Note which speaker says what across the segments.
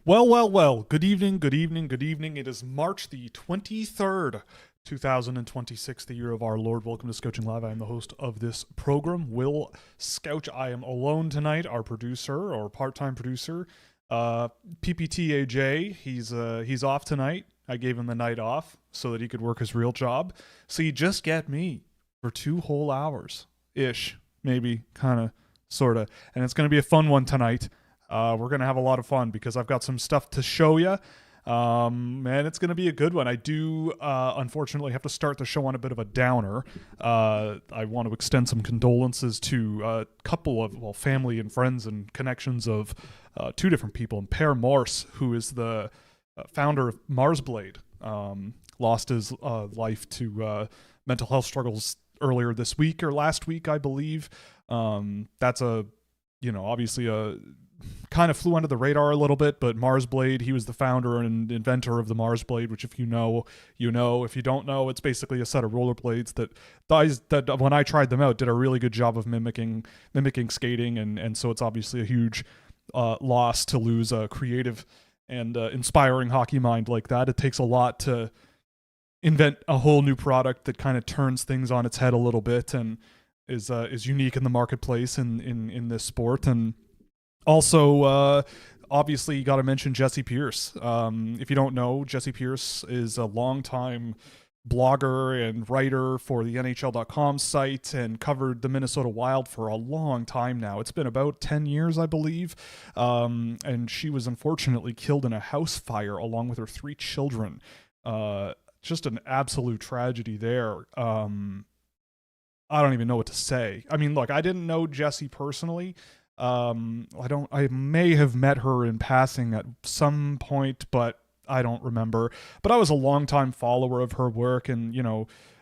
Speaker 1: Well. Good evening, good evening, good evening. It is March the 23rd, 2026, the year of our Lord. Welcome to Scouching Live. I am the host of this program, Will Scouch. I am alone tonight. Our producer, or part-time producer, PPTAJ, he's off tonight. I gave him the night off so that he could work his real job. So you just get me for 2 whole hours-ish, maybe, kind of, sort of. And it's going to be a fun one tonight. We're going to have a lot of fun because I've got some stuff to show you. And it's going to be a good one. I do, unfortunately, have to start the show on a bit of a downer. I want to extend some condolences to a couple of, family and friends and connections of 2 different people. And Per Morse, who is the founder of Marsblade, lost his life to mental health struggles earlier this week or last week, I believe. That's obviously a kind of flew under the radar a little bit, but Marsblade, he was the founder and inventor of the Marsblade, which if you know, you know. If you don't know, it's basically a set of rollerblades that when I tried them out, did a really good job of mimicking skating, and so it's obviously a huge loss to lose a creative and inspiring hockey mind like that. It takes a lot to invent a whole new product that kind of turns things on its head a little bit and is unique in the marketplace in this sport. And also, obviously, you got to mention Jesse Pierce. If you don't know, Jesse Pierce is a longtime blogger and writer for the NHL.com site and covered the Minnesota Wild for a long time now. It's been about 10 years, I believe. And she was unfortunately killed in a house fire along with her 3 children. Just an absolute tragedy there. I don't even know what to say. I mean, look, I didn't know Jesse personally. I may have met her in passing at some point, but I don't remember. But I was a longtime follower of her work, and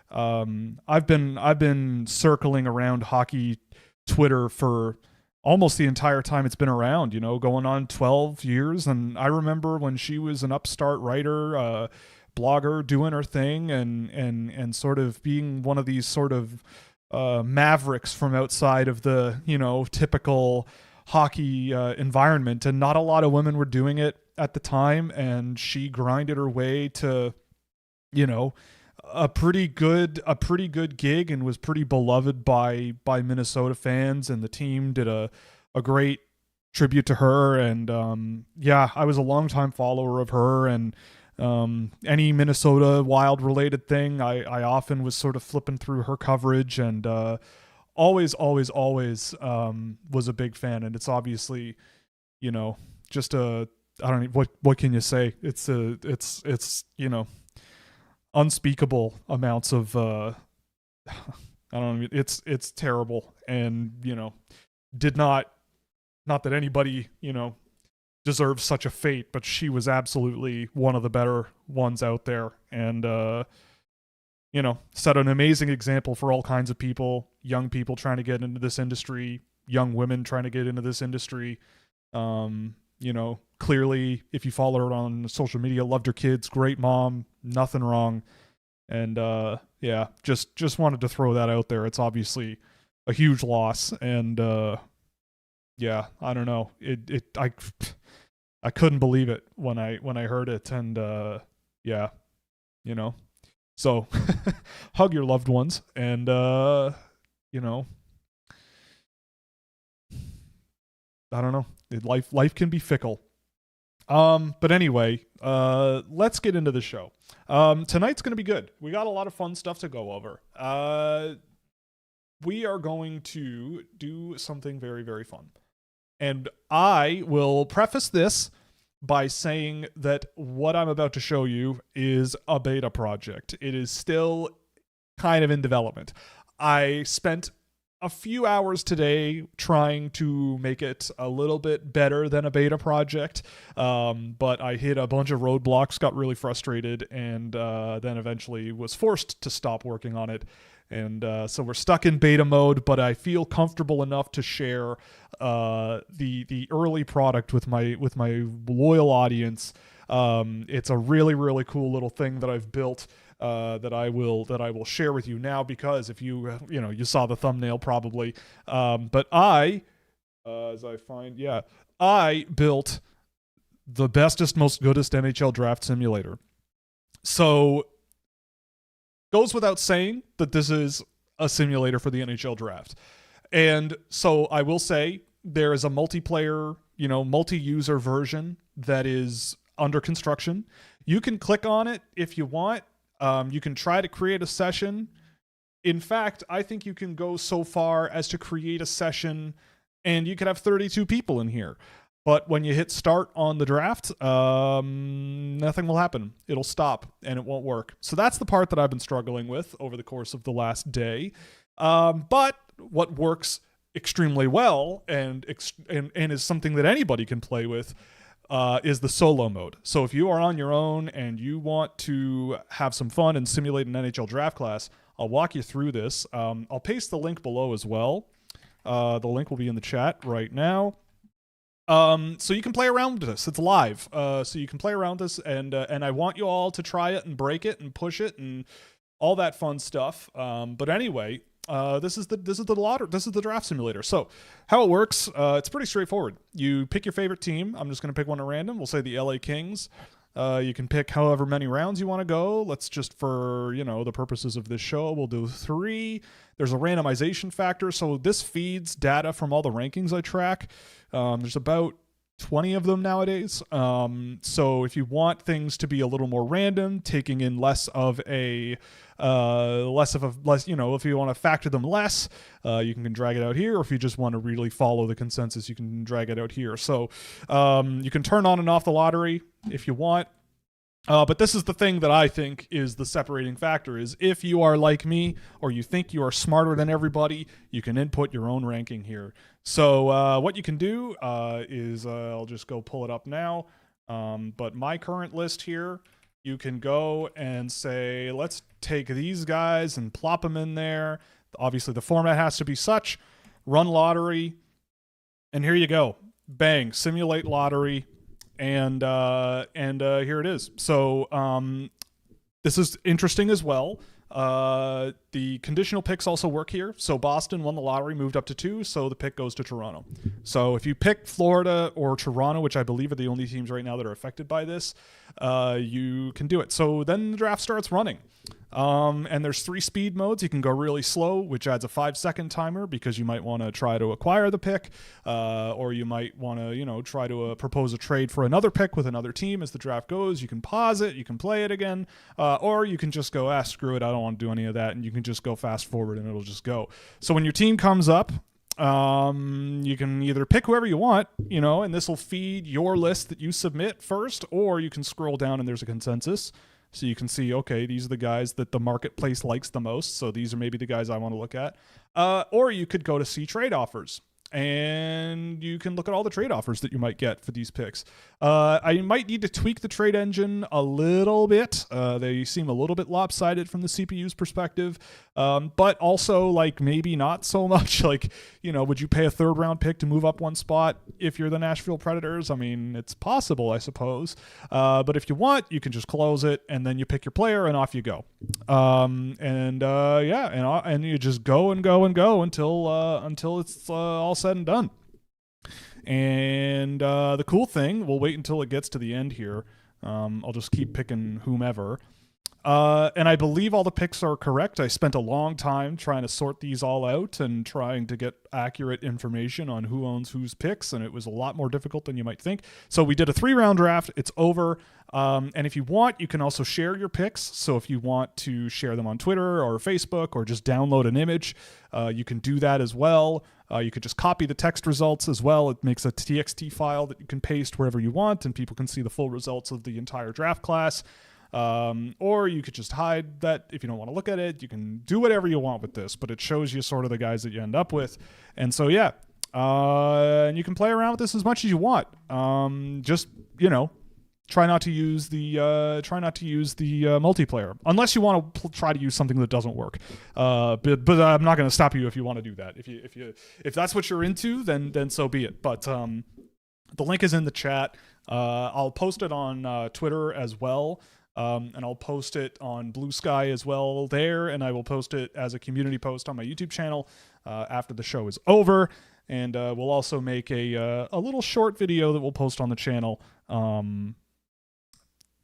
Speaker 1: I've been circling around hockey Twitter for almost the entire time it's been around, going on 12 years. And I remember when she was an upstart writer, blogger, doing her thing and sort of being one of these sort of mavericks from outside of the typical hockey environment, and not a lot of women were doing it at the time, and she grinded her way to a pretty good gig and was pretty beloved by Minnesota fans, and the team did a great tribute to her. And I was a longtime follower of her, and any Minnesota Wild related thing, I often was sort of flipping through her coverage, and always was a big fan. And it's obviously, just I don't know, what can you say? It's unspeakable amounts of I don't know, it's terrible. And did not that anybody deserves such a fate, but she was absolutely one of the better ones out there, and set an amazing example for all kinds of people, young people trying to get into this industry, young women trying to get into this industry. Clearly, if you follow her on social media, loved her kids, great mom, nothing wrong. And just wanted to throw that out there. It's obviously a huge loss, and I don't know, I couldn't believe it when I heard it, and so hug your loved ones, and I don't know, life can be fickle. But anyway, let's get into the show. Tonight's going to be good. We got a lot of fun stuff to go over. We are going to do something very, very fun. And I will preface this by saying that what I'm about to show you is a beta project. It is still kind of in development. I spent a few hours today trying to make it a little bit better than a beta project, but I hit a bunch of roadblocks, got really frustrated, and then eventually was forced to stop working on it. And so we're stuck in beta mode, but I feel comfortable enough to share the early product with my loyal audience. It's a really, really cool little thing that I've built that I will share with you now, because if you saw the thumbnail probably, but I built the bestest, most goodest NHL draft simulator. So goes without saying that this is a simulator for the NHL draft. And so I will say there is a multiplayer, multi-user version that is under construction. You can click on it if you want. You can try to create a session. In fact, I think you can go so far as to create a session and you could have 32 people in here. But when you hit start on the draft, nothing will happen. It'll stop and it won't work. So that's the part that I've been struggling with over the course of the last day. But what works extremely well and is something that anybody can play with is the solo mode. So if you are on your own and you want to have some fun and simulate an NHL draft class, I'll walk you through this. I'll paste the link below as well. The link will be in the chat right now. So you can play around with this. It's live. So you can play around this, and I want you all to try it and break it and push it and all that fun stuff. But anyway, this is the draft simulator. So how it works, it's pretty straightforward. You pick your favorite team. I'm just going to pick one at random. We'll say the LA Kings. You can pick however many rounds you want to go. Let's just, for the purposes of this show, we'll do 3. There's a randomization factor, so this feeds data from all the rankings I track. There's about 20 of them nowadays. So if you want things to be a little more random, taking in if you want to factor them less, you can drag it out here. Or if you just want to really follow the consensus, you can drag it out here. So you can turn on and off the lottery if you want. But this is the thing that I think is the separating factor, is if you are like me or you think you are smarter than everybody, you can input your own ranking here. So what you can do is I'll just go pull it up now. But my current list here, you can go and say, let's take these guys and plop them in there. Obviously, the format has to be such. Run lottery. And here you go. Bang. Simulate lottery. And here it is. So this is interesting as well. The conditional picks also work here. So Boston won the lottery, moved up to 2, so the pick goes to Toronto. So if you pick Florida or Toronto, which I believe are the only teams right now that are affected by this, you can do it. So then the draft starts running. And there's 3 speed modes. You can go really slow, which adds a 5-second timer because you might want to try to acquire the pick, or you might want to, try to propose a trade for another pick with another team as the draft goes. You can pause it, you can play it again, or you can just go, screw it, I don't want to do any of that, and you can just go fast forward and it'll just go. So when your team comes up, you can either pick whoever you want, and this will feed your list that you submit first, or you can scroll down and there's a consensus. So you can see, okay, these are the guys that the marketplace likes the most. So these are maybe the guys I want to look at. Or you could go to see trade offers. And you can look at all the trade offers that you might get for these picks. I might need to tweak the trade engine a little bit. They seem a little bit lopsided from the CPU's perspective, but also maybe not so much. Would you pay a 3rd round pick to move up 1 spot if you're the Nashville Predators? I mean, it's possible, I suppose. But if you want, you can just close it and then you pick your player and off you go. And you just go and go and go until it's all said and done. And the cool thing, we'll wait until it gets to the end here. I'll just keep picking whomever. And I believe all the picks are correct. I spent a long time trying to sort these all out and trying to get accurate information on who owns whose picks, and it was a lot more difficult than you might think. So we did a 3-round draft. It's over. And if you want, you can also share your picks. So if you want to share them on Twitter or Facebook or just download an image, you can do that as well. You could just copy the text results as well. It makes a TXT file that you can paste wherever you want, and people can see the full results of the entire draft class. Or you could just hide that if you don't want to look at it. You can do whatever you want with this, but it shows you sort of the guys that you end up with. And so, and you can play around with this as much as you want. Just, try not to use the multiplayer unless you want to try to use something that doesn't work. But I'm not going to stop you if you want to do that. If that's what you're into, then so be it. But the link is in the chat. I'll post it on Twitter as well. And I'll post it on Blue Sky as well there, and I will post it as a community post on my YouTube channel after the show is over. And we'll also make a little short video that we'll post on the channel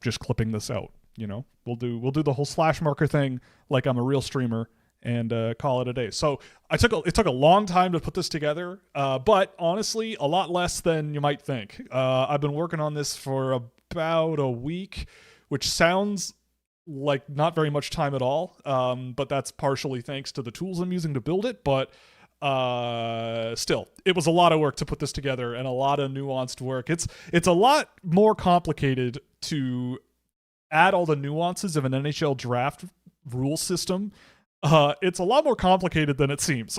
Speaker 1: just clipping this out. We'll do the whole slash marker thing like I'm a real streamer and call it a day. So it took a long time to put this together, but honestly, a lot less than you might think. I've been working on this for about a week, which sounds like not very much time at all, but that's partially thanks to the tools I'm using to build it. But still, it was a lot of work to put this together and a lot of nuanced work. It's a lot more complicated to add all the nuances of an NHL draft rule system. It's a lot more complicated than it seems.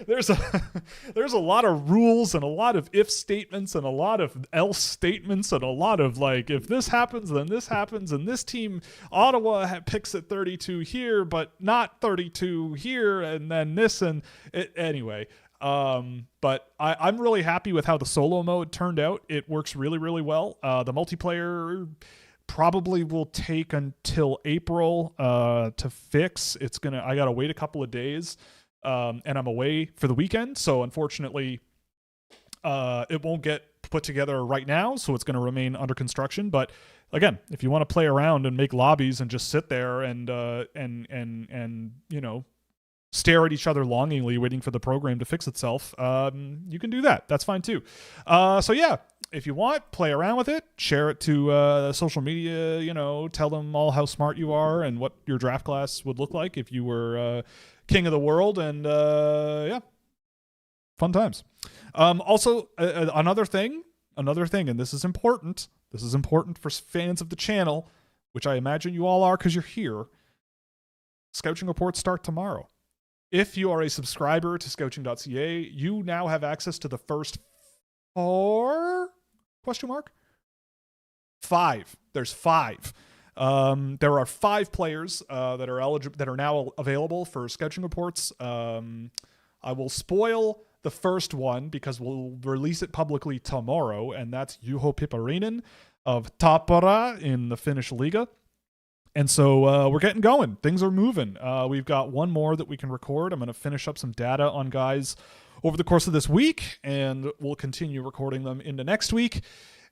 Speaker 1: There's a lot of rules and a lot of if statements and a lot of else statements and a lot of like, if this happens, then this happens, and this team, Ottawa picks at 32 here, but not 32 here, and then this and it, anyway. But I'm really happy with how the solo mode turned out. It works really, really well. The multiplayer probably will take until April to fix. I gotta wait a couple of days, and I'm away for the weekend, so unfortunately it won't get put together right now, so it's gonna remain under construction. But again, if you want to play around and make lobbies and just sit there and stare at each other longingly waiting for the program to fix itself, you can do that. That's fine too. So yeah, if you want, play around with it, share it to social media, tell them all how smart you are and what your draft class would look like if you were king of the world, and yeah, fun times. Also, another thing, and this is important for fans of the channel, which I imagine you all are because you're here. Scouching reports start tomorrow. If you are a subscriber to Scouching.ca, you now have access to the first 4? Five. There's 5. There are 5 players that are now available for Scouching reports. I will spoil the first one because we'll release it publicly tomorrow, and that's Juho Piparinen of Tappara in the Finnish Liga. And so we're getting going. Things are moving. We've got one more that we can record. I'm going to finish up some data on guys over the course of this week, and we'll continue recording them into next week.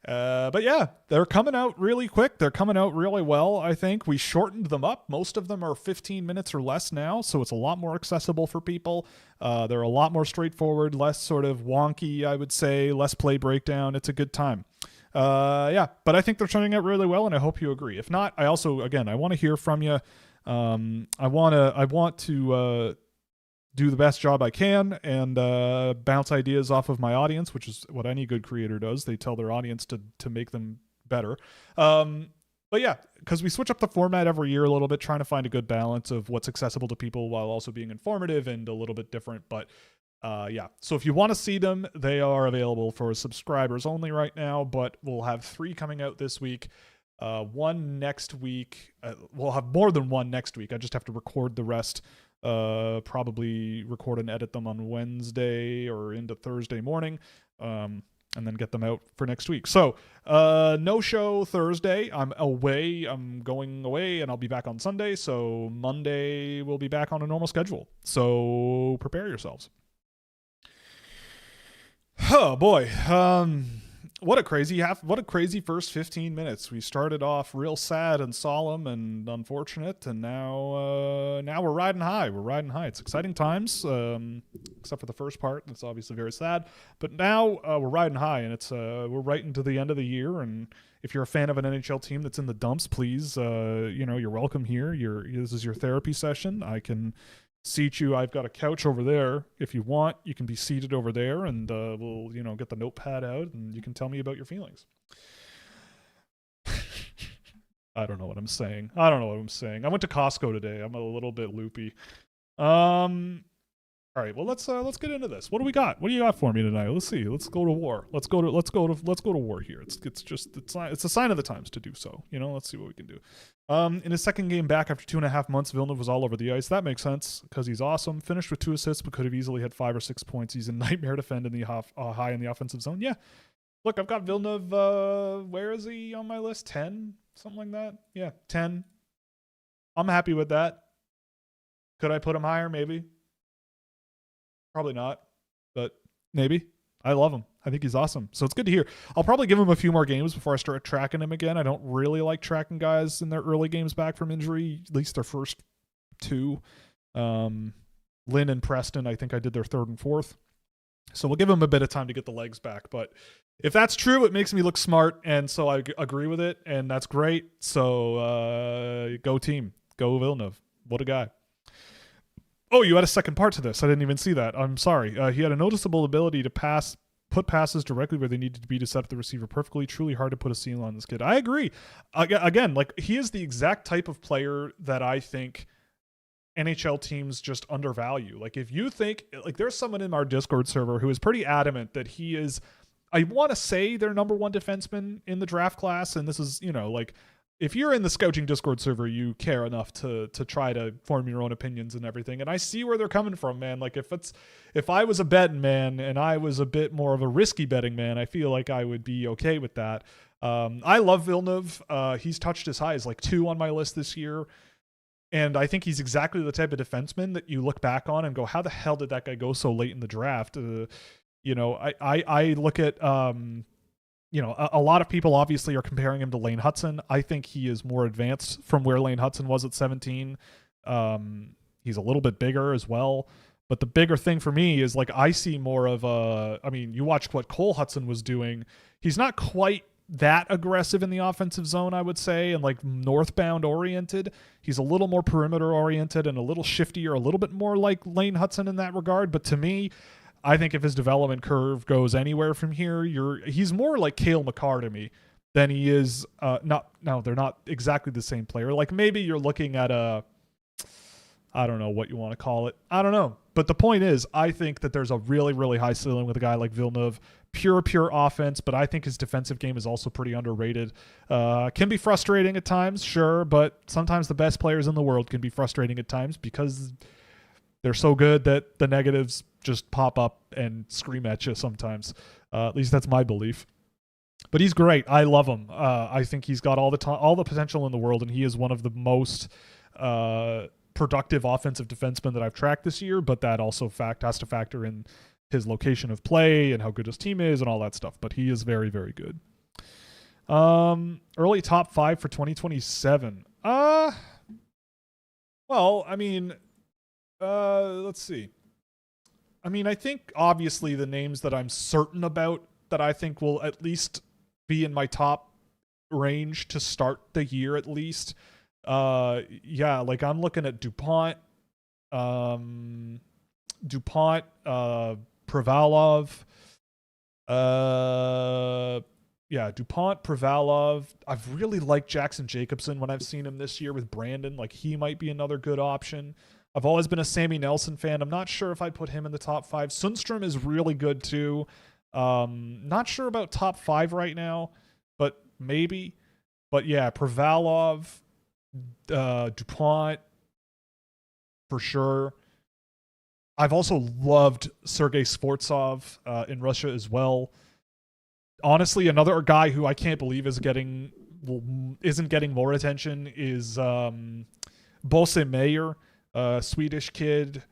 Speaker 1: But yeah, they're coming out really quick. They're coming out really well, I think. We shortened them up. Most of them are 15 minutes or less now, so it's a lot more accessible for people. They're a lot more straightforward, less sort of wonky, I would say, less play breakdown. It's a good time. Yeah, but I think they're turning out really well, and I hope you agree. If not, I also, again, I want to hear from you. I want to do the best job I can and bounce ideas off of my audience, which is what any good creator does. They tell their audience to make them better. But yeah, because we switch up the format every year a little bit, trying to find a good balance of what's accessible to people while also being informative and a little bit different. But yeah, so if you want to see them, they are available for subscribers only right now, but we'll have 3 coming out this week. One next week. We'll have more than one next week. I just have to record the rest. Probably record and edit them on Wednesday or into Thursday morning, and then get them out for next week. So no show Thursday. I'm away. I'm going away, and I'll be back on Sunday. So Monday we'll be back on a normal schedule. So prepare yourselves. Oh boy. What a crazy first 15 minutes. We started off real sad and solemn and unfortunate, and now we're riding high. It's exciting times, except for the first part. It's obviously very sad, but now we're riding high, and it's we're right into the end of the year. And if you're a fan of an NHL team that's in the dumps, please, you're welcome here. This is your therapy session. I can seat you. I've got a couch over there. If you want, you can be seated over there, and we'll get the notepad out, and you can tell me about your feelings. I don't know what I'm saying. I went to Costco today. I'm a little bit loopy. All right, well let's get into this. What do we got? What do you got for me tonight? Let's see. Let's go to war. Let's go to war here. It's a sign of the times to do so. Let's see what we can do. In his second game back after 2.5 months, Villeneuve was all over the ice. That makes sense because he's awesome. Finished with 2 assists, but could have easily had 5 or 6 points. He's a nightmare to defend in the high in the offensive zone. Yeah, look, I've got Villeneuve. Where is he on my list? 10, something like that. Yeah, 10. I'm happy with that. Could I put him higher? Maybe. Probably not, but maybe. I love him. I think he's awesome. So it's good to hear. I'll probably give him a few more games before I start tracking him again. I don't really like tracking guys in their early games back from injury, at least their first two. Lynn and Preston, I think I did their third and fourth. So we'll give him a bit of time to get the legs back. But if that's true, it makes me look smart, and so I agree with it, and that's great. So go team. Go Villeneuve. What a guy. Oh, you had a second part to this. I didn't even see that. I'm sorry. He had a noticeable ability to put passes directly where they needed to be to set up the receiver perfectly. Truly hard to put a ceiling on this kid. I agree. Again, like, he is the exact type of player that I think NHL teams just undervalue. Like, if you think, like, there's someone in our Discord server who is pretty adamant that he is, I want to say, their number one defenseman in the draft class. And this is, like, if you're in the Scouching Discord server, you care enough to try to form your own opinions and everything. And I see where they're coming from, man. Like, if I was a betting man and I was a bit more of a risky betting man, I feel like I would be okay with that. I love Villeneuve. He's touched as high as like 2 on my list this year. And I think he's exactly the type of defenseman that you look back on and go, how the hell did that guy go so late in the draft? I look at, a lot of people obviously are comparing him to Lane Hudson. I think he is more advanced from where Lane Hudson was at 17. He's a little bit bigger as well. But the bigger thing for me is, like, I see more of you watched what Cole Hudson was doing. He's not quite that aggressive in the offensive zone, I would say, and like northbound oriented. He's a little more perimeter oriented and a little shiftier, a little bit more like Lane Hudson in that regard. But to me, I think if his development curve goes anywhere from here, he's more like Cale Makar to me than he is. They're not exactly the same player. Like, maybe you're looking at I don't know what you want to call it. I don't know. But the point is, I think that there's a really, really high ceiling with a guy like Villeneuve. Pure offense, but I think his defensive game is also pretty underrated. Can be frustrating at times, sure, but sometimes the best players in the world can be frustrating at times because they're so good that the negatives just pop up and scream at you sometimes. At least that's my belief. But he's great. I love him. I think he's got all the potential in the world, and he is one of the most productive offensive defensemen that I've tracked this year, but that also has to factor in his location of play and how good his team is and all that stuff. But he is very, very good. Early top 5 for 2027. Well, I mean, let's see. I mean, I think obviously the names that I'm certain about that I think will at least be in my top range to start the year at least. Like, I'm looking at DuPont, Privalov, DuPont, Privalov. I've really liked Jackson Jacobson when I've seen him this year with Brandon. Like, he might be another good option. I've always been a Sammy Nelson fan. I'm not sure if I'd put him in the top 5. Sundstrom is really good too. Not sure about top 5 right now, but maybe. But yeah, Privalov, DuPont, for sure. I've also loved Sergei Sportsov in Russia as well. Honestly, another guy who I can't believe isn't getting more attention is Bosse Meyer, Swedish kid.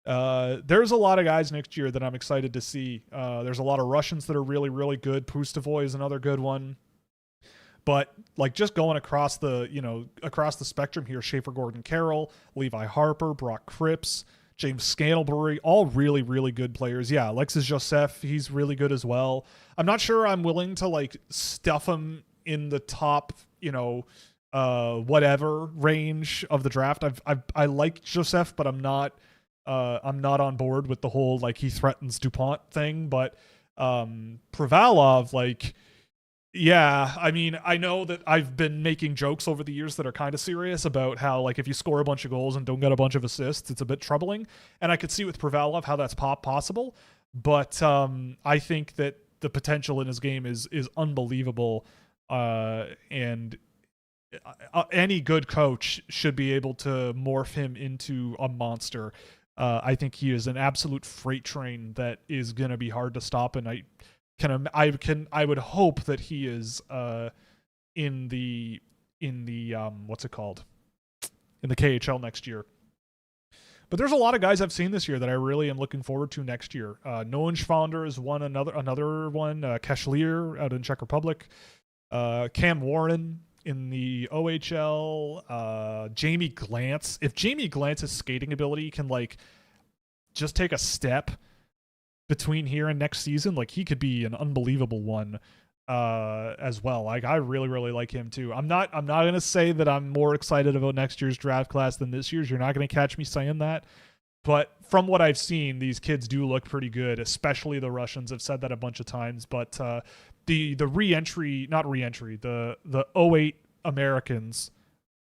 Speaker 1: There's a lot of guys next year that I'm excited to see. There's a lot of Russians that are really, really good. Pustovoy is another good one. But like, just going across the spectrum here, Schaefer Gordon Carroll, Levi Harper, Brock Cripps, James Scantlebury, all really, really good players. Yeah, Alexis Joseph, he's really good as well. I'm not sure I'm willing to like stuff him in the top, whatever range of the draft. I like Joseph, but I'm not on board with the whole like he threatens DuPont thing. But Privalov, like, yeah, I mean, I know that I've been making jokes over the years that are kind of serious about how, like, if you score a bunch of goals and don't get a bunch of assists, it's a bit troubling. And I could see with Privalov how that's possible. But I think that the potential in his game is unbelievable. And any good coach should be able to morph him into a monster. I think he is an absolute freight train that is going to be hard to stop. And I would hope that he is in the what's it called, in the KHL next year. But there's a lot of guys I've seen this year that I really am looking forward to next year. Nolan Schwander is another one. Kashlir out in Czech Republic. Cam Warren in the OHL. Jamie Glantz. If Jamie Glantz's skating ability can like just take a step between here and next season, like he could be an unbelievable one as well. Like I really, really like him too. I'm not gonna say that I'm more excited about next year's draft class than this year's. You're not gonna catch me saying that. But from what I've seen, these kids do look pretty good, especially the Russians. I've said that a bunch of times. But the '08 Americans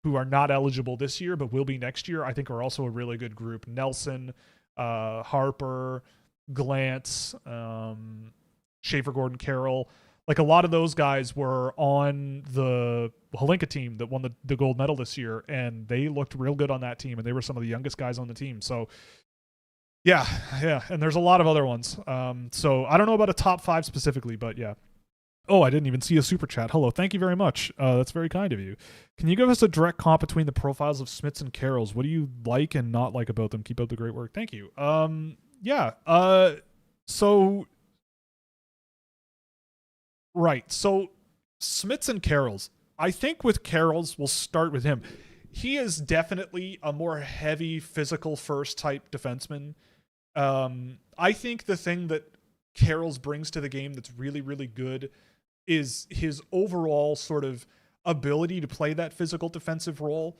Speaker 1: who are not eligible this year but will be next year, I think are also a really good group. Nelson, Harper, Glantz, Schaefer, Gordon, Carroll. Like a lot of those guys were on the Holinka team that won the gold medal this year, and they looked real good on that team, and they were some of the youngest guys on the team. So yeah, and there's a lot of other ones. So I don't know about a top 5 specifically, but yeah. Oh, I didn't even see a super chat. Hello, thank you very much. That's very kind of you. Can you give us a direct comp between the profiles of Smits and Carrolls? What do you like and not like about them? Keep up the great work. Thank you. So right. So Smits and Carrolls. I think with Carrolls, we'll start with him. He is definitely a more heavy physical first type defenseman. I think the thing that Carrolls brings to the game that's really, really good is his overall sort of ability to play that physical defensive role.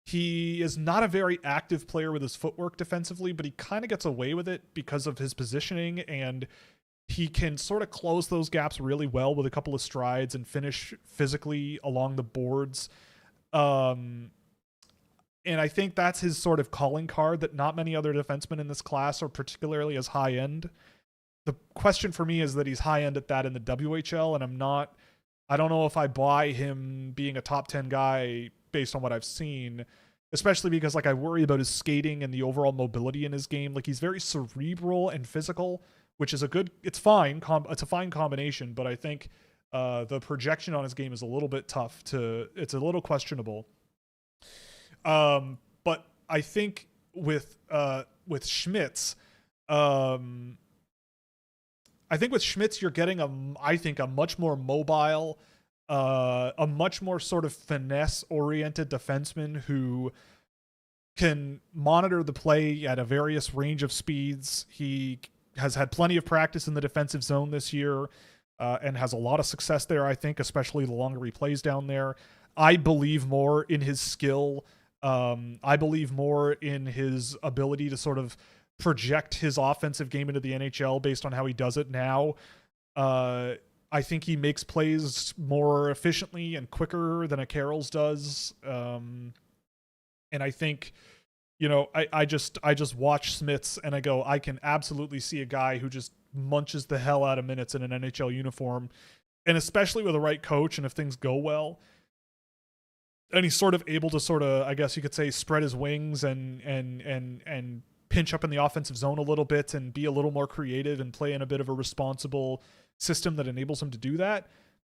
Speaker 1: He is not a very active player with his footwork defensively, but he kind of gets away with it because of his positioning, and he can sort of close those gaps really well with a couple of strides and finish physically along the boards. And I think that's his sort of calling card that not many other defensemen in this class are particularly as high end. The question for me is that he's high end at that in the WHL, and I don't know if I buy him being a top 10 guy based on what I've seen, especially because like I worry about his skating and the overall mobility in his game. Like he's very cerebral and physical, which is it's fine. It's a fine combination, but I think the projection on his game is a little bit tough it's a little questionable. But I think with Schmitz, you're getting a much more mobile, a much more sort of finesse-oriented defenseman who can monitor the play at a various range of speeds. He has had plenty of practice in the defensive zone this year and has a lot of success there, I think, especially the longer he plays down there. I believe more in his skill. I believe more in his ability to sort of project his offensive game into the NHL based on how he does it now. I think he makes plays more efficiently and quicker than a Carrolls does. And I think, I just watch Smits and I go, I can absolutely see a guy who just munches the hell out of minutes in an NHL uniform. And especially with the right coach, and if things go well, and he's sort of able to I guess you could say, spread his wings and pinch up in the offensive zone a little bit and be a little more creative and play in a bit of a responsible system that enables him to do that,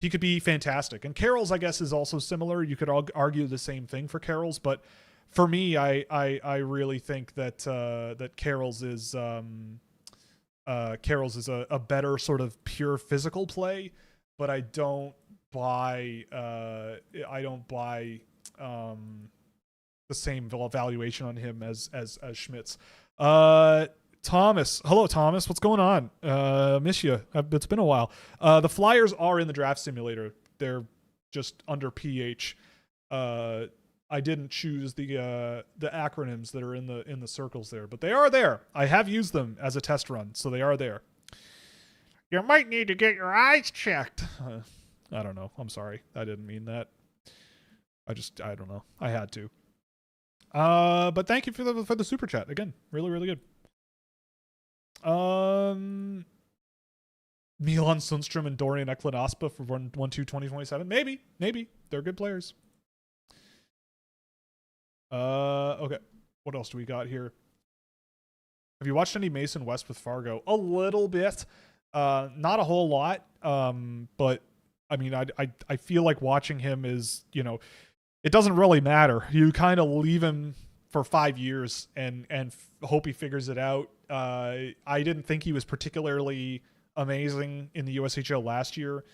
Speaker 1: he could be fantastic. And Carrolls, I guess, is also similar. You could argue the same thing for Carrolls, but for me, I really think that that Carrolls is a better sort of pure physical play, but I don't buy the same valuation on him as Schmitz. Thomas, hello Thomas, what's going on? Miss you. It's been a while. The Flyers are in the draft simulator. They're just under PH. I didn't choose the acronyms that are in the circles there, but they are there. I have used them as a test run, so they are there. You might need to get your eyes checked. I don't know. I'm sorry. I didn't mean that. I don't know. I had to. But thank you for the super chat again. Really, really good. Milan Sundstrom and Dorian Ekland-Aspa for 1/2/2027. Maybe they're good players. Okay. What else do we got here? Have you watched any Mason West with Fargo? A little bit. Not a whole lot. But I mean, I feel like watching him is, it doesn't really matter. You kind of leave him for 5 years and hope he figures it out. I didn't think he was particularly amazing in the USHL last year.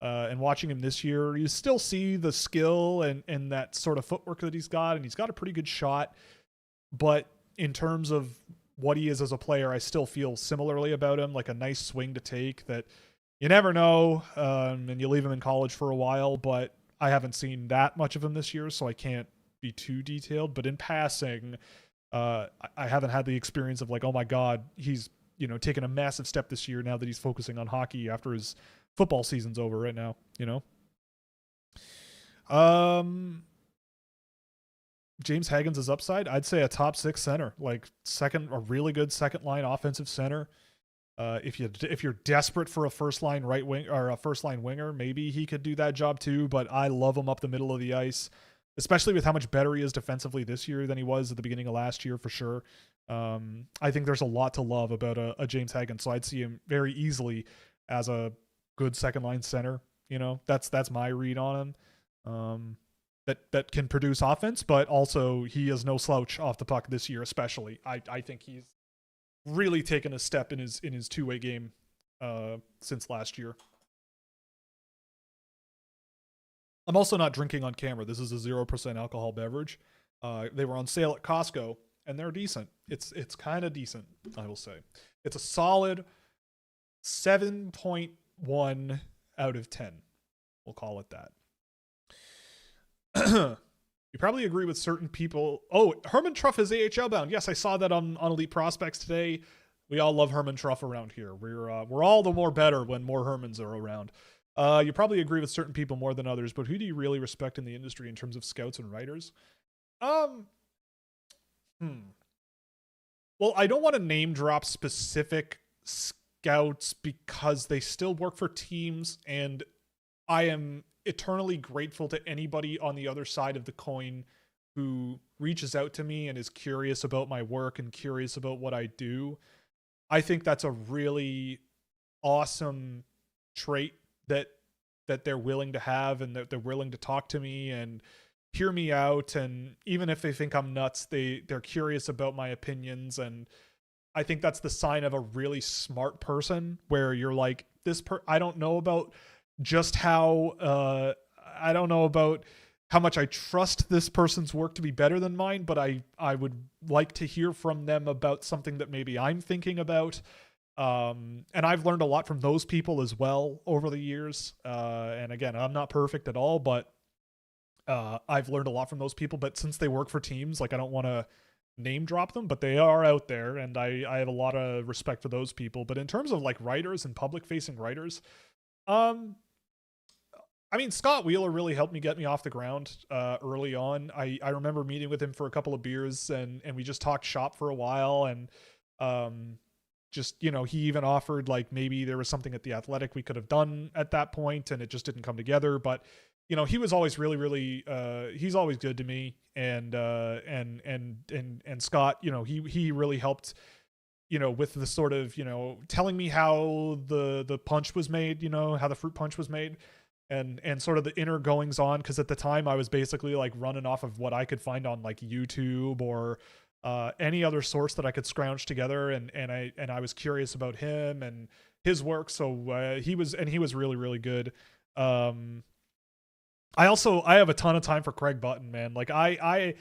Speaker 1: And watching him this year, you still see the skill and that sort of footwork that he's got, and he's got a pretty good shot. But in terms of what he is as a player, I still feel similarly about him, like a nice swing to take that you never know, and you leave him in college for a while, but I haven't seen that much of him this year, so I can't be too detailed. But in passing, I haven't had the experience of like, oh my God, he's, you know, taken a massive step this year now that he's focusing on hockey after his football season's over right now, you know? James Hagen's upside, I'd say a top 6 center, like a really good second line offensive center. If you're desperate for a first line right wing or a first line winger, maybe he could do that job too. But I love him up the middle of the ice, especially with how much better he is defensively this year than he was at the beginning of last year for sure. I think there's a lot to love about a James Hagen, so I'd see him very easily as a good second line center. You know, that's my read on him. That can produce offense, but also he is no slouch off the puck this year, especially. I think he's really taken a step in his two-way game since last year. I'm also not drinking on camera. This is a 0% alcohol beverage. They were on sale at Costco, and they're decent. It's kind of decent, I will say. It's a solid 7.1 out of 10. We'll call it that. You probably agree with certain people. Oh, Herman Truff is AHL bound. Yes, I saw that on Elite Prospects today. We all love Herman Truff around here. We're all the more better when more Hermans are around. You probably agree with certain people more than others, but who do you really respect in the industry in terms of scouts and writers? Well, I don't want to name drop specific scouts because they still work for teams, and I am eternally grateful to anybody on the other side of the coin who reaches out to me and is curious about my work and curious about what I do. I think that's a really awesome trait that they're willing to have, and that they're willing to talk to me and hear me out. And even if they think I'm nuts, they're curious about my opinions. And I think that's the sign of a really smart person, where you're like, I don't know about just how I don't know about how much I trust this person's work to be better than mine, but I would like to hear from them about something that maybe I'm thinking about. And I've learned a lot from those people as well over the years. And again, I'm not perfect at all, but I've learned a lot from those people. But since they work for teams, like, I don't want to name drop them, but they are out there, and I have a lot of respect for those people. But in terms of like writers and public facing writers, I mean, Scott Wheeler really helped me get me off the ground early on. I remember meeting with him for a couple of beers, and we just talked shop for a while. And just, you know, he even offered, like, maybe there was something at the Athletic we could have done at that point, and it just didn't come together. But, you know, he was always really, really, he's always good to me. And Scott, you know, he really helped, you know, with the sort of, you know, telling me how the punch was made, you know, how the fruit punch was made. And sort of the inner goings on, because at the time I was basically like running off of what I could find on like YouTube or any other source that I could scrounge together, and I was curious about him and his work. So he was really, really good. I have a ton of time for Craig Button, man. Like I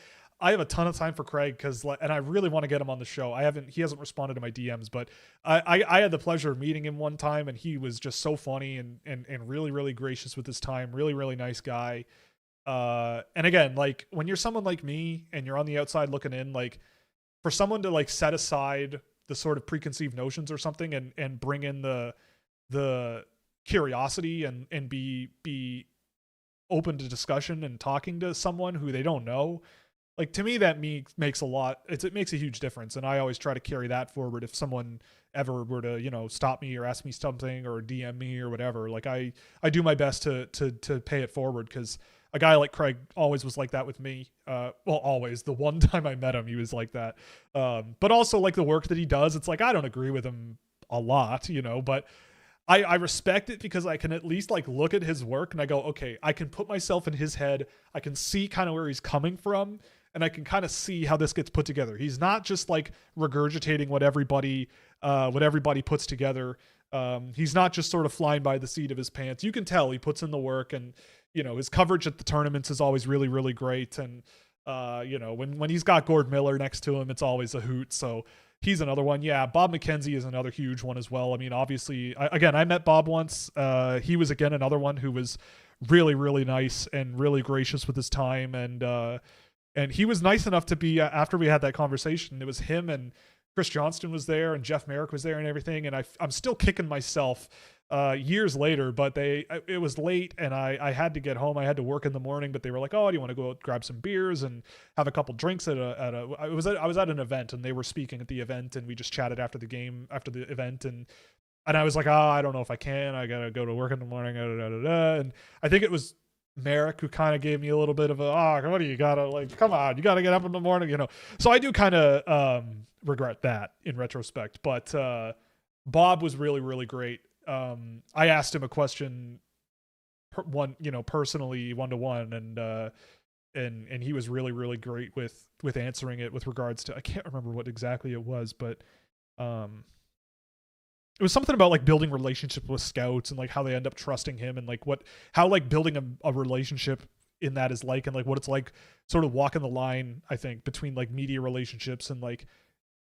Speaker 1: have a ton of time for Craig, and I really want to get him on the show. He hasn't responded to my DMs, but I had the pleasure of meeting him one time, and he was just so funny and really, really gracious with his time. Really, really nice guy. And again, like, when you're someone like me and you're on the outside looking in, like, for someone to like set aside the sort of preconceived notions or something and bring in the curiosity and be open to discussion and talking to someone who they don't know, like, to me, that makes a lot. It makes a huge difference, and I always try to carry that forward. If someone ever were to, you know, stop me or ask me something or DM me or whatever, like, I do my best to pay it forward, because a guy like Craig always was like that with me. Well, always. The one time I met him, he was like that. But also, like, the work that he does, it's like, I don't agree with him a lot, you know, but I respect it because I can at least like look at his work and I go, okay, I can put myself in his head. I can see kind of where he's coming from. and I can kind of see how this gets put together. He's not just like regurgitating what everybody puts together. He's not just sort of flying by the seat of his pants. You can tell he puts in the work, and his coverage at the tournaments is always really, really great. And when he's got Gord Miller next to him, it's always a hoot. So he's another one. Yeah, Bob McKenzie is another huge one as well. I mean, obviously, I met Bob once. He was, again, another one who was really, really nice and really gracious with his time. And he was nice enough to be, after we had that conversation, it was him and Chris Johnston was there and Jeff Merrick was there and everything. And I'm still kicking myself years later, but it was late and I had to get home. I had to work in the morning, but they were like, "Oh, do you want to go out, grab some beers and have a couple drinks I was at an event and they were speaking at the event and we just chatted after the event and I was like, I don't know if I can. I gotta go to work in the morning. And I think it was Merrick who kind of gave me a little bit of what do you gotta, like, come on, you gotta get up in the morning, So I do kind of regret that in retrospect. But Bob was really, really great. I asked him a question personally, one-to-one, and he was really, really great with answering it with regards to, I can't remember what exactly it was, but it was something about like building relationships with scouts and like how they end up trusting him and like how like building a relationship in that is like, and like what it's like sort of walking the line, I think, between like media relationships and like,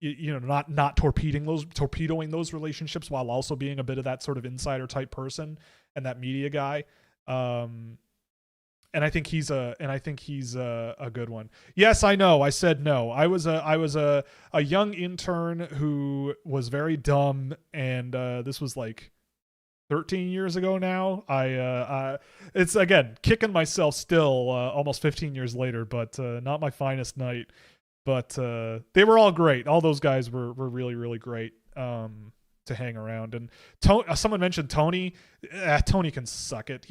Speaker 1: not torpedoing those relationships while also being a bit of that sort of insider type person and that media guy. And I think he's a good one. Yes, I know. I said no. I was a young intern who was very dumb, and this was like 13 years ago now. It's, again, kicking myself still almost 15 years later, but not my finest night. But they were all great. All those guys were really, really great to hang around. And someone mentioned Tony. Tony can suck it.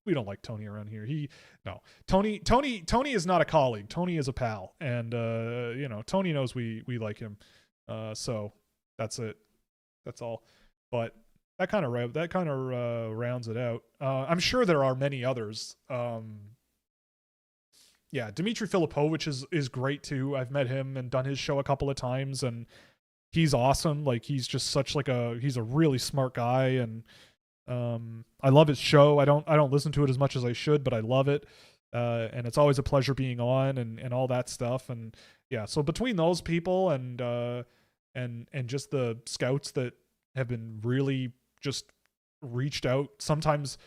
Speaker 1: We don't like Tony around here. Tony is not a colleague. Tony is a pal, and Tony knows we like him. So that's it. That's all. But that kind of rounds it out. I'm sure there are many others. Dmitry Filipovich is great too. I've met him and done his show a couple of times, and he's awesome. Like, he's just he's a really smart guy, and I love his show. I don't listen to it as much as I should, but I love it. And it's always a pleasure being on and all that stuff. And yeah, so between those people and just the scouts that have been really just reached out, sometimes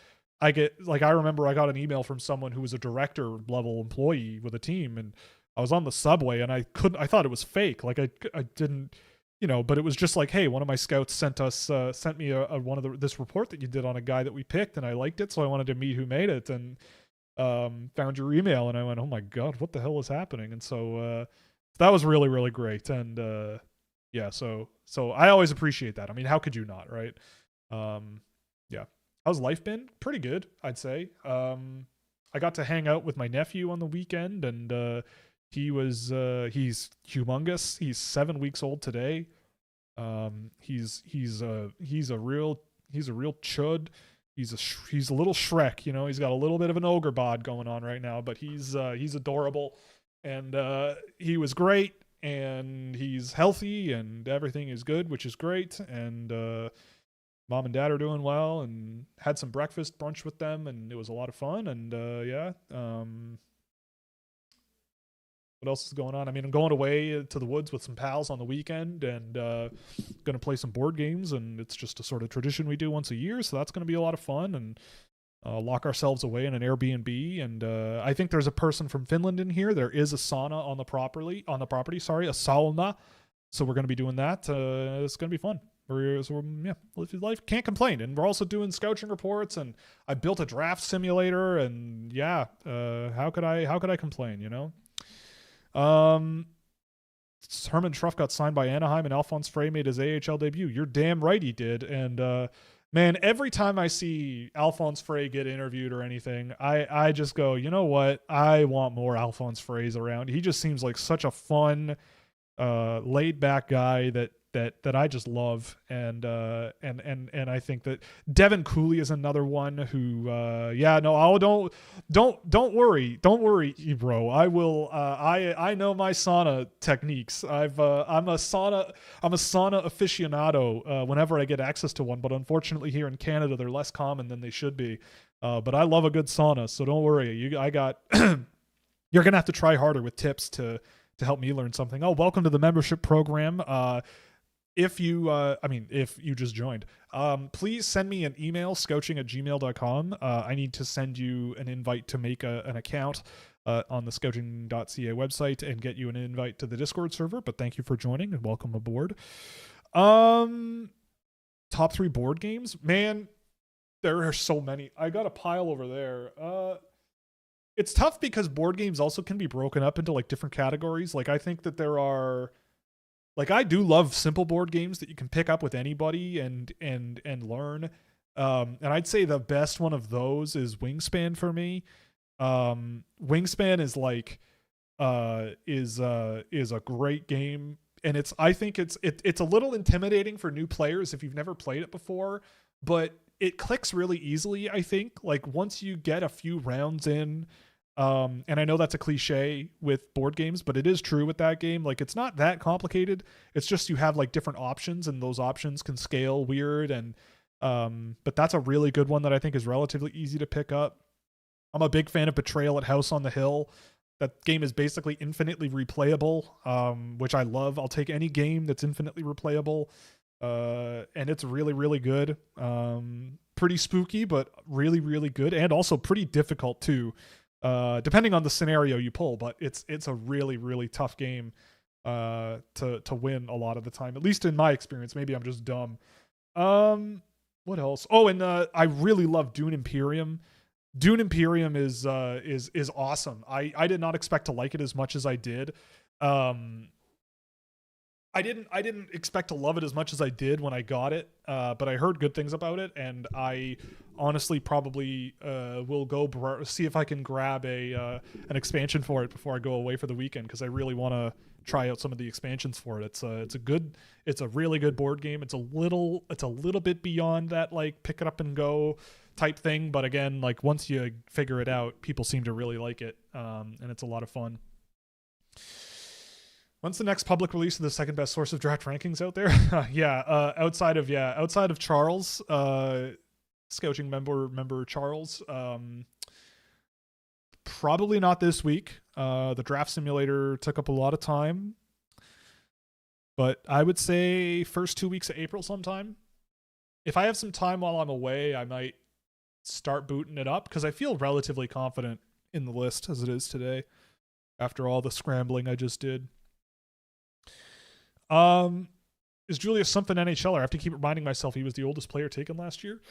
Speaker 1: I remember I got an email from someone who was a director level employee with a team, and I was on the subway and I thought it was fake. Like I didn't, but it was just like, hey, one of my scouts sent me this report that you did on a guy that we picked, and I liked it, so I wanted to meet who made it, and found your email, and I went, oh my God, what the hell is happening? And so that was really, really great. And so I always appreciate that. I mean, how could you not, right? How's life been? Pretty good, I'd say. I got to hang out with my nephew on the weekend, and he's humongous. He's 7 weeks old today. He's a real chud. He's a little Shrek, he's got a little bit of an ogre bod going on right now, but he's adorable, and he was great, and he's healthy, and everything is good, which is great. And mom and dad are doing well, and had some brunch with them, and it was a lot of fun. And what else is going on? I mean, I'm going away to the woods with some pals on the weekend, and going to play some board games, and it's just a sort of tradition we do once a year, so that's going to be a lot of fun. And lock ourselves away in an Airbnb, and I think there's a person from Finland in here. There is a sauna on the property, a sauna. So we're going to be doing that. It's going to be fun. Live your life. Can't complain. And we're also doing Scouching reports, and I built a draft simulator, and how could I complain, Herman Truff got signed by Anaheim, and Alphonse Frey made his AHL debut. You're damn right he did. And man, every time I see Alphonse Frey get interviewed or anything, I just go, you know what? I want more Alphonse Freys around. He just seems like such a fun, laid back guy that that I just love, and I think that Devin Cooley is another one who don't worry, bro. I will I know my sauna techniques. I'm a sauna aficionado whenever I get access to one, but unfortunately here in Canada they're less common than they should be. But I love a good sauna, so don't worry. You're gonna have to try harder with tips to help me learn something. Oh, welcome to the membership program. If you just joined, please send me an email, scouching@gmail.com. I need to send you an invite to make an account on the scouching.ca website and get you an invite to the Discord server. But thank you for joining and welcome aboard. Top 3 board games? Man, there are so many. I got a pile over there. It's tough because board games also can be broken up into like different categories. Like I think that there are... Like I do love simple board games that you can pick up with anybody and learn. And I'd say the best one of those is Wingspan for me. Wingspan is like is a great game, and I think it's a little intimidating for new players if you've never played it before, but it clicks really easily, I think. Like once you get a few rounds in, and I know that's a cliche with board games, but it is true with that game. Like it's not that complicated. It's just you have like different options, and those options can scale weird. And but that's a really good one that I think is relatively easy to pick up. I'm a big fan of Betrayal at House on the Hill. That game is basically infinitely replayable, which I love. I'll take any game that's infinitely replayable, and it's really, really good. Pretty spooky, but really, really good, and also pretty difficult too. Depending on the scenario you pull, but it's a really, really tough game to win a lot of the time, at least in my experience. Maybe I'm just dumb. What else? Oh, and I really love Dune Imperium. Dune Imperium is awesome. I did not expect to like it as much as I did. I didn't expect to love it as much as I did when I got it, but I heard good things about it, and I honestly probably will go see if I can grab an expansion for it before I go away for the weekend, because I really want to try out some of the expansions for it. It's a really good board game. It's a little bit beyond that like pick it up and go type thing, but again, like once you figure it out, people seem to really like it, and it's a lot of fun. When's the next public release of the second best source of draft rankings out there? Outside of Charles, Scouching member Charles, probably not this week. The draft simulator took up a lot of time, but I would say first 2 weeks of April sometime. If I have some time while I'm away, I might start booting it up, because I feel relatively confident in the list as it is today after all the scrambling I just did. Is Julius something NHLer? I have to keep reminding myself he was the oldest player taken last year.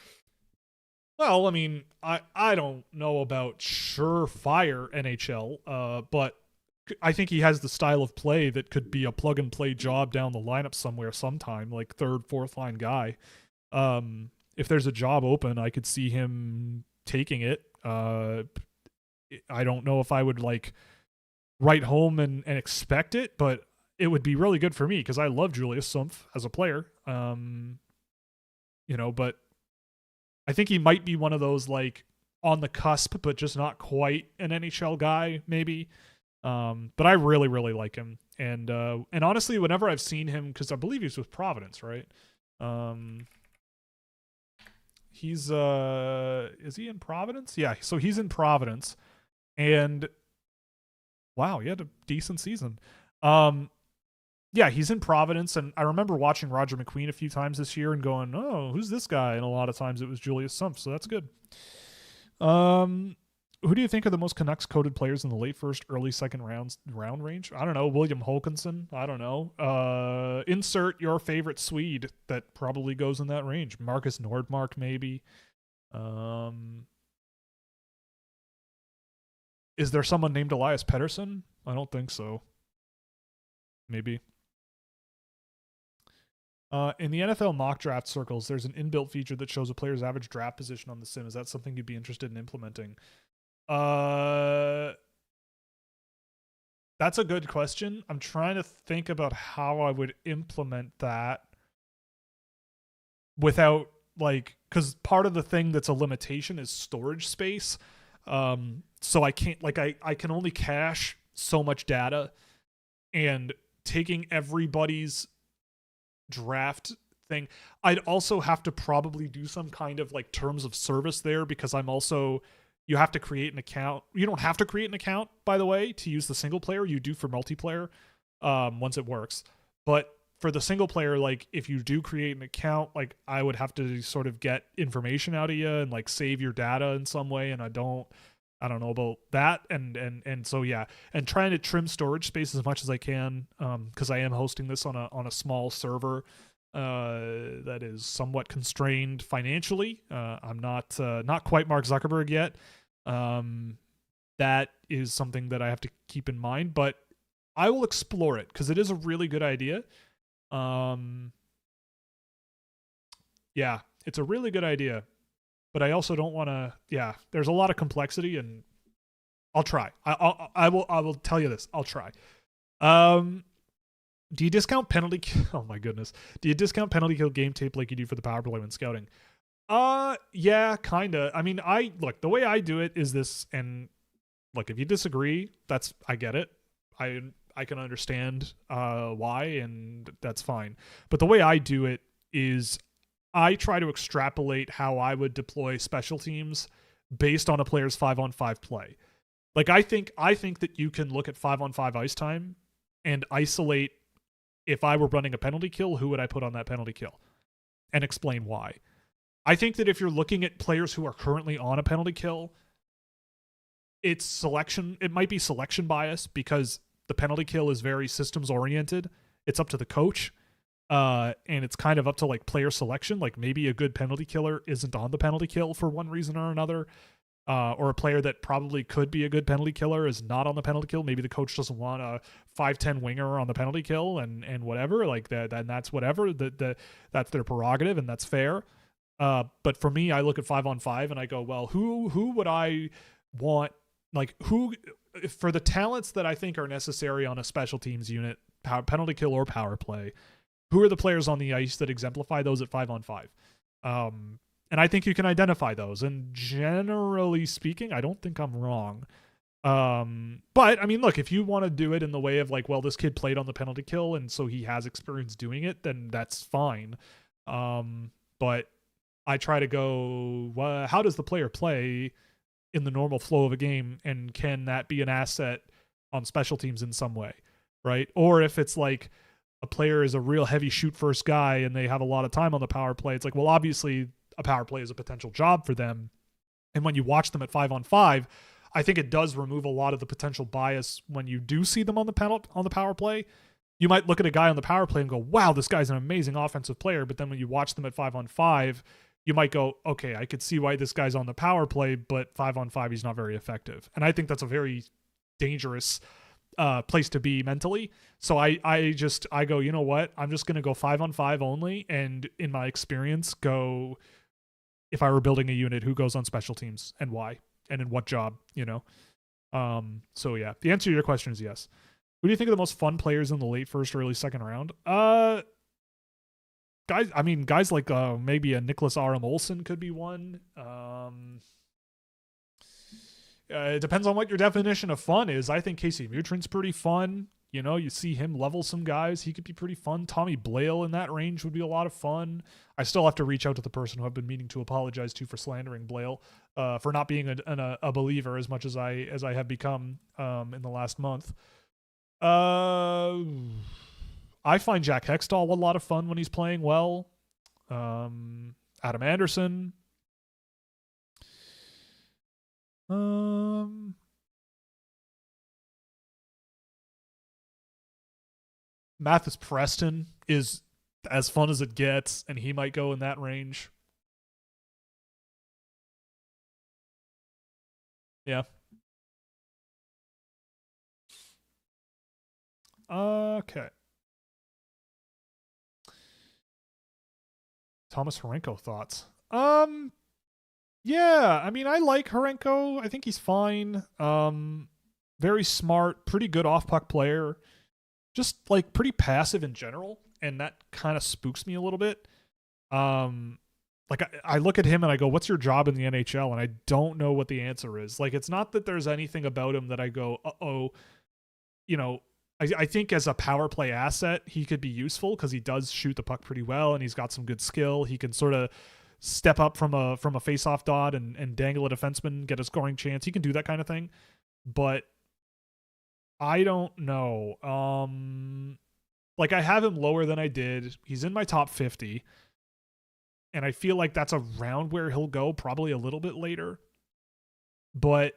Speaker 1: Well, I mean, I don't know about surefire NHL, but I think he has the style of play that could be a plug and play job down the lineup somewhere sometime, like third, fourth line guy. If there's a job open, I could see him taking it. I don't know if I would like write home and expect it, but it would be really good for me because I love Julius Sumpf as a player. But I think he might be one of those like on the cusp, but just not quite an NHL guy, maybe. But I really, really like him. And honestly, whenever I've seen him, because I believe he's with Providence, right? He's is he in Providence? Yeah, so he's in Providence. And wow, he had a decent season. Yeah, he's in Providence, and I remember watching Roger McQueen a few times this year and going, oh, who's this guy? And a lot of times it was Julius Sumpf, so that's good. Who do you think are the most Canucks-coded players in the late first, early second round range? I don't know. William Holkinson? I don't know. Insert your favorite Swede that probably goes in that range. Marcus Nordmark, maybe. Is there someone named Elias Pettersson? I don't think so. Maybe. In the NFL mock draft circles, there's an inbuilt feature that shows a player's average draft position on the sim. Is that something you'd be interested in implementing? That's a good question. I'm trying to think about how I would implement that without like, because part of the thing that's a limitation is storage space. So I can't like I can only cache so much data, and taking everybody's draft thing, I'd also have to probably do some kind of like terms of service there, because I'm also, you have to create an account. You don't have to create an account, by the way, to use the single player. You do for multiplayer, once it works. But for the single player, like if you do create an account, like I would have to sort of get information out of you and like save your data in some way, and I don't know about that. And so yeah, and trying to trim storage space as much as I can, because I am hosting this on a small server that is somewhat constrained financially. I'm not quite Mark Zuckerberg yet. That is something that I have to keep in mind, but I will explore it because it is a really good idea. Yeah, it's a really good idea, but I also don't want to. Yeah, there's a lot of complexity, and I'll try. I will tell you this. I'll try. Do you discount penalty? Oh my goodness. Do you discount penalty kill game tape like you do for the power play when scouting? Yeah, kinda. I mean, look, the way I do it is this, and look, if you disagree, I get it. I can understand why, and that's fine. But the way I do it is I try to extrapolate how I would deploy special teams based on a player's 5-on-5 play. Like I think that you can look at 5-on-5 ice time and isolate, if I were running a penalty kill, who would I put on that penalty kill, and explain why. I think that if you're looking at players who are currently on a penalty kill, it might be selection bias, because the penalty kill is very systems oriented. It's up to the coach. And it's kind of up to like player selection. Like maybe a good penalty killer isn't on the penalty kill for one reason or another. Or a player that probably could be a good penalty killer is not on the penalty kill. Maybe the coach doesn't want a 5'10" winger on the penalty kill, and whatever, like that, and that's whatever. That's their prerogative, and that's fair. But for me, I look at 5-on-5 and I go, well, who would I want? Like who, for the talents that I think are necessary on a special teams unit, penalty kill or power play, who are the players on the ice that exemplify those at 5-on-5? And I think you can identify those. And generally speaking, I don't think I'm wrong. But I mean, look, if you want to do it in the way of like, well, this kid played on the penalty kill and so he has experience doing it, then that's fine. But I try to go, well, how does the player play in the normal flow of a game, and can that be an asset on special teams in some way, right? Or if it's like a player is a real heavy shoot first guy and they have a lot of time on the power play, it's like, well, obviously a power play is a potential job for them. And when you watch them at 5-on-5, I think it does remove a lot of the potential bias when you do see them on the power play. You might look at a guy on the power play and go, wow, this guy's an amazing offensive player. But then when you watch them at 5-on-5, you might go, okay, I could see why this guy's on the power play, but 5-on-5, he's not very effective. And I think that's a very dangerous place to be mentally. So I go, you know what? I'm just going to go 5-on-5 only. And in my experience, go, if I were building a unit, who goes on special teams and why and in what job, you know? So yeah, the answer to your question is yes. Who do you think are the most fun players in the late first or early second round? Guys like maybe a Nicholas R.M. Olsen could be one. It depends on what your definition of fun is. I think Casey Mutrin's pretty fun. You know, you see him level some guys. He could be pretty fun. Tommy Blale in that range would be a lot of fun. I still have to reach out to the person who I've been meaning to apologize to for slandering Blale, for not being a believer as much as I have become in the last month. I find Jack Hextall a lot of fun when he's playing well. Adam Anderson. Mathis Preston is as fun as it gets, and he might go in that range. Yeah. Okay. Thomas Horenko thoughts. Yeah, I mean, I like Horenko. I think he's fine. The very smart, pretty good off-puck player, just like pretty passive in general, and that kind of spooks me a little bit. Like I look at him and I go, what's your job in the NHL? And I don't know what the answer is. Like, it's not that there's anything about him that I go, uh-oh, you know, I think as a power play asset, he could be useful because he does shoot the puck pretty well and he's got some good skill. He can sort of step up from a face-off dot and dangle a defenseman, get a scoring chance. He can do that kind of thing. But I don't know. Like, I have him lower than I did. He's in my top 50. And I feel like that's around where he'll go, probably a little bit later. But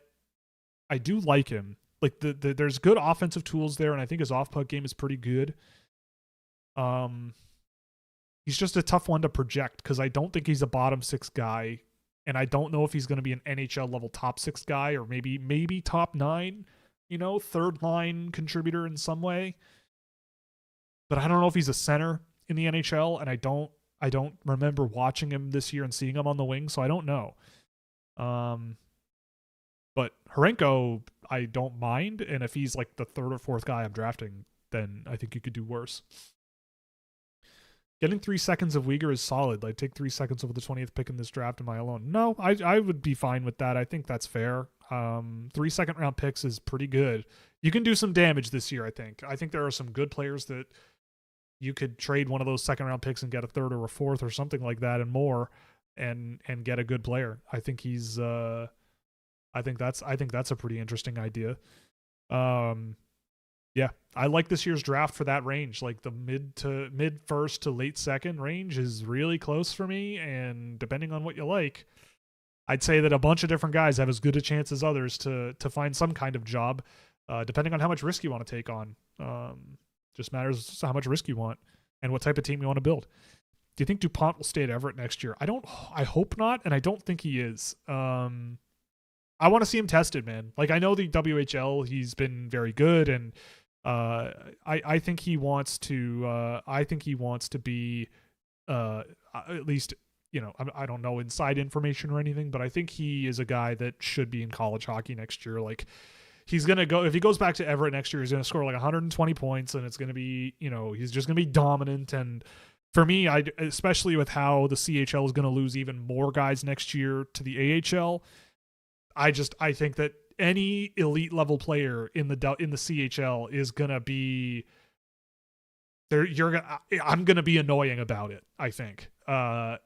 Speaker 1: I do like him. Like, there's good offensive tools there, and I think his off-puck game is pretty good. He's just a tough one to project because I don't think he's a bottom 6 guy, and I don't know if he's going to be an NHL level top 6 guy or maybe top 9, third line contributor in some way. But I don't know if he's a center in the NHL, and I don't remember watching him this year and seeing him on the wing, so I don't know. But Horenko, I don't mind, and if he's like the third or fourth guy I'm drafting, then I think you could do worse. Getting 3 seconds of Uyghur is solid. I'd take 3 seconds over the 20th pick in this draft. Am I alone? No, I would be fine with that. I think that's fair. 3 second round picks is pretty good. You can do some damage this year, I think. I think there are some good players that you could trade one of those second round picks and get a third or a fourth or something like that and more and get a good player. I think he's I think that's a pretty interesting idea. Yeah, I like this year's draft for that range. Like the mid first to late second range is really close for me, and depending on what you like, I'd say that a bunch of different guys have as good a chance as others to find some kind of job, depending on how much risk you want to take on. Just matters how much risk you want and what type of team you want to build. Do you think DuPont will stay at Everett next year? I hope not, and I don't think he is. I want to see him tested, man. Like, I know the WHL, he's been very good, and I think he wants to. I think he wants to be, at least, I don't know inside information or anything, but I think he is a guy that should be in college hockey next year. Like, he's gonna go, if he goes back to Everett next year, he's gonna score like 120 points, and it's gonna be, he's just gonna be dominant. And for me, especially with how the CHL is gonna lose even more guys next year to the AHL. I think that any elite level player in the CHL is gonna be there. I'm gonna be annoying about it, I think. And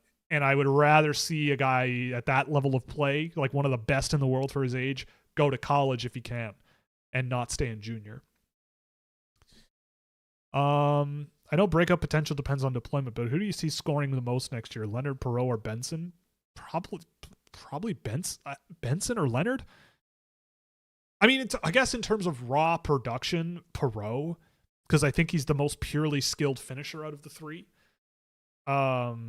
Speaker 1: I would rather see a guy at that level of play, like one of the best in the world for his age, go to college if he can, and not stay in junior. I know breakup potential depends on deployment, but who do you see scoring the most next year? Leonard, Perreault, or Benson? Probably Benson or Leonard. I mean, I guess in terms of raw production, Perreault, because I think he's the most purely skilled finisher out of the three. Yeah,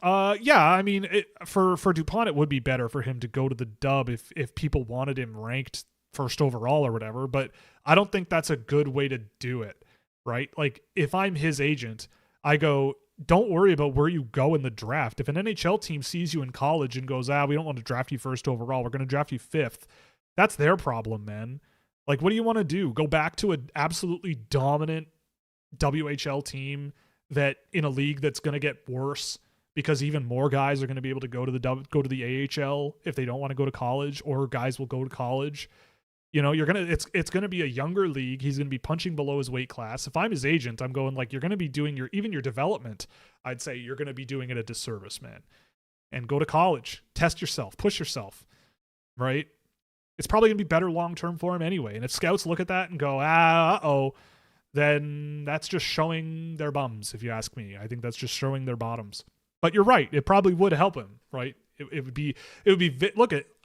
Speaker 1: I mean, for DuPont, it would be better for him to go to the dub if people wanted him ranked first overall or whatever, but I don't think that's a good way to do it, right? Like, if I'm his agent, I go, don't worry about where you go in the draft. If an NHL team sees you in college and goes, we don't want to draft you first overall, we're going to draft you fifth, that's their problem, man. Like, what do you want to do? Go back to an absolutely dominant WHL team that in a league that's going to get worse because even more guys are going to be able to go to the AHL if they don't want to go to college, or guys will go to college. It's going to be a younger league. He's going to be punching below his weight class. If I'm his agent, I'm going like, you're going to be doing your development. I'd say you're going to be doing it a disservice, man. And go to college, test yourself, push yourself, right? It's probably going to be better long-term for him anyway. And if scouts look at that and go, then that's just showing their bums, if you ask me. I think that's just showing their bottoms. But you're right. It probably would help him, right? It would be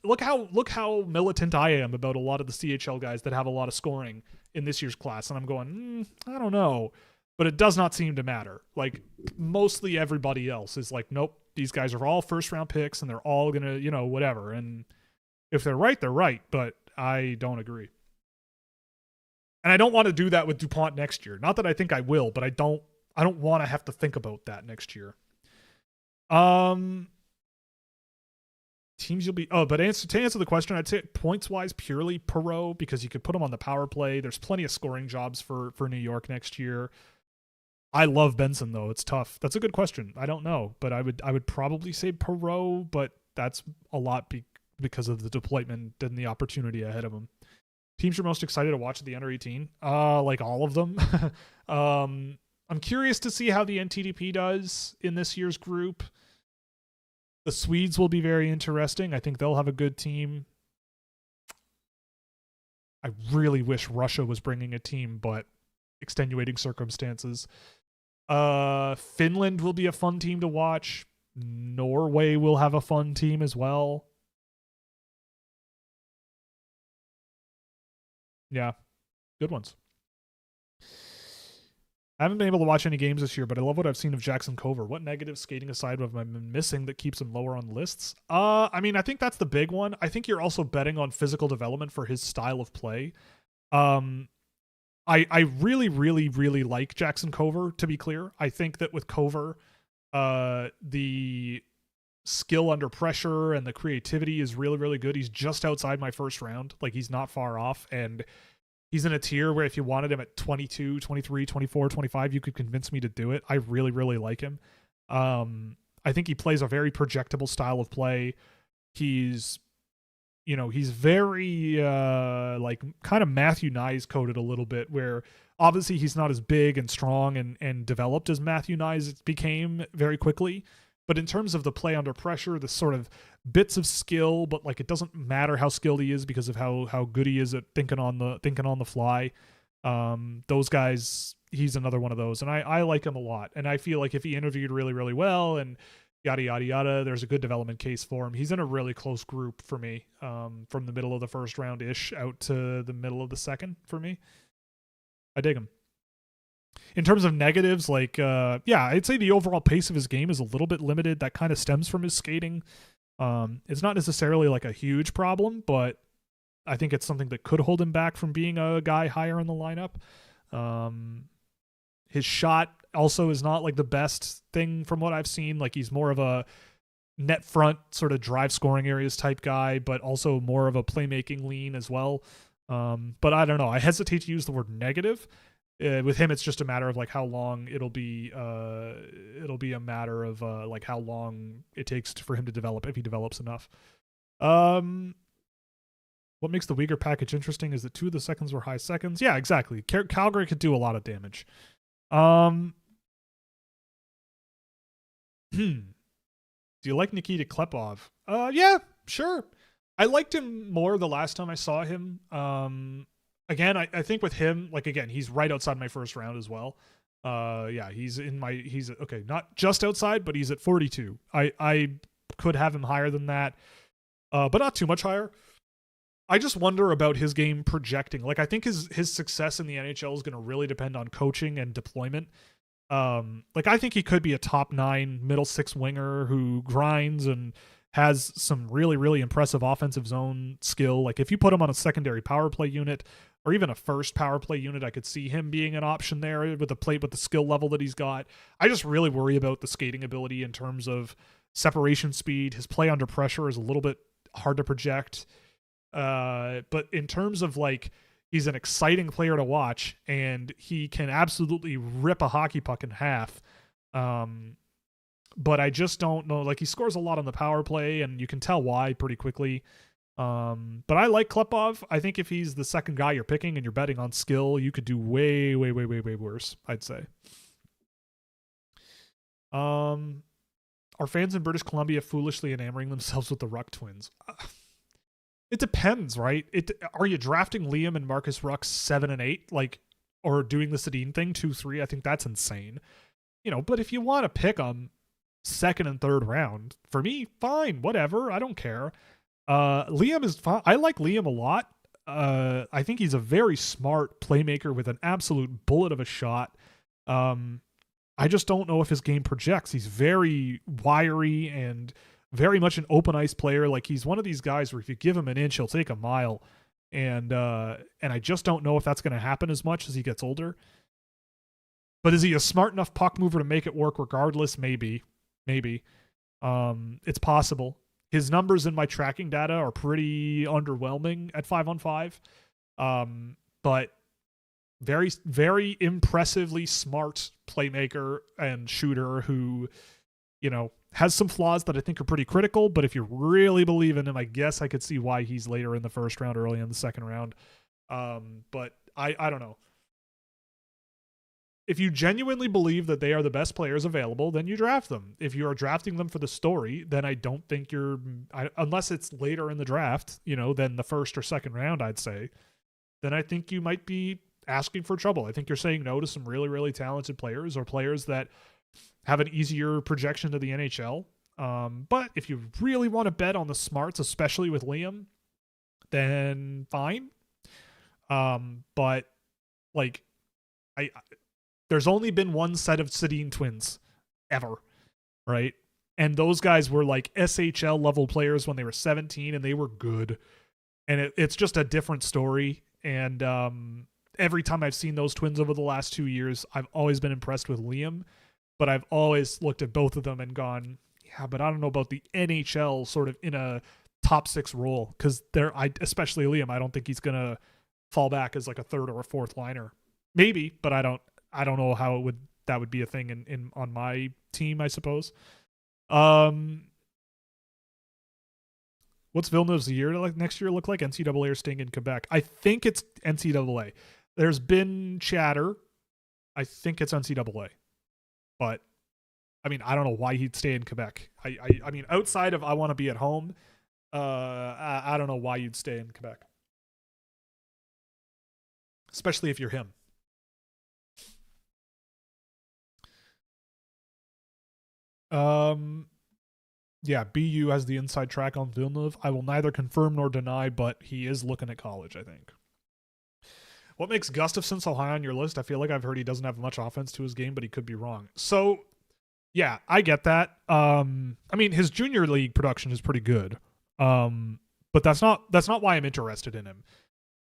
Speaker 1: look how militant I am about a lot of the CHL guys that have a lot of scoring in this year's class, and I'm going, I don't know, but it does not seem to matter. Like, mostly everybody else is like, nope, these guys are all first round picks, and they're all gonna, whatever. And if they're right, they're right, but I don't agree. And I don't want to do that with DuPont next year. Not that I think I will, but I don't want to have to think about that next year. teams you'll be. But to answer the question, I'd say points wise, purely Perot, because you could put him on the power play. There's plenty of scoring jobs for New York next year. I love Benson though. It's tough. That's a good question. I don't know, but I would probably say Perot, but that's a lot because of the deployment and the opportunity ahead of him. Teams you're most excited to watch at the under 18? Like all of them. I'm curious to see how the NTDP does in this year's group. The Swedes will be very interesting. I think they'll have a good team. I really wish Russia was bringing a team, but extenuating circumstances. Finland will be a fun team to watch. Norway will have a fun team as well. Yeah, good ones. I haven't been able to watch any games this year, but I love what I've seen of Jackson Cover. What negative, skating aside, have I been missing that keeps him lower on lists? I mean, I think that's the big one. I think you're also betting on physical development for his style of play. I really, really, really like Jackson Cover, to be clear. I think that with Cover, the skill under pressure and the creativity is really, really good. He's just outside my first round. Like, he's not far off, and he's in a tier where if you wanted him at 22, 23, 24, 25, you could convince me to do it. I really, really like him. I think he plays a very projectable style of play. He's very like kind of Matthew Nyes coded a little bit, where obviously he's not as big and strong and developed as Matthew Nyes became very quickly. But in terms of the play under pressure, the sort of bits of skill, but like it doesn't matter how skilled he is because of how good he is at thinking on the fly. Those guys, he's another one of those, and I like him a lot. And I feel like if he interviewed really, really well and yada yada yada, there's a good development case for him. He's in a really close group for me, from the middle of the first round ish out to the middle of the second for me. I dig him. In terms of negatives, like, I'd say the overall pace of his game is a little bit limited. That kind of stems from his skating. It's not necessarily like a huge problem, but I think it's something that could hold him back from being a guy higher in the lineup. His shot also is not like the best thing from what I've seen. Like, he's more of a net front sort of drive scoring areas type guy, but also more of a playmaking lean as well. But I don't know. I hesitate to use the word negative. With him, it's just a matter of like how long it'll be a matter of like how long it takes for him to develop, if he develops enough. What makes the Uyghur package interesting is that 2 of the seconds were high seconds. Yeah, exactly. Calgary could do a lot of damage. Do you like Nikita Klepov? Yeah, sure. I liked him more the last time I saw him. Again, I think with him, like, again, he's right outside my first round as well. He's okay, not just outside, but he's at 42. I could have him higher than that, but not too much higher. I just wonder about his game projecting. Like, I think his success in the NHL is going to really depend on coaching and deployment. Like, I think he could be a top 9 middle 6 winger who grinds and has some really, really impressive offensive zone skill. Like, if you put him on a secondary power play unit or even a first power play unit, I could see him being an option there with the skill level that he's got. I just really worry about the skating ability in terms of separation speed. His play under pressure is a little bit hard to project. But in terms of, like, he's an exciting player to watch and he can absolutely rip a hockey puck in half. But I just don't know. Like, he scores a lot on the power play, and you can tell why pretty quickly. But I like Klepov. I think if he's the second guy you're picking and you're betting on skill, you could do way, way, way, way, way worse, I'd say. Are fans in British Columbia foolishly enamoring themselves with the Ruck twins? It depends, right? Are you drafting Liam and Marcus Ruck 7 and 8, like, or doing the Sedin thing 2-3? I think that's insane. But if you want to pick them second and third round, for me, fine, whatever. I don't care. Liam is fine. I like Liam a lot. I think he's a very smart playmaker with an absolute bullet of a shot. I just don't know if his game projects. He's very wiry and very much an open ice player. Like, he's one of these guys where if you give him an inch, he'll take a mile. And I just don't know if that's going to happen as much as he gets older. But is he a smart enough puck mover to make it work regardless? Maybe. It's possible.
Speaker 2: His numbers in my tracking data are pretty underwhelming at 5-on-5. But very, very impressively smart playmaker and shooter who, has some flaws that I think are pretty critical. But if you really believe in him, I guess I could see why he's later in the first round, early in the second round. But I don't know. If you genuinely believe that they are the best players available, then you draft them. If you are drafting them for the story, then I don't think unless it's later in the draft, than the first or second round, I'd say, then I think you might be asking for trouble. I think you're saying no to some really, really talented players or players that have an easier projection to the NHL. But if you really want to bet on the smarts, especially with Liam, then fine. But like, there's only been one set of Sedin twins ever, right? And those guys were like SHL level players when they were 17 and they were good. And it's just a different story. And every time I've seen those twins over the last 2 years, I've always been impressed with Liam. But I've always looked at both of them and gone, yeah, but I don't know about the NHL sort of in a top 6 role. Because especially Liam, I don't think he's going to fall back as like a third or a fourth liner. Maybe, but I don't know how that would be a thing in on my team, I suppose. What's Villeneuve's next year look like? NCAA or staying in Quebec? I think it's NCAA. There's been chatter. I think it's NCAA. But I mean, I don't know why he'd stay in Quebec. I mean, outside of I want to be at home, I don't know why you'd stay in Quebec. Especially if you're him. Yeah, BU has the inside track on Villeneuve. I will neither confirm nor deny, but he is looking at college, I think. What makes Gustafsson so high on your list? I feel like I've heard he doesn't have much offense to his game, but he could be wrong. So, yeah, I get that. I mean, his junior league production is pretty good. But that's not why I'm interested in him.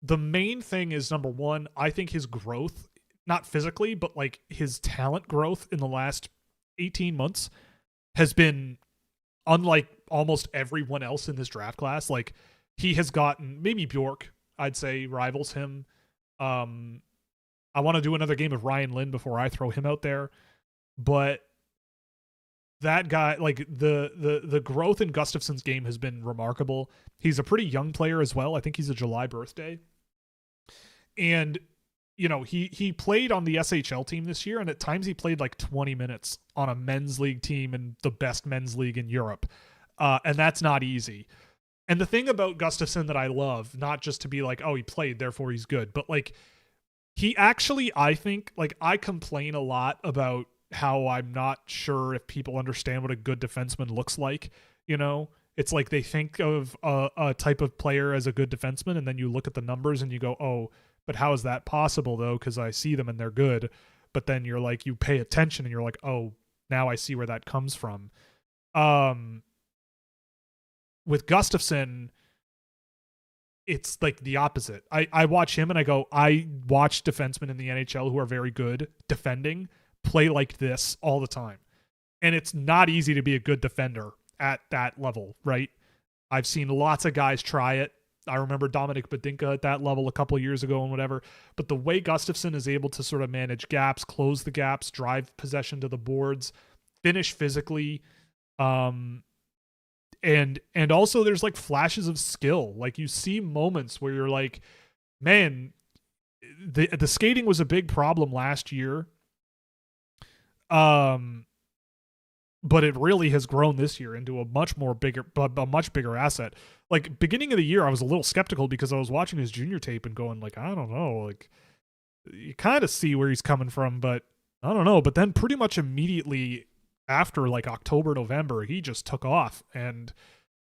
Speaker 2: The main thing is, number one, I think his growth, not physically, but like his talent growth in the last 18 months has been unlike almost everyone else in this draft class. Like, he has gotten, maybe Bjork, I'd say, rivals him. I want to do another game of Ryan Lynn before I throw him out there. But that guy, like, the growth in Gustafsson's game has been remarkable. He's a pretty young player as well. I think he's a July birthday. And he played on the SHL team this year, and at times he played like 20 minutes on a men's league team in the best men's league in Europe. And that's not easy. And the thing about Gustafsson that I love, not just to be like, oh, he played, therefore he's good, but like, he actually, I think, like, I complain a lot about how I'm not sure if people understand what a good defenseman looks like. It's like they think of a type of player as a good defenseman, and then you look at the numbers and you go, oh, but how is that possible, though? Because I see them and they're good. But then you're like, you pay attention and you're like, oh, now I see where that comes from. With Gustafsson, it's like the opposite. I watch him and I go, I watch defensemen in the NHL who are very good defending play like this all the time. And it's not easy to be a good defender at that level, right? I've seen lots of guys try it. I remember Dominic Badinka at that level a couple of years ago and whatever. But the way Gustafsson is able to sort of manage gaps, close the gaps, drive possession to the boards, finish physically, and also there's like flashes of skill. Like, you see moments where you're like, man, the skating was a big problem last year. But it really has grown this year into a much bigger asset. Like, beginning of the year, I was a little skeptical because I was watching his junior tape and going like, I don't know, like, you kind of see where he's coming from, but I don't know. But then pretty much immediately after like October, November, he just took off. And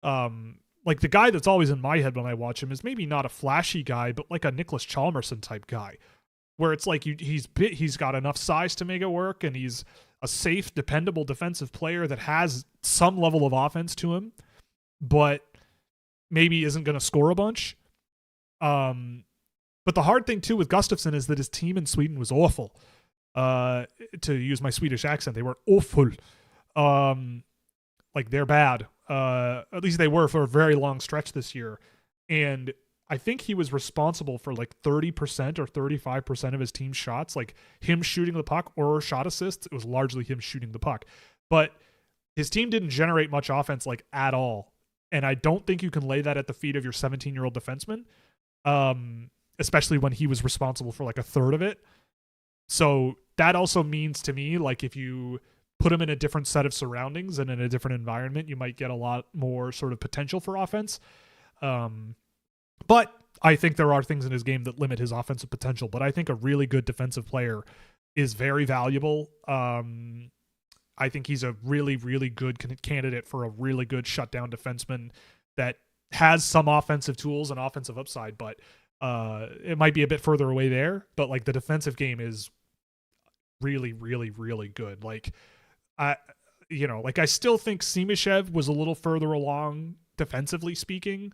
Speaker 2: like, the guy that's always in my head when I watch him is maybe not a flashy guy, but like a Nicholas Chalmerson type guy, where it's like he's got enough size to make it work, and he's a safe, dependable defensive player that has some level of offense to him, but maybe isn't going to score a bunch. But the hard thing too with Gustafsson is that his team in Sweden was awful. To use my Swedish accent, they were awful. Like, they're bad. At least they were for a very long stretch this year. And I think he was responsible for like 30% or 35% of his team's shots, like him shooting the puck or shot assists. It was largely him shooting the puck. But his team didn't generate much offense like at all. And I don't think you can lay that at the feet of your 17-year-old defenseman, especially when he was responsible for like a third of it. So that also means to me, like if you put him in a different set of surroundings and in a different environment, you might get a lot more sort of potential for offense. But I think there are things in his game that limit his offensive potential. But I think a really good defensive player is very valuable. I think he's a really, really good candidate for a really good shutdown defenseman that has some offensive tools and offensive upside, but it might be a bit further away there. But like the defensive game is really, really, really good. Like I still think Simashev was a little further along defensively speaking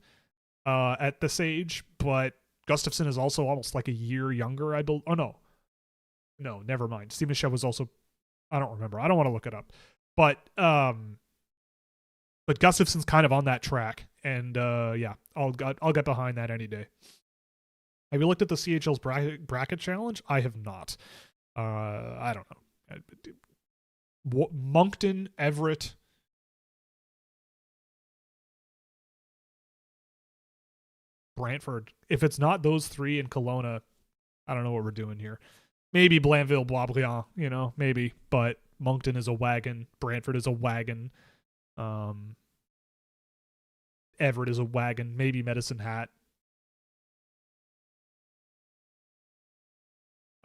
Speaker 2: at this age, but Gustafsson is also almost like a year younger. No, never mind. Simashev was also, I don't remember. I don't want to look it up, but Gustafsson's kind of on that track, and I'll get behind that any day. Have you looked at the CHL's bracket challenge? I have not. I don't know. Moncton, Everett, Brantford. If it's not those three in Kelowna, I don't know what we're doing here. Maybe Blainville, Boisbriand, maybe. But Moncton is a wagon. Brantford is a wagon. Everett is a wagon. Maybe Medicine Hat.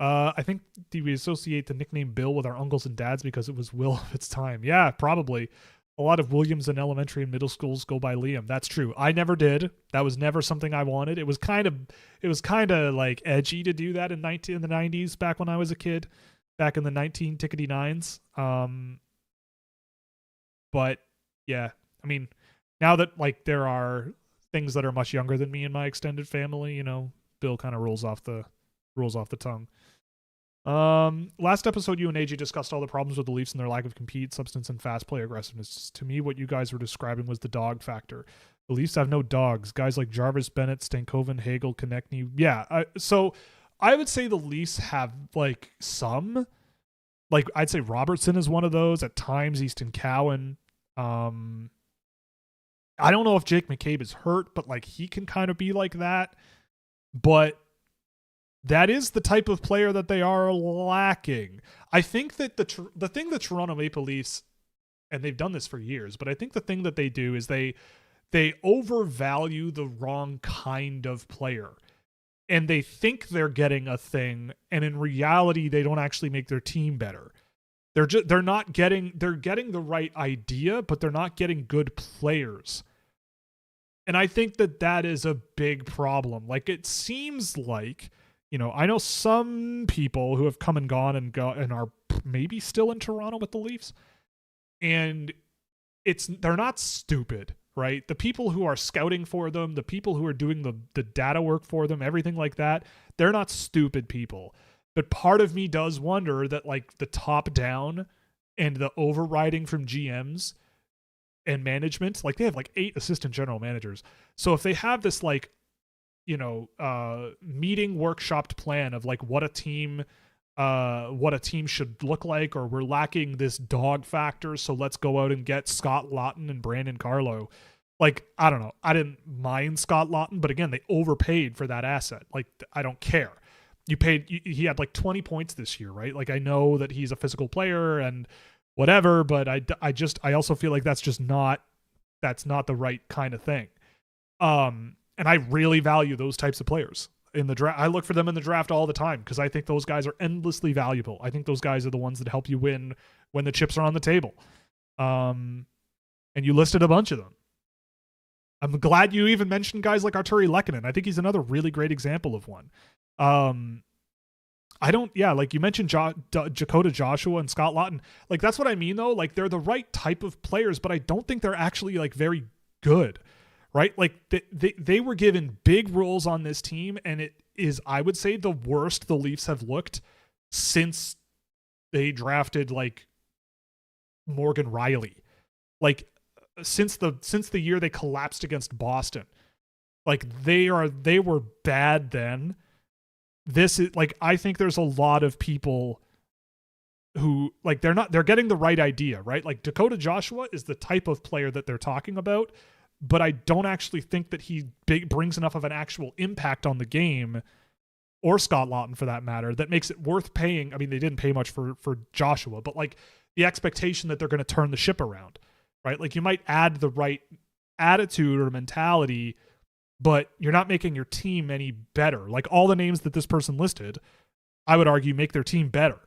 Speaker 2: I think we associate the nickname Bill with our uncles and dads because it was Will of its time. Yeah, probably. A lot of Williams in elementary and middle schools go by Liam. That's true. I never did. That was never something I wanted. It was kind of like edgy to do that in the 90s back when I was a kid, back in the 1999s. But yeah, I mean, now that like there are things that are much younger than me in my extended family, Bill kind of rolls off the tongue. Last episode, you and AJ discussed all the problems with the Leafs and their lack of compete, substance, and fast play aggressiveness. To me, what you guys were describing was the dog factor. The Leafs have no dogs. Guys like Jarvis, Bennett, Stankoven, Hagel, Konechny. Yeah, so I would say the Leafs have like some. Like I'd say Robertson is one of those. At times, Easton Cowan. I don't know if Jake McCabe is hurt, but like he can kind of be like that. But that is the type of player that they are lacking. I think that the thing the Toronto Maple Leafs, and they've done this for years, but I think the thing that they do is they overvalue the wrong kind of player. And they think they're getting a thing, and in reality, they don't actually make their team better. They're getting the right idea, but they're not getting good players. And I think that is a big problem. Like it seems like, I know some people who have come and gone and are maybe still in Toronto with the Leafs, and they're not stupid, right? The people who are scouting for them, the people who are doing the data work for them, everything like that, they're not stupid people. But part of me does wonder that like the top down and the overriding from GMs and management, like they have like 8 assistant general managers. So if they have this like, meeting workshopped plan of like what a team should look like, or we're lacking this dog factor, so let's go out and get Scott Lawton and Brandon Carlo. Like, I don't know. I didn't mind Scott Lawton, but again, they overpaid for that asset. Like, I don't care. He had like 20 points this year, right? Like, I know that he's a physical player and whatever, but I also feel like that's not the right kind of thing. And I really value those types of players in the draft. I look for them in the draft all the time because I think those guys are endlessly valuable. I think those guys are the ones that help you win when the chips are on the table. And you listed a bunch of them. I'm glad you even mentioned guys like Arturi Lehkonen. I think he's another really great example of one. Like you mentioned Dakota Joshua and Scott Lawton. Like that's what I mean though. Like they're the right type of players, but I don't think they're actually like very good. Right? Like they were given big roles on this team, and it is, I would say, the worst the Leafs have looked since they drafted like Morgan Rielly. Like since the year they collapsed against Boston. Like they were bad then. This is like, I think there's a lot of people who like they're getting the right idea, right? Like Dakota Joshua is the type of player that they're talking about, but I don't actually think that he brings enough of an actual impact on the game, or Scott Lawton for that matter, that makes it worth paying. I mean, they didn't pay much for Joshua, but like the expectation that they're going to turn the ship around, right? Like you might add the right attitude or mentality, but you're not making your team any better. Like all the names that this person listed, I would argue make their team better,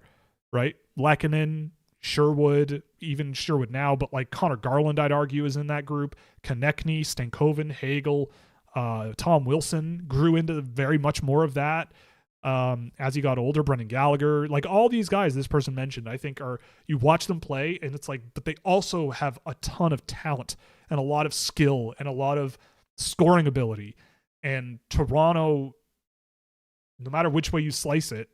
Speaker 2: right? Lehkonen, Sherwood, even Sherwood now, but like Connor Garland, I'd argue, is in that group. Konechny, Stankoven, Hagel, Tom Wilson grew into very much more of that as he got older. Brendan Gallagher, like all these guys this person mentioned, I think you watch them play and it's like, but they also have a ton of talent and a lot of skill and a lot of scoring ability. And Toronto, no matter which way you slice it,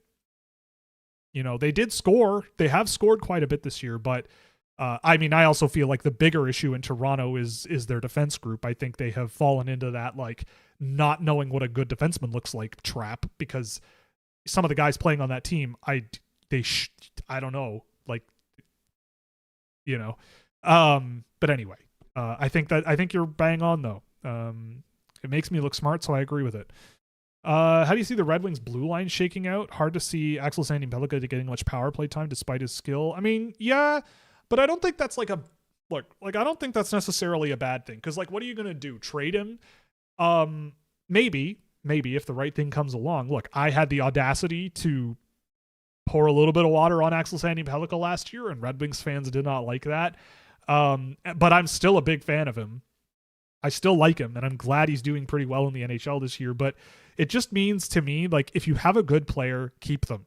Speaker 2: you know, they did score. They have scored quite a bit this year, but I mean, I also feel like the bigger issue in Toronto is their defense group. I think they have fallen into that like not knowing what a good defenseman looks like trap, because some of the guys playing on that team, I don't know, like, you know, but anyway, I think you're bang on though. It makes me look smart, so I agree with it. How do you see the Red Wings blue line shaking out? Hard to see Axel Sandin-Pellikka getting much power play time despite his skill. I mean, yeah, but I don't think that's like I don't think that's necessarily a bad thing. Cause like, what are you going to do? Trade him? Maybe if the right thing comes along. Look, I had the audacity to pour a little bit of water on Axel Sandin-Pellikka last year, and Red Wings fans did not like that. But I'm still a big fan of him. I still like him, and I'm glad he's doing pretty well in the NHL this year. But it just means to me, like, if you have a good player, keep them.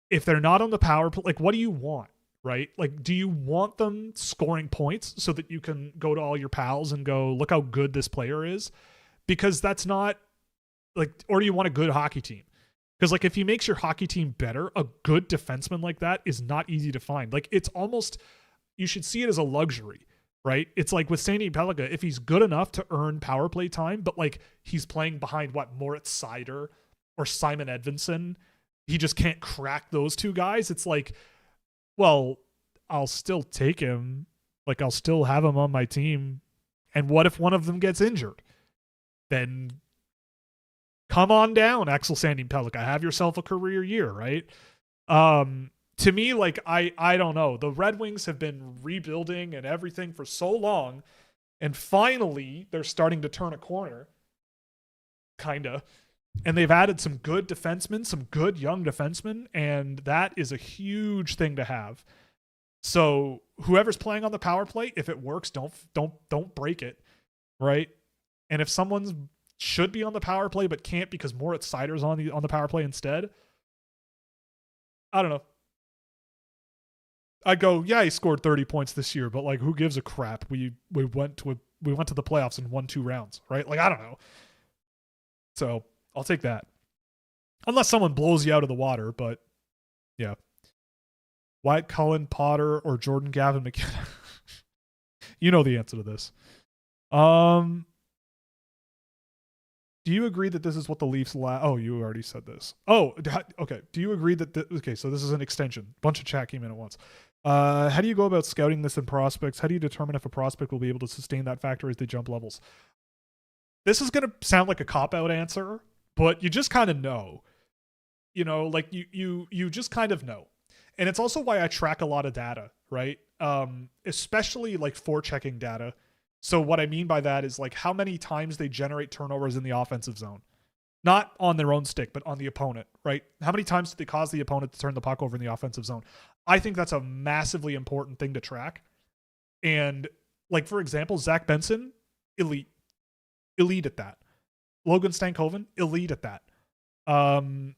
Speaker 2: If they're not on the power play, like, what do you want, right? Like, do you want them scoring points so that you can go to all your pals and go, look how good this player is? Because that's not, like, or do you want a good hockey team? Because, like, if he makes your hockey team better, a good defenseman like that is not easy to find. Like, it's almost, you should see it as a luxury. Right? It's like with Sandin-Pellikka, if he's good enough to earn power play time, but like he's playing behind Moritz Seider or Simon Edvinsson, he just can't crack those two guys. It's like, well, I'll still take him. Like I'll still have him on my team. And what if one of them gets injured? Then come on down, Axel Sandin-Pellikka. Have yourself a career year, right? To me, like, I don't know. The Red Wings have been rebuilding and everything for so long, and finally they're starting to turn a corner, kind of. And they've added some good defensemen, some good young defensemen, and that is a huge thing to have. So whoever's playing on the power play, if it works, don't break it, right? And if someone's should be on the power play but can't because Moritz Seider's on the power play instead, I don't know. I go, yeah, he scored 30 points this year, but like, who gives a crap? We went to the playoffs and won 2 rounds, right? Like, I don't know. So I'll take that, unless someone blows you out of the water. But yeah, Wyatt Cullen, Potter, or Jordan Gavin McKenna. You know the answer to this. Do you agree that this is what the Leafs oh, you already said this. Oh, okay. Do you agree that okay, so this is an extension. Bunch of chat came in at once. How do you go about scouting this in prospects? How do you determine if a prospect will be able to sustain that factor as they jump levels? This is going to sound like a cop-out answer, but you just kind of know. You know, like you just kind of know. And it's also why I track a lot of data, right? Especially like forechecking data. So what I mean by that is like how many times they generate turnovers in the offensive zone. Not on their own stick, but on the opponent, right? How many times did they cause the opponent to turn the puck over in the offensive zone? I think that's a massively important thing to track. And like, for example, Zach Benson, elite at that. Logan Stankoven, elite at that.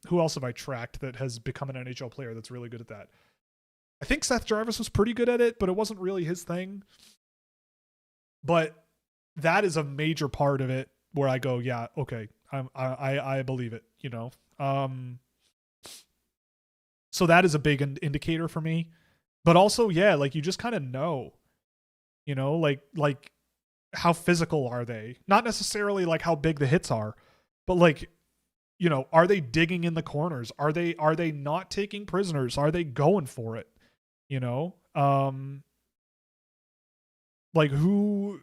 Speaker 2: Who else have I tracked that has become an NHL player that's really good at that? I think Seth Jarvis was pretty good at it, but it wasn't really his thing. But that is a major part of it where I go, yeah, okay, I believe it, you know. So that is a big indicator for me. But also, yeah, like you just kind of know, You know, like how physical are they? Not necessarily like how big the hits are, but like, you know, are they digging in the corners? Are they not taking prisoners? Are they going for it? You know? Like who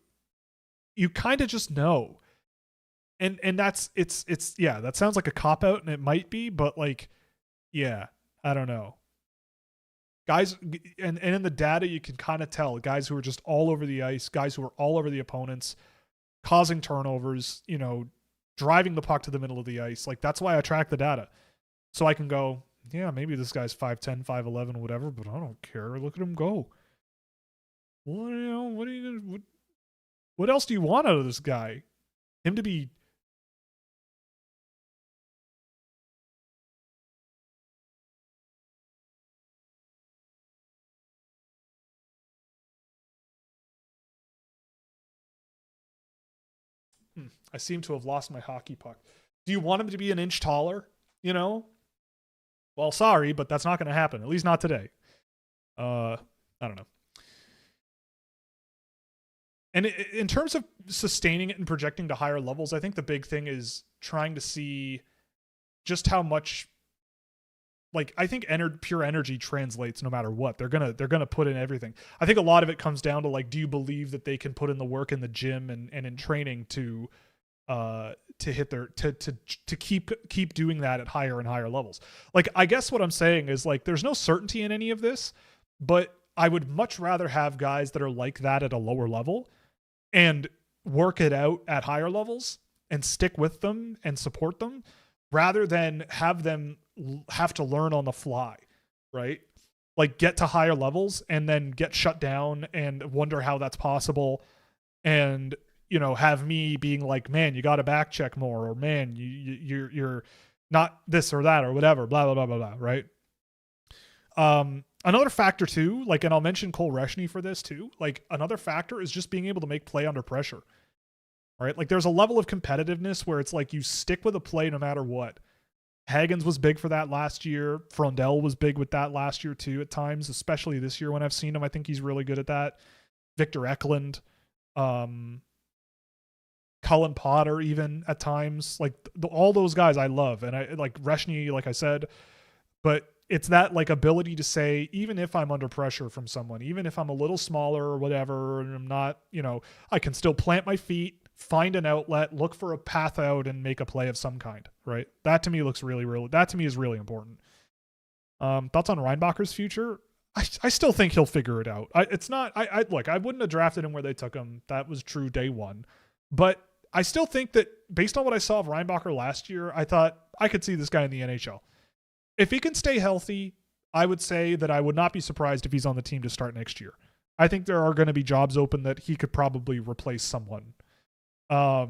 Speaker 2: you kind of just know. And that's it's yeah, that sounds like a cop out and it might be, but like yeah, I don't know. Guys and in the data you can kind of tell guys who are just all over the ice, guys who are all over the opponents, causing turnovers, you know, driving the puck to the middle of the ice. Like that's why I track the data. So I can go, yeah, maybe this guy's 5'10, 5'11, whatever, but I don't care. Look at him go. Well, you know, what else do you want out of this guy? Him to be I seem to have lost my hockey puck. Do you want him to be an inch taller? You know? Well, sorry, but that's not going to happen. At least not today. I don't know. And in terms of sustaining it and projecting to higher levels, I think the big thing is trying to see just how much. Like I think pure energy translates no matter what. They're gonna put in everything. I think a lot of it comes down to like, do you believe that they can put in the work in the gym and in training to hit their to keep doing that at higher and higher levels. Like I guess what I'm saying is like there's no certainty in any of this, but I would much rather have guys that are like that at a lower level and work it out at higher levels and stick with them and support them rather than have them have to learn on the fly, right? Like get to higher levels and then get shut down and wonder how that's possible. And, you know, have me being like, man, you got to back check more, or man, you're not this or that or whatever, blah, blah, blah, blah, blah. Right. Another factor too, like, and I'll mention Cole Reshney for this too. Like another factor is just being able to make play under pressure. Right. Like there's a level of competitiveness where it's like you stick with a play no matter what. Hagens was big for that last year. Frondell was big with that last year too at times, especially this year when I've seen him. I think he's really good at that. Victor Eklund, Cullen Potter even at times. Like all those guys I love. And I like Reshney, like I said. But it's that like ability to say, even if I'm under pressure from someone, even if I'm a little smaller or whatever, and I'm not, you know, I can still plant my feet, find an outlet, look for a path out, and make a play of some kind, right? That to me looks that to me is really important. Thoughts on Reinbacher's future? I still think he'll figure it out. Look, I wouldn't have drafted him where they took him. That was true day one. But I still think that based on what I saw of Reinbacher last year, I thought I could see this guy in the NHL. If he can stay healthy, I would say that I would not be surprised if he's on the team to start next year. I think there are going to be jobs open that he could probably replace someone. I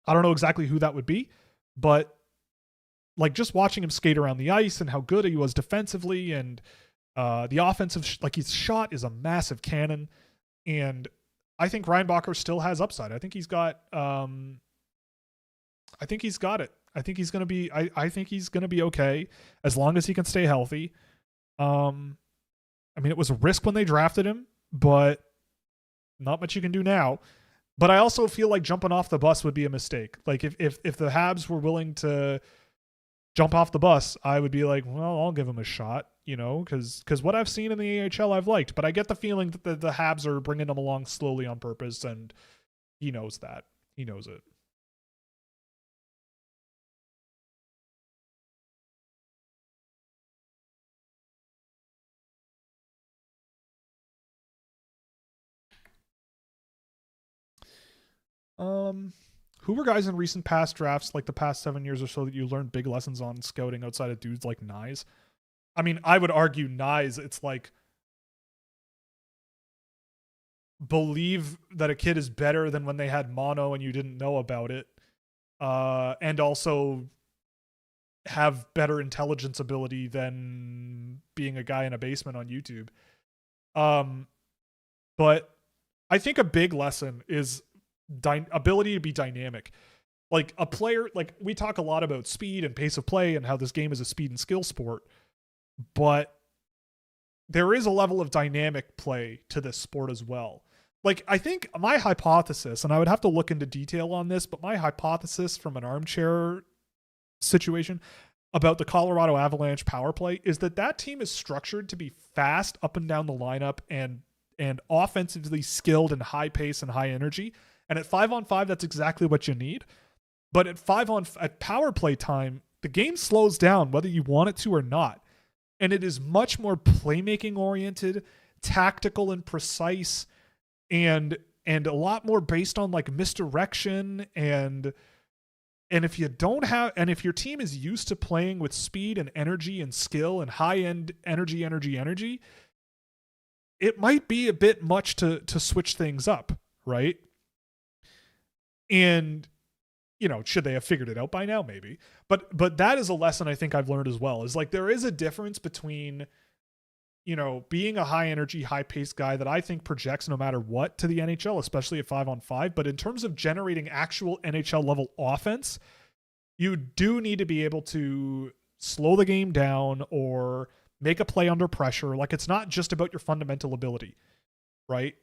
Speaker 2: don't know exactly who that would be, but like just watching him skate around the ice and how good he was defensively and the offensive, like his shot is a massive cannon. And I think Reinbacher still has upside. I think he's got it. I think he's going to be, I think he's going to be okay as long as he can stay healthy. I mean, it was a risk when they drafted him, but not much you can do now. But I also feel like jumping off the bus would be a mistake. Like if the Habs were willing to jump off the bus, I would be like, well, I'll give him a shot, you know, because what I've seen in the AHL I've liked. But I get the feeling that the Habs are bringing him along slowly on purpose, and he knows that. He knows it. Who were guys in recent past drafts, like the past 7 years or so, that you learned big lessons on scouting outside of dudes like Nyes? I mean, I would argue Nyes, it's like believe that a kid is better than when they had mono and you didn't know about it. And also have better intelligence ability than being a guy in a basement on YouTube. But I think a big lesson is ability to be dynamic. Like a player, like we talk a lot about speed and pace of play and how this game is a speed and skill sport, but there is a level of dynamic play to this sport as well. like, I think my hypothesis, and I would have to look into detail on this, but my hypothesis from an armchair situation about the Colorado Avalanche power play is that team is structured to be fast up and down the lineup and offensively skilled and high pace and high energy. And at 5-on-5, that's exactly what you need. But at power play time, the game slows down whether you want it to or not. And it is much more playmaking oriented, tactical and precise, and a lot more based on like misdirection and if you don't have, and if your team is used to playing with speed and energy and skill and high end energy, it might be a bit much to switch things up, right? And should they have figured it out by now? Maybe. But that is a lesson I think I've learned as well, is like there is a difference between being a high energy, high paced guy that I think projects no matter what to the NHL, especially at 5-on-5. But in terms of generating actual NHL level offense, you do need to be able to slow the game down or make a play under pressure. Like, it's not just about your fundamental ability, right?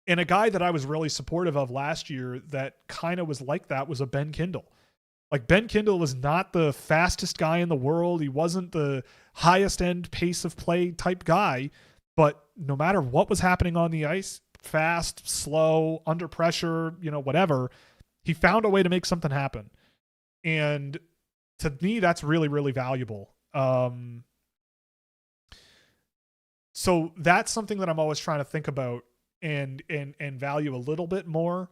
Speaker 2: And a guy that I was really supportive of last year that kind of was like that was a Ben Kindle. Like, Ben Kindle was not the fastest guy in the world. He wasn't the highest end pace of play type guy, but no matter what was happening on the ice, fast, slow, under pressure, whatever, he found a way to make something happen. And to me, that's really, really valuable. So that's something that I'm always trying to think about and value a little bit more.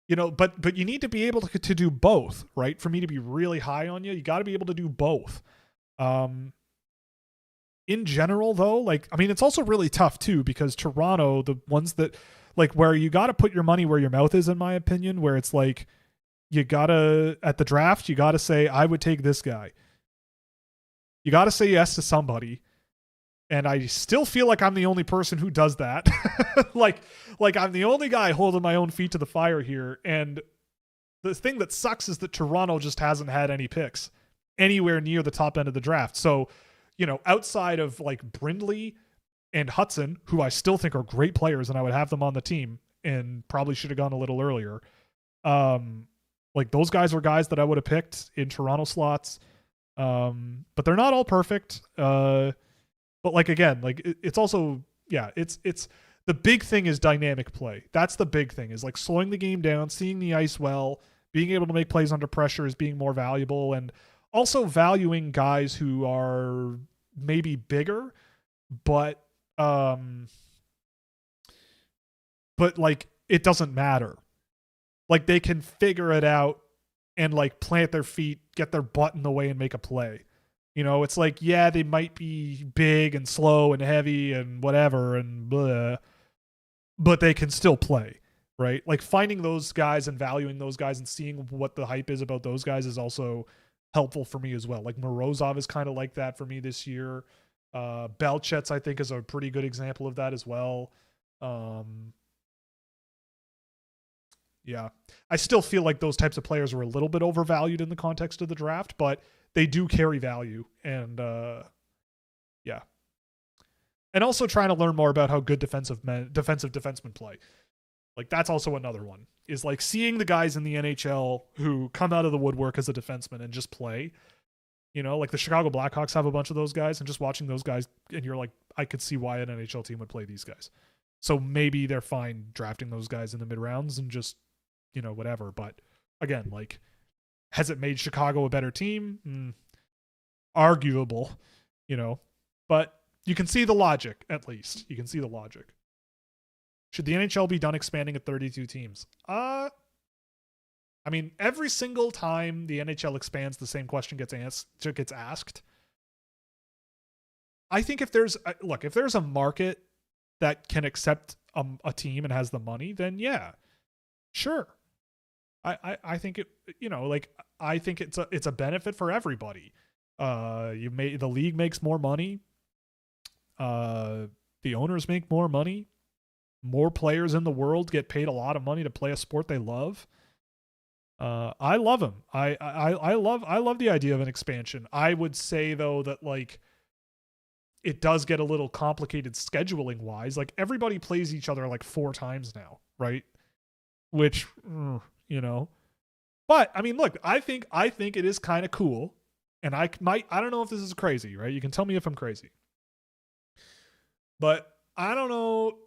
Speaker 2: But you need to be able to do both, right? For me to be really high on you got to be able to do both. In general, though, like, I mean, it's also really tough too, because Toronto, the ones that like where you got to put your money where your mouth is, in my opinion, where it's like you got to, at the draft, you got to say, I would take this guy. You got to say yes to somebody. And I still feel like I'm the only person who does that. like I'm the only guy holding my own feet to the fire here. And the thing that sucks is that Toronto just hasn't had any picks anywhere near the top end of the draft. So, outside of like Brindley and Hudson, who I still think are great players and I would have them on the team and probably should have gone a little earlier. Like, those guys were guys that I would have picked in Toronto slots. But they're not all perfect. But like, again, like it's also, it's the big thing is dynamic play. That's the big thing, is like slowing the game down, seeing the ice well, being able to make plays under pressure is being more valuable, and also valuing guys who are maybe bigger, but like it doesn't matter. Like, they can figure it out and like plant their feet, get their butt in the way and make a play. It's like, yeah, they might be big and slow and heavy and whatever and blah, but they can still play, right? Like, finding those guys and valuing those guys and seeing what the hype is about those guys is also helpful for me as well. Like, Morozov is kind of like that for me this year. Belchets, I think, is a pretty good example of that as well. Yeah, I still feel like those types of players were a little bit overvalued in the context of the draft, but they do carry value. And yeah. And also trying to learn more about how good defensive defensemen play. Like, that's also another one, is like seeing the guys in the NHL who come out of the woodwork as a defenseman and just play. Like the Chicago Blackhawks have a bunch of those guys, and just watching those guys, and you're like, I could see why an NHL team would play these guys. So maybe they're fine drafting those guys in the mid rounds and just, whatever. But again, like, has it made Chicago a better team? Arguable, but you can see the logic, at least. You can see the logic. Should the NHL be done expanding at 32 teams? I mean, every single time the NHL expands, the same question gets asked. I think if there's a market that can accept a team and has the money, then yeah, sure. I think it, I think it's a benefit for everybody. The league makes more money. The owners make more money. More players in the world get paid a lot of money to play a sport they love. I love them. I love the idea of an expansion. I would say though that, like, it does get a little complicated scheduling wise. Like everybody plays each other like 4 times now, right? Which, you know, but I mean, look, I think it is kind of cool, and I don't know if this is crazy, right? You can tell me if I'm crazy, but I don't know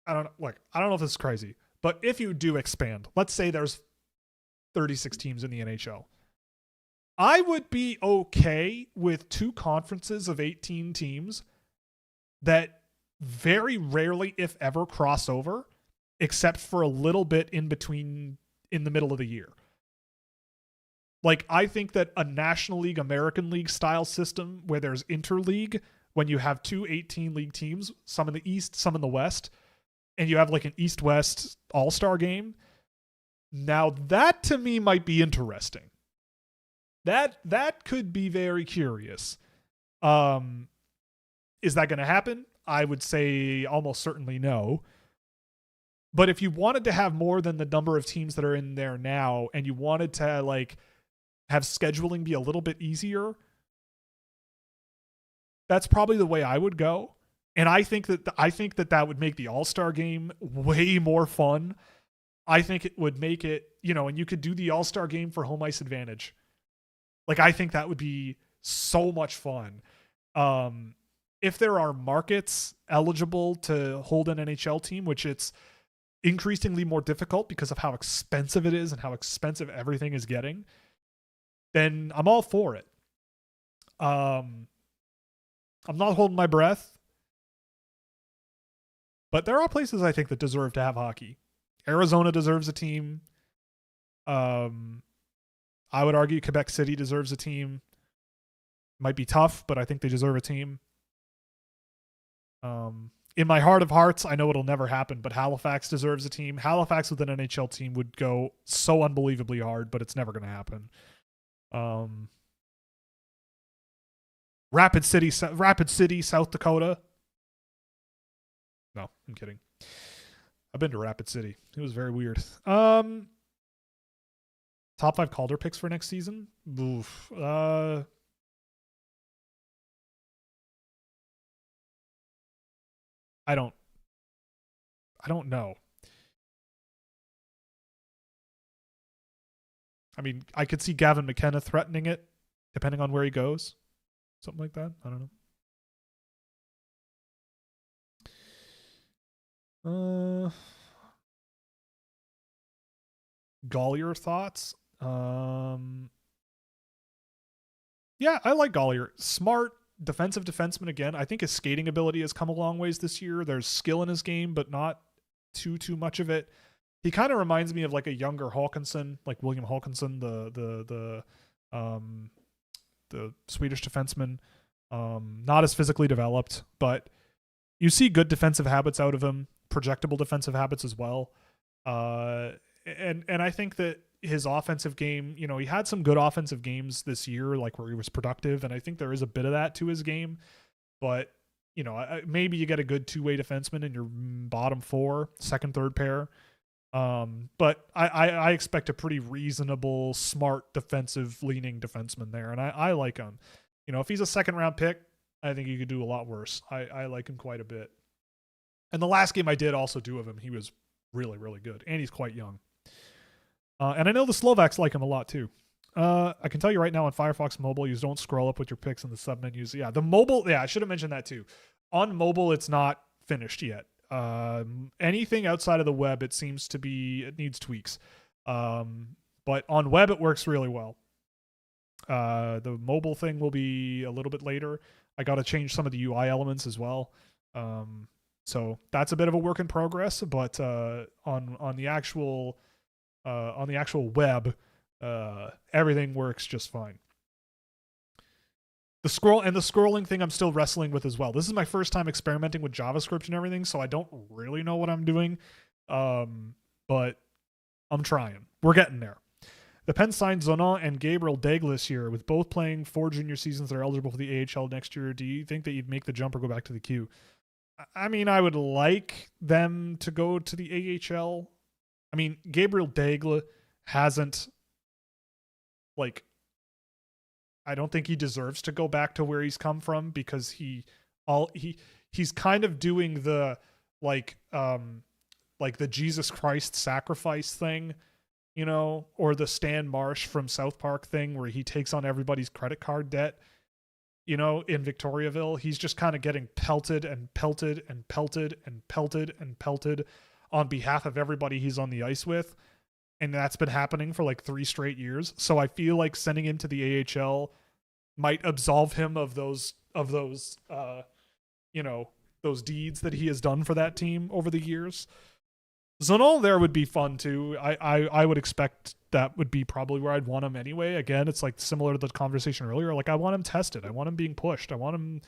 Speaker 2: if this is crazy, but if you do expand, let's say there's 36 teams in the NHL, I would be okay with 2 conferences of 18 teams that very rarely, if ever, cross over, except for a little bit in between in the middle of the year. Like, I think that a National League, American League style system where there's interleague, when you have 2 18-league teams, some in the East, some in the West, and you have like an East-West all-star game, now that to me might be interesting. That could be very curious. Is that going to happen? I would say almost certainly no. But if you wanted to have more than the number of teams that are in there now, and you wanted to like have scheduling be a little bit easier, that's probably the way I would go. And I think that would make the All-Star game way more fun. I think it would make it, and you could do the All-Star game for home ice advantage. Like, I think that would be so much fun. If there are markets eligible to hold an NHL team, which it's increasingly more difficult because of how expensive it is and how expensive everything is getting, then I'm all for it. I'm not holding my breath, but there are places I think that deserve to have hockey. Arizona deserves a team. I would argue Quebec City deserves a team. Might be tough, but I think they deserve a team. In my heart of hearts, I know it'll never happen, but Halifax deserves a team. Halifax with an NHL team would go so unbelievably hard, but it's never going to happen. Rapid City, South Dakota. No, I'm kidding. I've been to Rapid City. It was very weird. Top 5 Calder picks for next season? Oof. I don't know. I mean, I could see Gavin McKenna threatening it, depending on where he goes. Something like that. I don't know. Gollier thoughts? Yeah, I like Gollier. Smart defensive defenseman again. I think his skating ability has come a long ways this year. There's skill in his game, but not too much of it. He kind of reminds me of like a younger Hawkinson, like William Hawkinson, the Swedish defenseman. Not as physically developed, but you see good defensive habits out of him, projectable defensive habits as well. And I think that his offensive game, he had some good offensive games this year, like where he was productive, and I think there is a bit of that to his game. But maybe you get a good 2-way defenseman in your bottom 4, second, third pair. But I expect a pretty reasonable, smart, defensive-leaning defenseman there, and I like him. If he's a second-round pick, I think he could do a lot worse. I like him quite a bit. And the last game I did also do of him, he was really, really good, and he's quite young. And I know the Slovaks like him a lot too. I can tell you right now on Firefox Mobile, you don't scroll up with your picks in the submenus. Yeah, the mobile. Yeah, I should have mentioned that too. On mobile, it's not finished yet. Anything outside of the web, it needs tweaks. But on web, it works really well. The mobile thing will be a little bit later. I got to change some of the UI elements as well. So that's a bit of a work in progress. But on the actual web, everything works just fine. The scrolling thing I'm still wrestling with as well. This is my first time experimenting with JavaScript and everything, so I don't really know what I'm doing. But I'm trying. We're getting there. The Pens signed Zonon and Gabriel Daigle this year, with both playing 4 junior seasons that are eligible for the AHL next year. Do you think that you'd make the jump or go back to the queue? I mean, I would like them to go to the AHL. I mean, Gabriel Daigle hasn't, I don't think he deserves to go back to where he's come from, because he he's kind of doing the like the Jesus Christ sacrifice thing, you know, or the Stan Marsh from South Park thing where he takes on everybody's credit card debt, you know, in Victoriaville. He's just kind of getting pelted and pelted and pelted and pelted and pelted on behalf of everybody he's on the ice with. And that's been happening for like 3 straight years. So I feel like sending him to the AHL might absolve him of those you know, those deeds that he has done for that team over the years. Zanol there would be fun too. I would expect that would be probably where I'd want him anyway. Again, it's like similar to the conversation earlier. Like I want him tested. I want him being pushed. I want him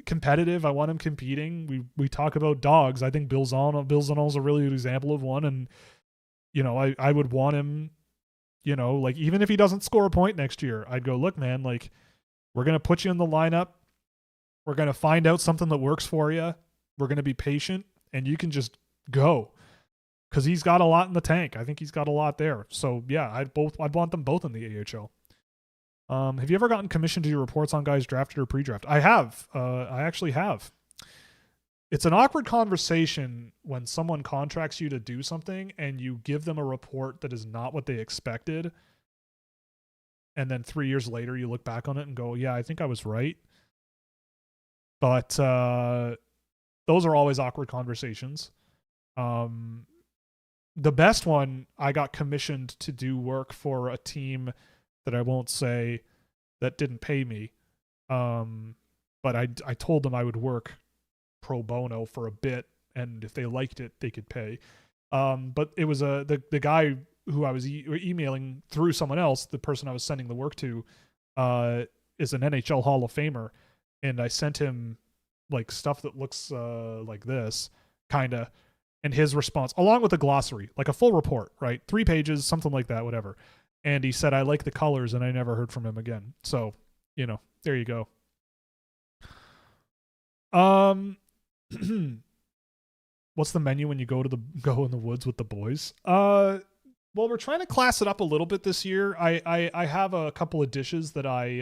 Speaker 2: competitive. I want him competing. We talk about dogs. I think Bill Zanol's a really good example of one. And you know, I would want him, you know, like even if he doesn't score a point next year, I'd go, look, man, like we're gonna put you in the lineup. We're gonna find out something that works for you. We're gonna be patient, and you can just go, because he's got a lot in the tank. I think he's got a lot there. So yeah, I'd want them both in the AHL. Have you ever gotten commissioned to do reports on guys drafted or pre-draft? I have. I actually have. It's an awkward conversation when someone contracts you to do something and you give them a report that is not what they expected. And then 3 years later, you look back on it and go, yeah, I think I was right. But those are always awkward conversations. The best one, I got commissioned to do work for a team that I won't say that didn't pay me. But I told them I would work pro bono for a bit, and if they liked it, they could pay. But it was the guy who I was emailing through someone else, the person I was sending the work to, is an NHL Hall of Famer, and I sent him like stuff that looks like this, kind of. And his response, along with a glossary, like a full report, right? 3 pages, something like that, whatever. And he said, I like the colors, and I never heard from him again. So, you know, there you go. What's the menu when you go in the woods with the boys? Well, we're trying to class it up a little bit this year. I have a couple of dishes that I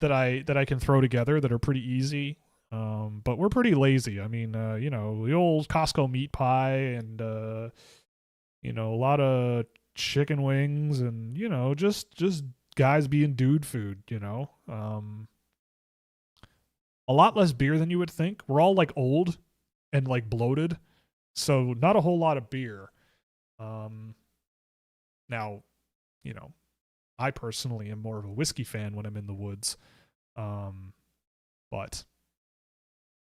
Speaker 2: can throw together that are pretty easy. But we're pretty lazy. I mean, you know, the old Costco meat pie and, you know, a lot of chicken wings and, you know, just guys being dude food, you know, a lot less beer than you would think. We're all like old and like bloated, so not a whole lot of beer. Now, you know, I personally am more of a whiskey fan when I'm in the woods. But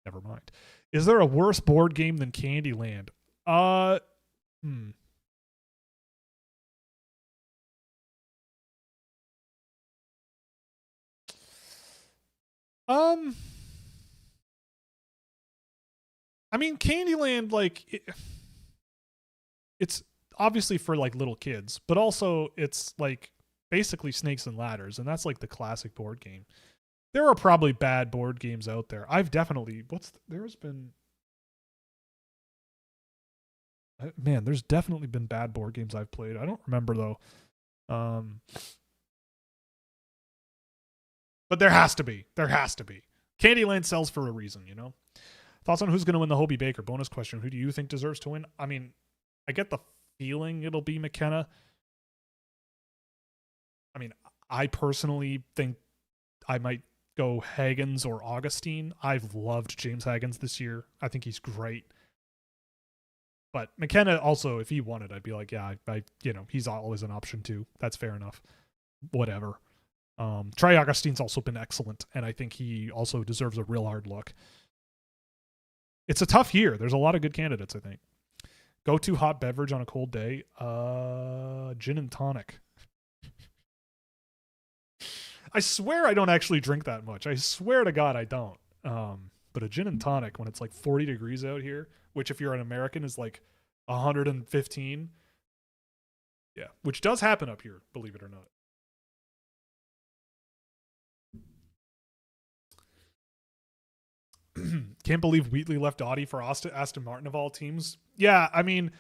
Speaker 2: never mind. Is there a worse board game than Candyland? I mean, Candyland, like, it's obviously for like little kids, but also it's like basically Snakes and Ladders, and that's like the classic board game. There are probably bad board games out there. I've definitely there's definitely been bad board games I've played. I don't remember though. But there has to be. Candyland sells for a reason, you know? Thoughts on who's going to win the Hobie Baker? Bonus question. Who do you think deserves to win? I mean, I get the feeling it'll be McKenna. I mean, I personally think I might go Hagens or Augustine. I've loved James Hagens this year. I think he's great. But McKenna also, if he won it, I'd be like, yeah, I you know, he's always an option too. That's fair enough. Whatever. Trey Augustine's also been excellent, and I think he also deserves a real hard look. It's a tough year. There's a lot of good candidates, I think. Go-to hot beverage on a cold day? Gin and tonic. I swear I don't actually drink that much. I swear to God I don't. But a gin and tonic when it's like 40 degrees out here, which if you're an American is like 115. Yeah, which does happen up here, believe it or not. Can't believe Wheatley left Audie for Aston Martin of all teams. Yeah, I mean,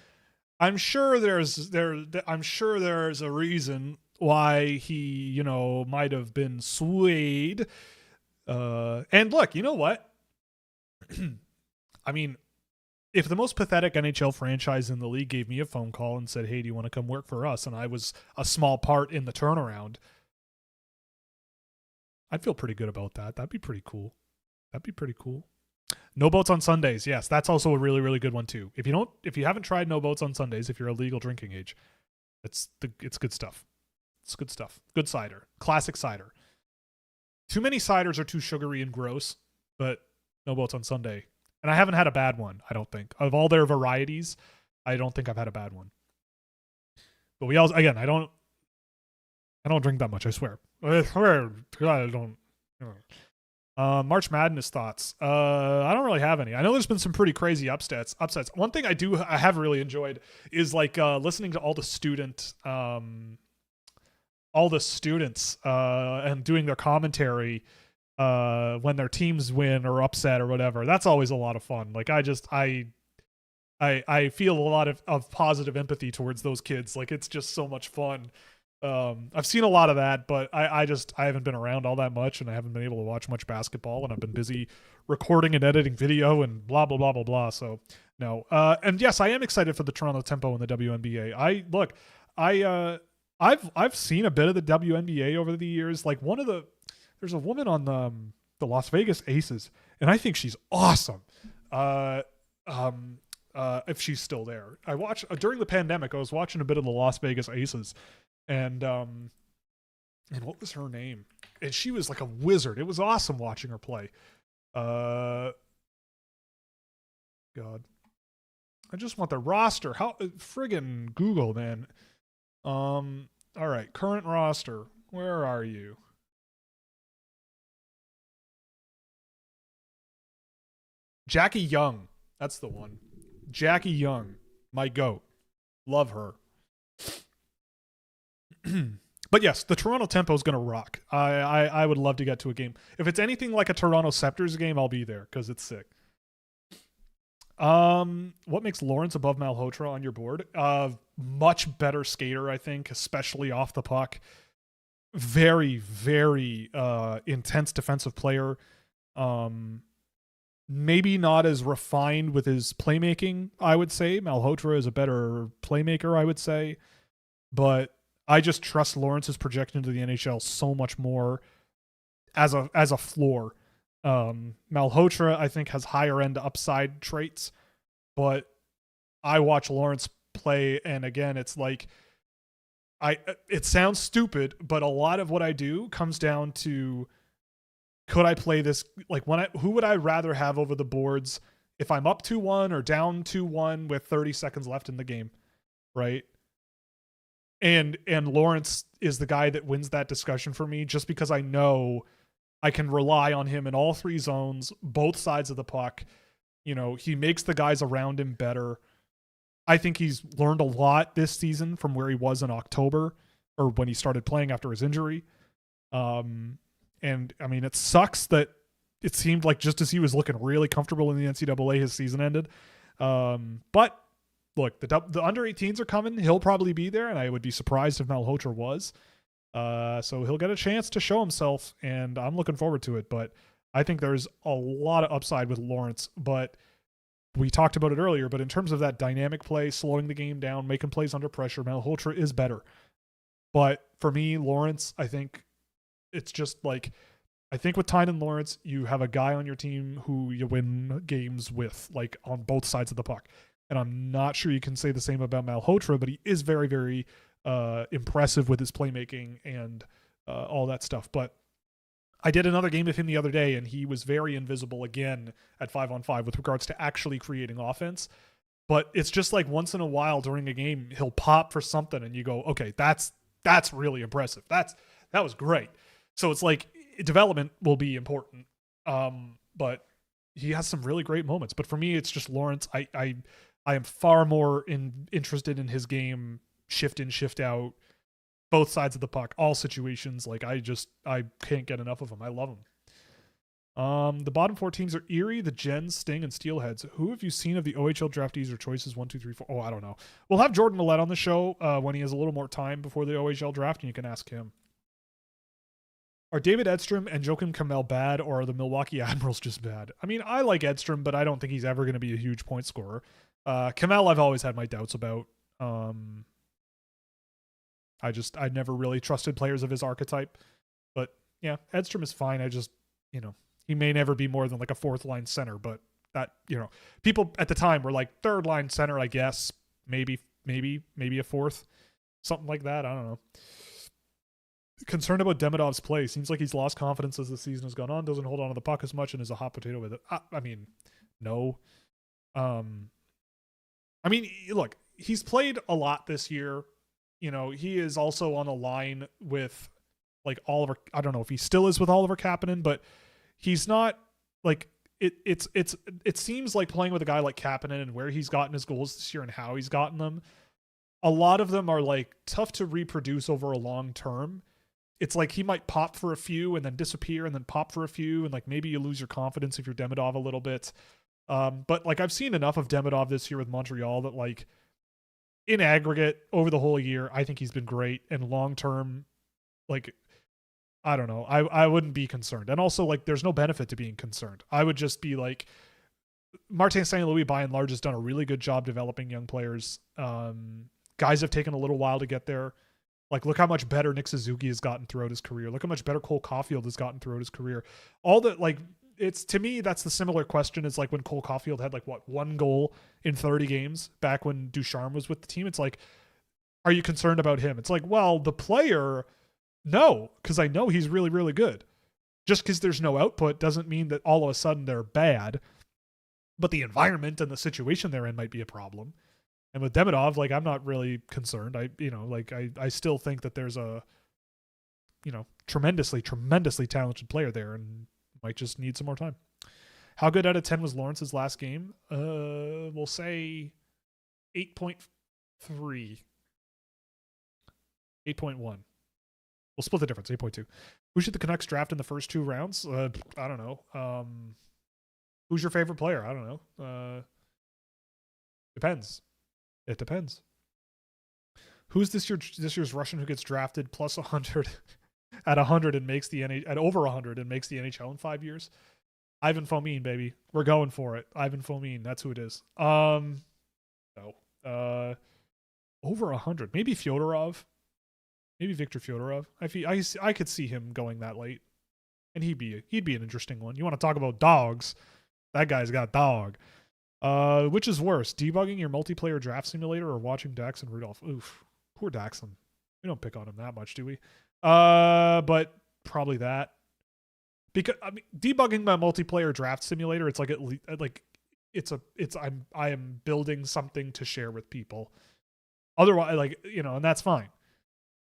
Speaker 2: I'm sure there's a reason why he, you know, might have been swayed. And look, you know what? I mean, if the most pathetic NHL franchise in the league gave me a phone call and said, hey, do you want to come work for us? And I was a small part in the turnaround, I'd feel pretty good about that. That'd be pretty cool. No boats on Sundays. Yes, that's also a really, really good one too. If you haven't tried no boats on Sundays, if you're a legal drinking age, it's good stuff. It's good stuff. Good cider. Classic cider. Too many ciders are too sugary and gross, but no boats on Sunday. And I haven't had a bad one, I don't think. Of all their varieties, I don't think I've had a bad one. But we also, again, I don't drink that much, I swear. I don't. March Madness thoughts. I don't really have any. I know there's been some pretty crazy upsets. One thing I have really enjoyed is like listening to all the students and doing their commentary when their teams win or upset or whatever. That's always a lot of fun. Like I feel a lot of positive empathy towards those kids. Like it's just so much fun. I've seen a lot of that, but I haven't been around all that much, and I haven't been able to watch much basketball, and I've been busy recording and editing video and blah blah blah blah blah. So no. And yes, I am excited for the Toronto Tempo and the WNBA. I've seen a bit of the WNBA over the years. Like there's a woman on the Las Vegas Aces, and I think she's awesome. If she's still there, I watched during the pandemic. I was watching a bit of the Las Vegas Aces, and what was her name? And she was like a wizard. It was awesome watching her play. God, I just want the roster. How friggin' Google, man. All right, current roster. Where are you? Jackie Young. That's the one. Jackie Young. My goat. Love her. But yes, the Toronto Tempo is going to rock. I would love to get to a game. If it's anything like a Toronto Scepters game, I'll be there because it's sick. What makes Lawrence above Malhotra on your board? Much better skater, I think, especially off the puck. Very, very intense defensive player. Maybe not as refined with his playmaking, I would say. Malhotra is a better playmaker, I would say. But I just trust Lawrence's projection into the NHL so much more as a floor. Malhotra, I think, has higher end upside traits, but I watch Lawrence play, and again, it's like it sounds stupid, but a lot of what I do comes down to, could I play this? Like who would I rather have over the boards if I'm up 2-1 or down 2-1 with 30 seconds left in the game, right? And Lawrence is the guy that wins that discussion for me, just because I know I can rely on him in all three zones, both sides of the puck. You know, he makes the guys around him better. I think he's learned a lot this season from where he was in October, or when he started playing after his injury. And I mean, it sucks that it seemed like just as he was looking really comfortable in the NCAA, his season ended. But look, the under 18s are coming. He'll probably be there, and I would be surprised if Malhotra was. So he'll get a chance to show himself, and I'm looking forward to it. But I think there's a lot of upside with Lawrence. But we talked about it earlier, but in terms of that dynamic play, slowing the game down, making plays under pressure, Malhotra is better. But for me, Lawrence, I think it's just like, I think with Tynan Lawrence, you have a guy on your team who you win games with, like on both sides of the puck. And I'm not sure you can say the same about Malhotra, but he is very, very impressive with his playmaking and all that stuff. But I did another game with him the other day, and he was very invisible again at 5-on-5 with regards to actually creating offense. But it's just like once in a while during a game, he'll pop for something, and you go, okay, that's really impressive. That was great. So it's like development will be important, but he has some really great moments. But for me, it's just Lawrence. I am far more interested in his game, shift in, shift out, both sides of the puck, all situations. Like I can't get enough of him. I love him. The bottom four teams are Erie, the Gens, Sting, and Steelheads. Who have you seen of the OHL draftees or choices 1, 2, 3, 4? Oh, I don't know. We'll have Jordan Millette on the show when he has a little more time before the OHL draft, and you can ask him. Are David Edstrom and Joakim Kamel bad, or are the Milwaukee Admirals just bad? I mean, I like Edstrom, but I don't think he's ever going to be a huge point scorer. Kamel, I've always had my doubts about. I never really trusted players of his archetype. But yeah, Edstrom is fine. I just, he may never be more than like a fourth line center, but that, people at the time were like third line center, I guess, maybe a fourth, something like that. I don't know. Concerned about Demidov's play. Seems like he's lost confidence as the season has gone on. Doesn't hold on to the puck as much and is a hot potato with it. I mean, no. I mean, look, he's played a lot this year. He is also on a line with like Oliver. I don't know if he still is with Oliver Kapanen, but he's not like it seems like playing with a guy like Kapanen and where he's gotten his goals this year and how he's gotten them. A lot of them are like tough to reproduce over a long term. It's like he might pop for a few and then disappear and then pop for a few. And like maybe you lose your confidence if you're Demidov a little bit. But like I've seen enough of Demidov this year with Montreal that like in aggregate over the whole year, I think he's been great. And long term, like, I don't know. I wouldn't be concerned. And also like there's no benefit to being concerned. I would just be like, Martin St. Louis by and large has done a really good job developing young players. Guys have taken a little while to get there. Like, look how much better Nick Suzuki has gotten throughout his career. Look how much better Cole Caulfield has gotten throughout his career. All that, like, it's, to me, that's the similar question as like when Cole Caulfield had like one goal in 30 games back when Ducharme was with the team. It's like, are you concerned about him? It's like, well, the player, no, because I know he's really, really good. Just because there's no output doesn't mean that all of a sudden they're bad. But the environment and the situation they're in might be a problem. And with Demidov, like, I'm not really concerned. I still think that there's a, tremendously, tremendously talented player there and might just need some more time. How good out of 10 was Lawrence's last game? We'll say 8.3. 8.1. We'll split the difference, 8.2. Who should the Canucks draft in the first two rounds? I don't know. Who's your favorite player? I don't know. Depends. It depends. Who's this year's Russian who gets drafted plus 100 at 100 and makes the at over 100 and makes the NHL in 5 years? Ivan Fomin, baby. We're going for it. Ivan Fomin, that's who it is. No. Over 100. Maybe Fyodorov. Maybe Victor Fyodorov. I could see him going that late. And he'd be an interesting one. You want to talk about dogs? That guy's got dog. Which is worse, debugging your multiplayer draft simulator or watching Daxon Rudolph? Oof, poor Daxon. We don't pick on him that much, do we? But probably that. Because I mean, debugging my multiplayer draft simulator, it's like I am building something to share with people. Otherwise, and that's fine.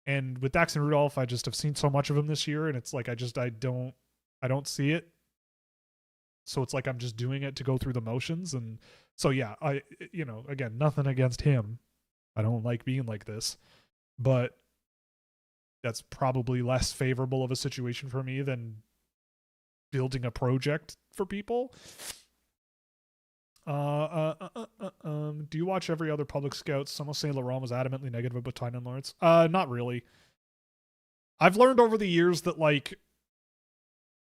Speaker 2: And with Daxon Rudolph, I just have seen so much of him this year, and it's like I don't see it. So it's like I'm just doing it to go through the motions. And so, yeah, again, nothing against him. I don't like being like this. But that's probably less favorable of a situation for me than building a project for people. Do you watch every other public scouts? Some will say Laurent was adamantly negative about Tynan Lawrence. Not really. I've learned over the years that, like,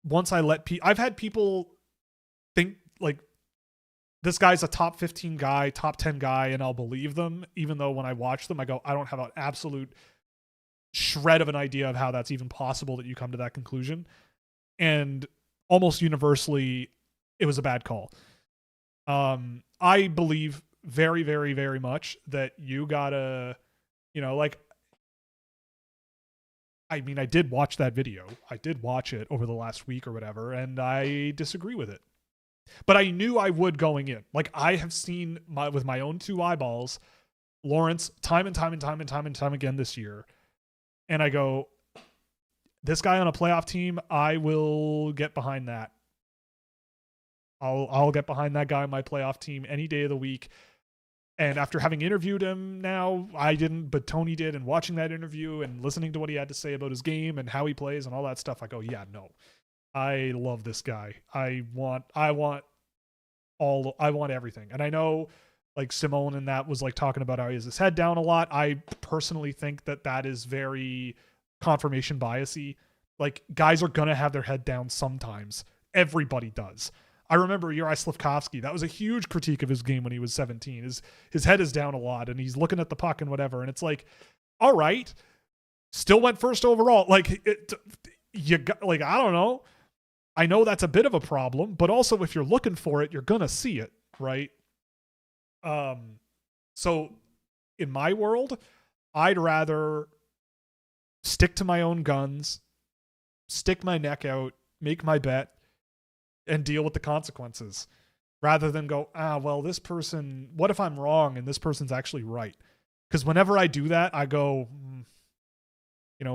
Speaker 2: once I let I've had people think like this guy's a top 15 guy, top 10 guy, and I'll believe them, even though when I watch them, I go, I don't have an absolute shred of an idea of how that's even possible that you come to that conclusion. And almost universally, it was a bad call. I believe very, very, very much that you gotta, I mean, I did watch that video. I did watch it over the last week or whatever, and I disagree with it. But I knew I would going in. Like, I have seen with my own two eyeballs, Lawrence time and time again this year. And I go, this guy on a playoff team, I will get behind that. I'll get behind that guy on my playoff team any day of the week. And after having interviewed him now, I didn't, but Tony did, and watching that interview and listening to what he had to say about his game and how he plays and all that stuff, I go, yeah, no. I love this guy. I want everything. And I know, like, Simone and that was like talking about how he has his head down a lot. I personally think that is very confirmation biasy. Like, guys are going to have their head down sometimes. Everybody does. I remember Juraj Slafkovsky. That was a huge critique of his game when he was 17. His head is down a lot, and he's looking at the puck and whatever. And it's like, all right, still went first overall. Like, I don't know. I know that's a bit of a problem, but also if you're looking for it, you're going to see it, right? So in my world, I'd rather stick to my own guns, stick my neck out, make my bet, and deal with the consequences rather than go, well, this person, what if I'm wrong and this person's actually right? Because whenever I do that, I go,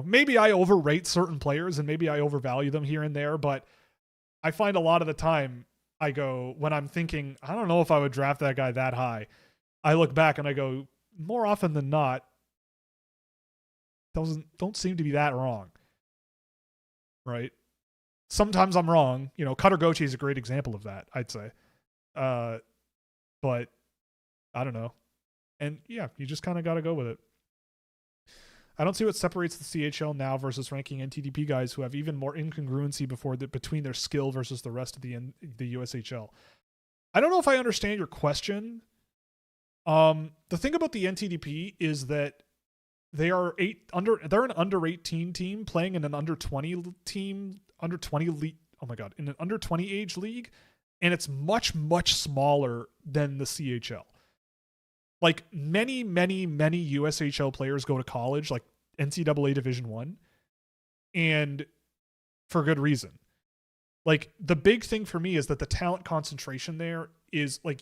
Speaker 2: maybe I overrate certain players and maybe I overvalue them here and there, but I find a lot of the time I go, when I'm thinking, I don't know if I would draft that guy that high, I look back and I go, more often than not, don't seem to be that wrong, right? Sometimes I'm wrong. Cutter Gauthier is a great example of that, I'd say. But I don't know. And yeah, you just kind of got to go with it. I don't see what separates the CHL now versus ranking NTDP guys who have even more incongruency between their skill versus the rest of the USHL. I don't know if I understand your question. The thing about the NTDP is that they're an under 18 team playing in an under 20 team, under 20 league. Oh my God, in an under 20 age league. And it's much, much smaller than the CHL. Like many, many, many USHL players go to college, like NCAA Division I, and for good reason. Like the big thing for me is that the talent concentration there is like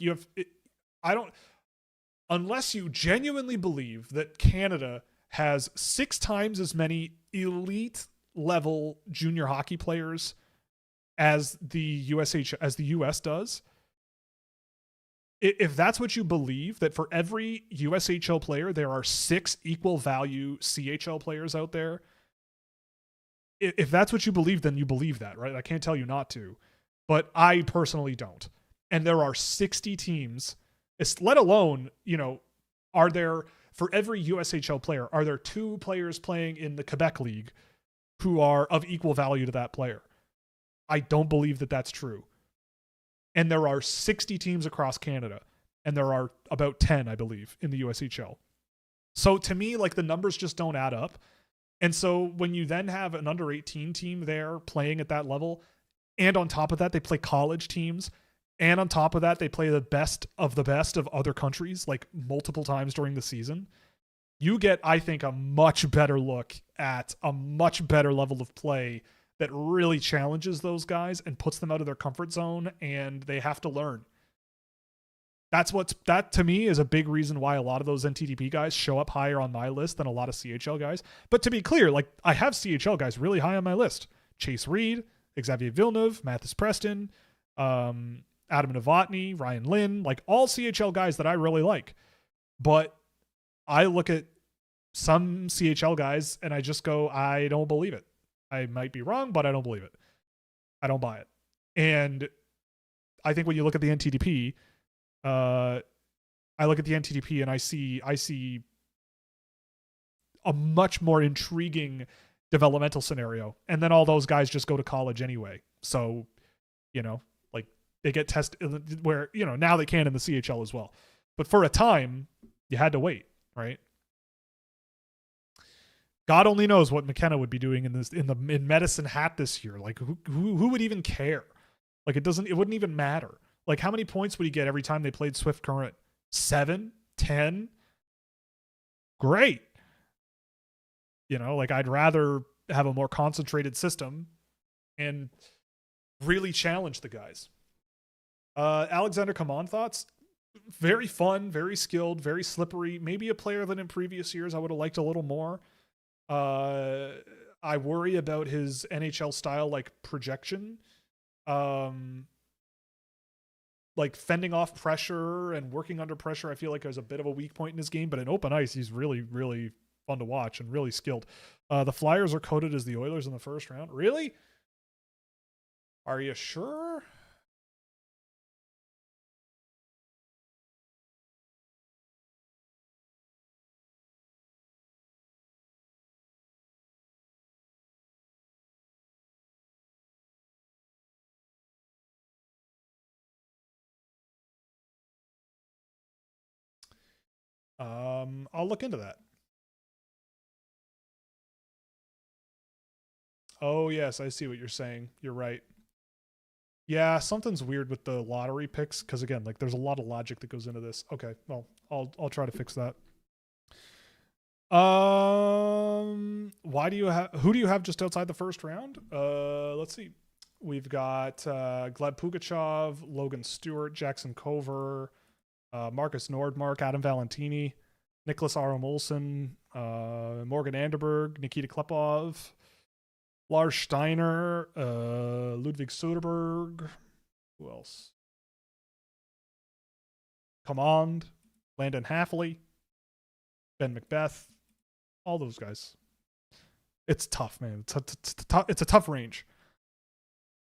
Speaker 2: unless you genuinely believe that Canada has 6 times as many elite level junior hockey players as the US does. If that's what you believe, that for every USHL player, there are 6 equal value CHL players out there. If that's what you believe, then you believe that, right? I can't tell you not to, but I personally don't. And there are 60 teams, let alone, are there, for every USHL player, are there 2 players playing in the Quebec League who are of equal value to that player? I don't believe that that's true. And there are 60 teams across Canada, and there are about 10, I believe, in the USHL. So to me, like the numbers just don't add up. And so when you then have an under 18 team there playing at that level, and on top of that, they play college teams, and on top of that, they play the best of other countries, like multiple times during the season, you get, I think, a much better look at a much better level of play that really challenges those guys and puts them out of their comfort zone, and they have to learn. That to me is a big reason why a lot of those NTDP guys show up higher on my list than a lot of CHL guys. But to be clear, like I have CHL guys really high on my list. Chase Reed, Xavier Villeneuve, Mathis Preston, Adam Novotny, Ryan Lynn, like all CHL guys that I really like. But I look at some CHL guys and I just go, I don't believe it. I might be wrong, but I don't believe it. I don't buy it. And I think when you look at the NTDP, I look at the NTDP and I see a much more intriguing developmental scenario. And then all those guys just go to college anyway. So, like they get tested where, now they can in the CHL as well. But for a time, you had to wait, right? God only knows what McKenna would be doing in Medicine Hat this year. Like who would even care? Like it wouldn't even matter. Like how many points would he get every time they played Swift Current? 7, 10? Great. Like I'd rather have a more concentrated system and really challenge the guys. Alexander Coman thoughts? Very fun, very skilled, very slippery. Maybe a player than in previous years I would have liked a little more. I worry about his NHL style, like projection, like fending off pressure and working under pressure. I feel like there's a bit of a weak point in his game, but in open ice, he's really, really fun to watch and really skilled. The Flyers are coded as the Oilers in the first round. Really? Are you sure? I'll look into that. Oh, yes, I see what you're saying. You're right. Yeah, something's weird with the lottery picks because again, like there's a lot of logic that goes into this. Okay, well, I'll try to fix that. Why do you have who do you have just outside the first round? Let's see. We've got Gleb Pugachev, Logan Stewart, Jackson Cover, Marcus Nordmark, Adam Valentini, Nicholas Arum Olsen, Morgan Anderberg, Nikita Klepov, Lars Steiner, Ludwig Soderberg. Who else? Command, Landon Halfley, Ben Macbeth, all those guys. It's tough, man. It's a tough range.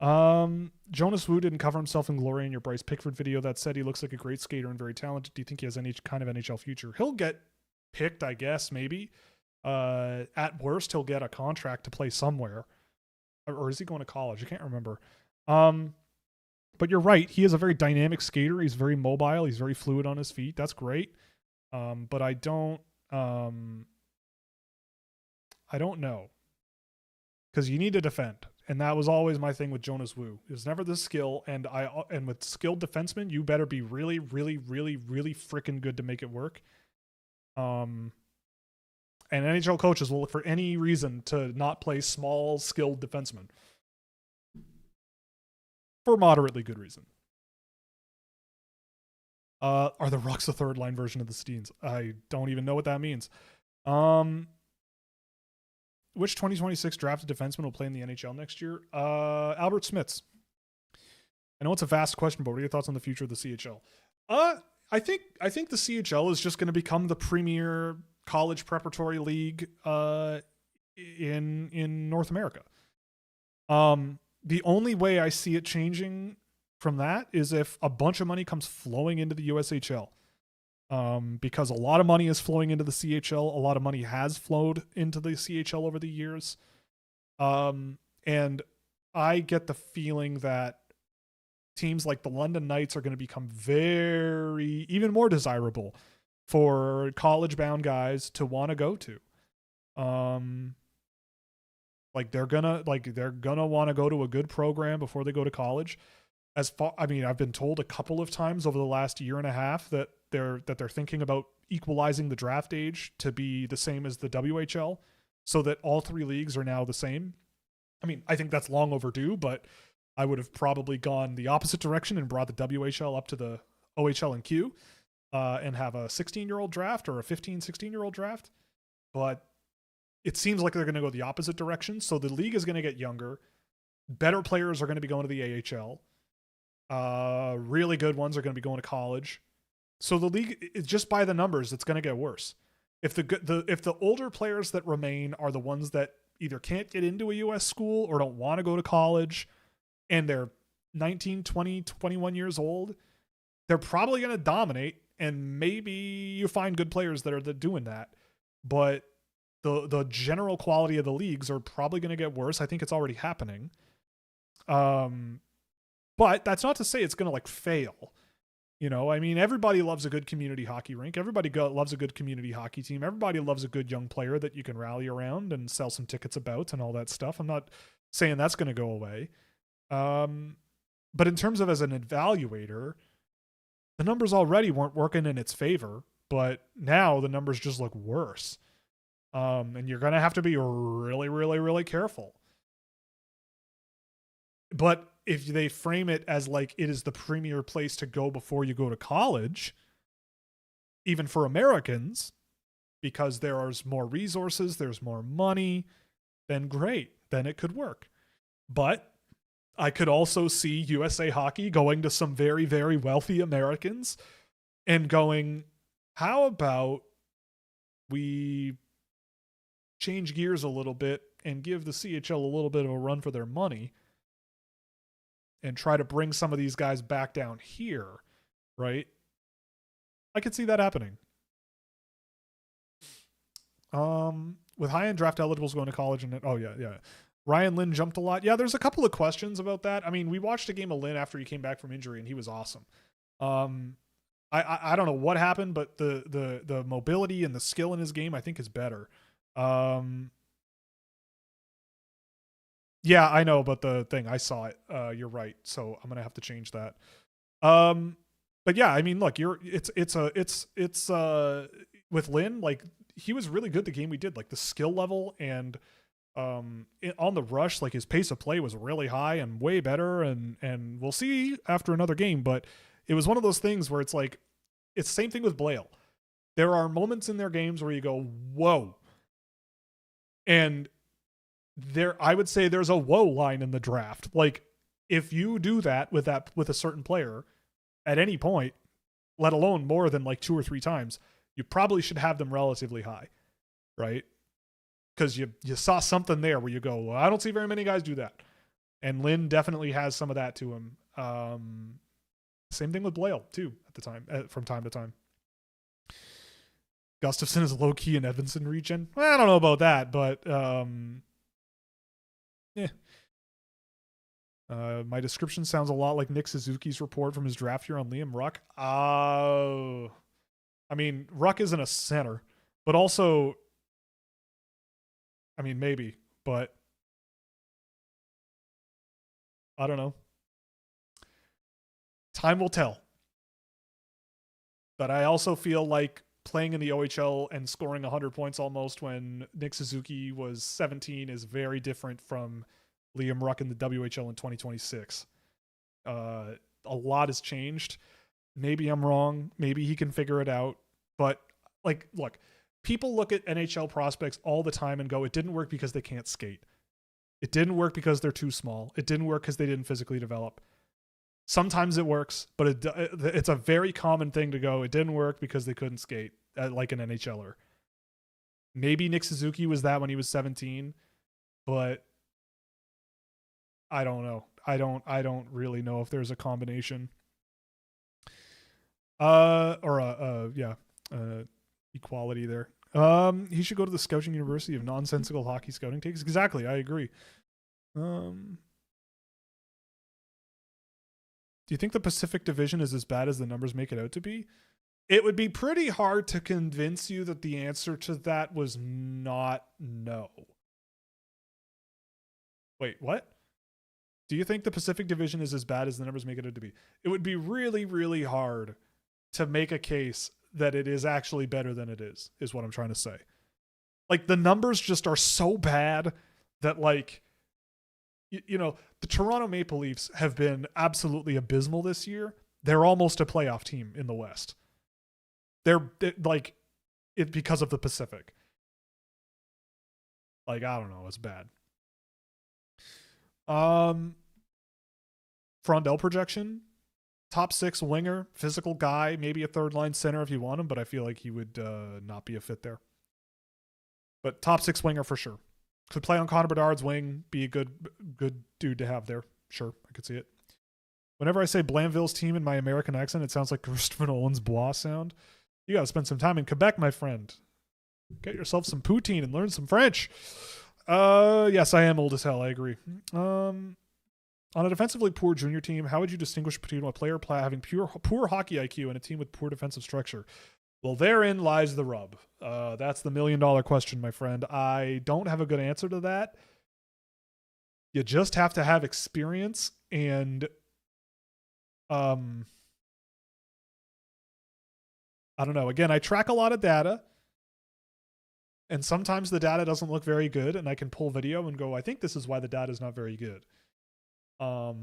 Speaker 2: Jonas Wu didn't cover himself in glory in your Bryce Pickford video. That said, he looks like a great skater and very talented. Do you think he has any kind of NHL future? He'll get picked, I guess, maybe. At worst, he'll get a contract to play somewhere. Or is he going to college? I can't remember. But you're right. He is a very dynamic skater. He's very mobile. He's very fluid on his feet. That's great. But I don't know. Because you need to defend. And that was always my thing with Jonas Wu. It was never the skill. And with skilled defensemen, you better be really, really, really, really freaking good to make it work. And NHL coaches will look for any reason to not play small, skilled defensemen. For moderately good reason. Are the Rucks a third line version of the Steens? I don't even know what that means. Which 2026 drafted defenseman will play in the NHL next year? Albert Smits. I know it's a vast question, but what are your thoughts on the future of the CHL? I think the CHL is just going to become the premier college preparatory league in North America. The only way I see it changing from that is if a bunch of money comes flowing into the USHL. Because a lot of money is flowing into the CHL. A lot of money has flowed into the CHL over the years. And I get the feeling that teams like the London Knights are going to become even more desirable for college-bound guys to want to go to. They're gonna want to go to a good program before they go to college. I've been told a couple of times over the last year and a half that they're thinking about equalizing the draft age to be the same as the WHL, so that all three leagues are now the same. I mean, I think that's long overdue, but I would have probably gone the opposite direction and brought the WHL up to the OHL and Q, and have a 16-year-old draft or a 15, 16-year-old draft. But it seems like they're going to go the opposite direction. So the league is going to get younger. Better players are going to be going to the AHL. Really good ones are going to be going to college. So the league, just by the numbers, it's going to get worse. If the older players that remain are the ones that either can't get into a U.S. school or don't want to go to college, and they're 19, 20, 21 years old, they're probably going to dominate, and maybe you find good players that are doing that. But the general quality of the leagues are probably going to get worse. I think it's already happening. But that's not to say it's going to fail. You know, I mean, everybody loves a good community hockey rink. Everybody loves a good community hockey team. Everybody loves a good young player that you can rally around and sell some tickets about and all that stuff. I'm not saying that's going to go away. But in terms of as an evaluator, the numbers already weren't working in its favor, but now the numbers just look worse. And you're going to have to be really, really, really careful. But if they frame it as it is the premier place to go before you go to college, even for Americans, because there's more resources, there's more money, then great, then it could work. But I could also see USA Hockey going to some very, very wealthy Americans and going, how about we change gears a little bit and give the CHL a little bit of a run for their money and try to bring some of these guys back down here, right? I could see that happening. With high-end draft eligibles going to college and yeah. Ryan Lynn jumped a lot. Yeah, there's a couple of questions about that. I mean, we watched a game of Lynn after he came back from injury and he was awesome. I don't know what happened, but the mobility and the skill in his game I think is better. Yeah, I know, but the thing I saw it. You're right, so I'm gonna have to change that. But yeah, I mean, look, it's with Lin, like he was really good the game we did, like the skill level and on the rush, like his pace of play was really high and way better, and we'll see after another game, but it was one of those things where it's like it's the same thing with Blale. There are moments in their games where you go, whoa. And I would say there's a whoa line in the draft. Like if you do that with a certain player at any point, let alone more than like 2 or 3 times, you probably should have them relatively high, right? Because you saw something there where you go, well, I don't see very many guys do that. And Lin definitely has some of that to him. Same thing with Blale too at the time, from time to time. Gustafson is low key in Evanston region. I don't know about that, but yeah. My description sounds a lot like Nick Suzuki's report from his draft year on Liam Ruck. I mean, Ruck isn't a center, but also, I mean, maybe, but I don't know. Time will tell. But I also feel like playing in the OHL and scoring 100 points almost when Nick Suzuki was 17 is very different from Liam Ruck in the WHL in 2026. A lot has changed. Maybe I'm wrong. Maybe he can figure it out. But like, look, people look at NHL prospects all the time and go, it didn't work because they can't skate. It didn't work because they're too small. It didn't work because they didn't physically develop. Sometimes it works, but it's a very common thing to go, it didn't work because they couldn't skate, like an NHLer. Maybe Nick Suzuki was that when he was 17, but I don't know. I don't really know if there's a combination. Equality there. He should go to the Scouching University of nonsensical hockey scouting takes. Exactly, I agree. Do you think the Pacific Division is as bad as the numbers make it out to be? It would be pretty hard to convince you that the answer to that was not no. Wait, what? Do you think the Pacific Division is as bad as the numbers make it out to be? It would be really, really hard to make a case that it is actually better than it is what I'm trying to say. Like, the numbers just are so bad that, like, you know, the Toronto Maple Leafs have been absolutely abysmal this year. They're almost a playoff team in the West. They're like it because of the Pacific. Like, I don't know, it's bad. Frondell projection, top 6 winger, physical guy, maybe a third line center if you want him, but I feel like he would not be a fit there. But top 6 winger for sure. Could play on Connor Bedard's wing, be a good dude to have there. Sure, I could see it. Whenever I say Blainville's team in my American accent, it sounds like Christopher Nolan's Bois sound. You got to spend some time in Quebec, my friend. Get yourself some poutine and learn some French. Yes, I am old as hell. I agree. On a defensively poor junior team, how would you distinguish between a player having poor hockey IQ and a team with poor defensive structure? Well, therein lies the rub. That's the $1 million question, my friend. I don't have a good answer to that. You just have to have experience and I don't know. Again, I track a lot of data, and sometimes the data doesn't look very good, and I can pull video and go, I think this is why the data is not very good. Yeah.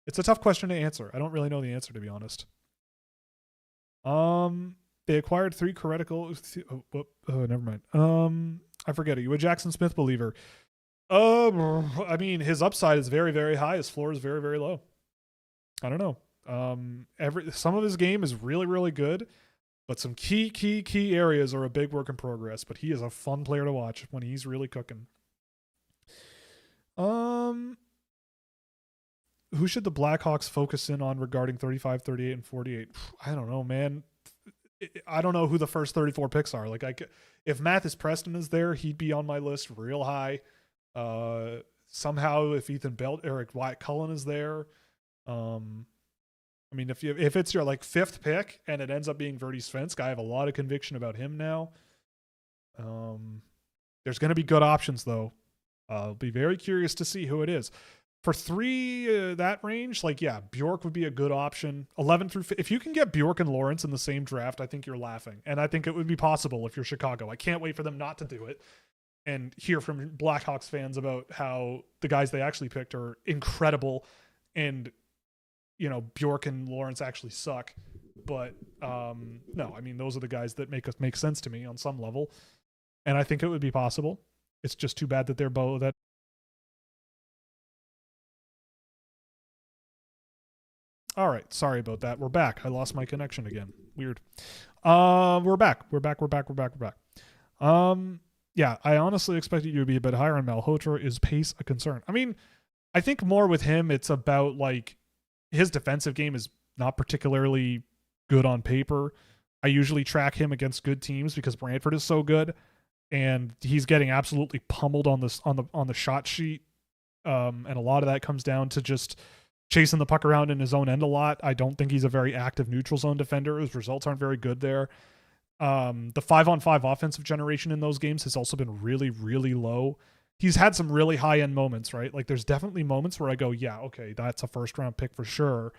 Speaker 2: It's a tough question to answer. I don't really know the answer, to be honest. They acquired 3 critical. Never mind. I forget. Are you a Jackson Smith believer? I mean, his upside is very, very high. His floor is very, very low. I don't know. Some of his game is really, really good, but some key areas are a big work in progress. But he is a fun player to watch when he's really cooking. Who should the Blackhawks focus in on regarding 35, 38, and 48? I don't know, man. I don't know who the first 34 picks are. Like, if Mathis Preston is there, he'd be on my list real high. Somehow, if Ethan Belt, Eric Wyatt Cullen is there, I mean, if it's your like fifth pick and it ends up being Verdi Svensk, I have a lot of conviction about him now. There's going to be good options though. I'll be very curious to see who it is. For three, that range, like yeah, Bjork would be a good option. 11 through if you can get Bjork and Lawrence in the same draft, I think you're laughing, and I think it would be possible if you're Chicago. I can't wait for them not to do it, and hear from Blackhawks fans about how the guys they actually picked are incredible, and Bjork and Lawrence actually suck. But no, I mean those are the guys that make sense to me on some level, and I think it would be possible. It's just too bad that they're both that. All right, sorry about that. We're back. I lost my connection again. Weird. We're back. We're back. Yeah, I honestly expected you to be a bit higher on Malhotra. Is pace a concern? I mean, I think more with him, it's about like his defensive game is not particularly good on paper. I usually track him against good teams because Brantford is so good, and he's getting absolutely pummeled on the shot sheet. And a lot of that comes down to just chasing the puck around in his own end a lot. I don't think he's a very active neutral zone defender. His results aren't very good there. The 5-on-5 offensive generation in those games has also been really, really low. He's had some really high-end moments, right? Like there's definitely moments where I go, yeah, okay, that's a first-round pick for sure.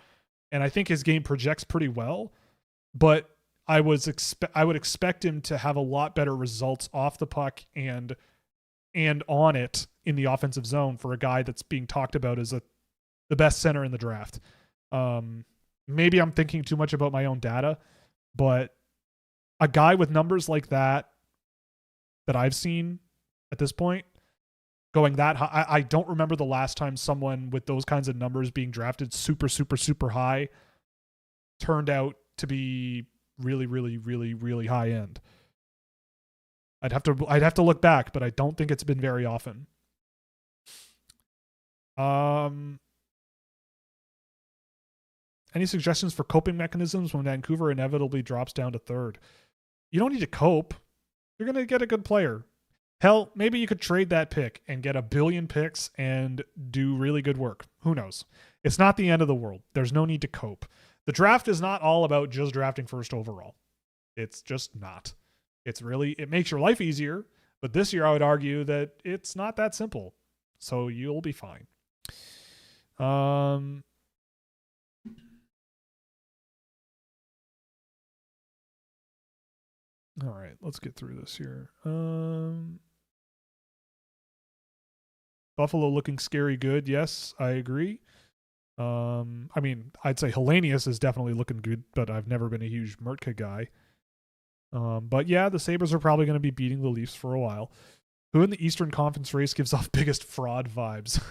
Speaker 2: And I think his game projects pretty well, but I would expect him to have a lot better results off the puck and on it in the offensive zone for a guy that's being talked about as the best center in the draft. Maybe I'm thinking too much about my own data, but a guy with numbers like that I've seen at this point going that high, I don't remember the last time someone with those kinds of numbers being drafted super, super, super high turned out to be really, really, really, really high end. I'd have to look back, but I don't think it's been very often. Any suggestions for coping mechanisms when Vancouver inevitably drops down to third? You don't need to cope. You're going to get a good player. Hell, maybe you could trade that pick and get 1 billion picks and do really good work. Who knows? It's not the end of the world. There's no need to cope. The draft is not all about just drafting first overall. It's just not. It makes your life easier, but this year I would argue that it's not that simple. So you'll be fine. All right, let's get through this here. Buffalo looking scary good. Yes, I agree. I mean, I'd say Hellenius is definitely looking good, but I've never been a huge Mertka guy. But yeah, the Sabres are probably going to be beating the Leafs for a while. Who in the Eastern Conference race gives off biggest fraud vibes?